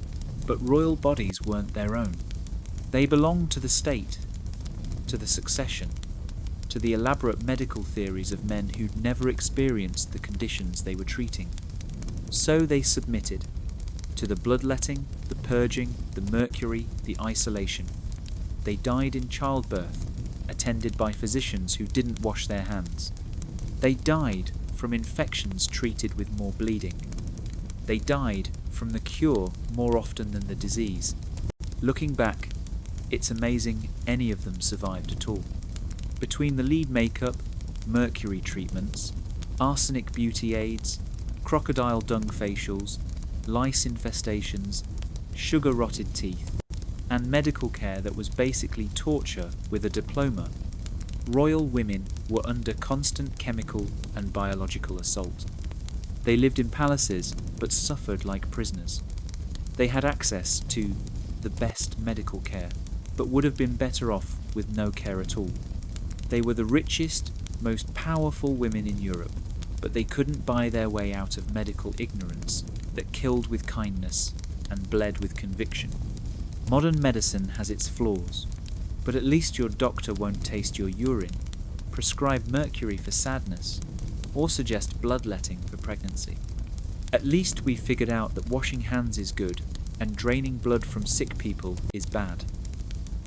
But royal bodies weren't their own. They belonged to the state, to the succession, to the elaborate medical theories of men who'd never experienced the conditions they were treating. So they submitted to the bloodletting, the purging, the mercury, the isolation. They died in childbirth, attended by physicians who didn't wash their hands. They died from infections treated with more bleeding. They died from the cure more often than the disease. Looking back, it's amazing any of them survived at all. Between the lead makeup, mercury treatments, arsenic beauty aids, crocodile dung facials, lice infestations, sugar-rotted teeth, and medical care that was basically torture with a diploma, royal women were under constant chemical and biological assault. They lived in palaces but suffered like prisoners. They had access to the best medical care, but would have been better off with no care at all. They were the richest, most powerful women in Europe, but they couldn't buy their way out of medical ignorance that killed with kindness and bled with conviction. Modern medicine has its flaws, but at least your doctor won't taste your urine, prescribe mercury for sadness, or suggest bloodletting for pregnancy. At least we figured out that washing hands is good and draining blood from sick people is bad.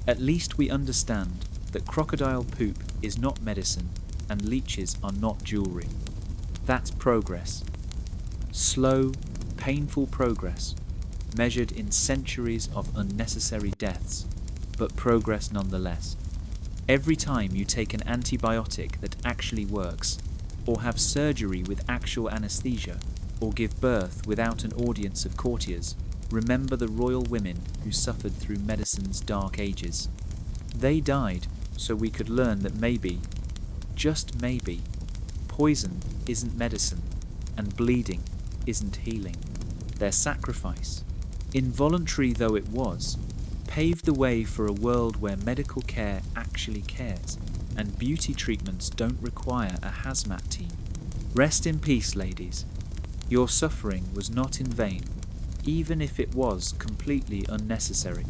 At least we understand that crocodile poop is not medicine and leeches are not jewellery. That's progress. Slow, painful progress, measured in centuries of unnecessary deaths, but progress nonetheless. Every time you take an antibiotic that actually works, or have surgery with actual anaesthesia, or give birth without an audience of courtiers, remember the royal women who suffered through medicine's dark ages. They died so we could learn that maybe, just maybe, poison isn't medicine and bleeding isn't healing. Their sacrifice, involuntary though it was, paved the way for a world where medical care actually cares and beauty treatments don't require a hazmat team. Rest in peace, ladies. Your suffering was not in vain, even if it was completely unnecessary.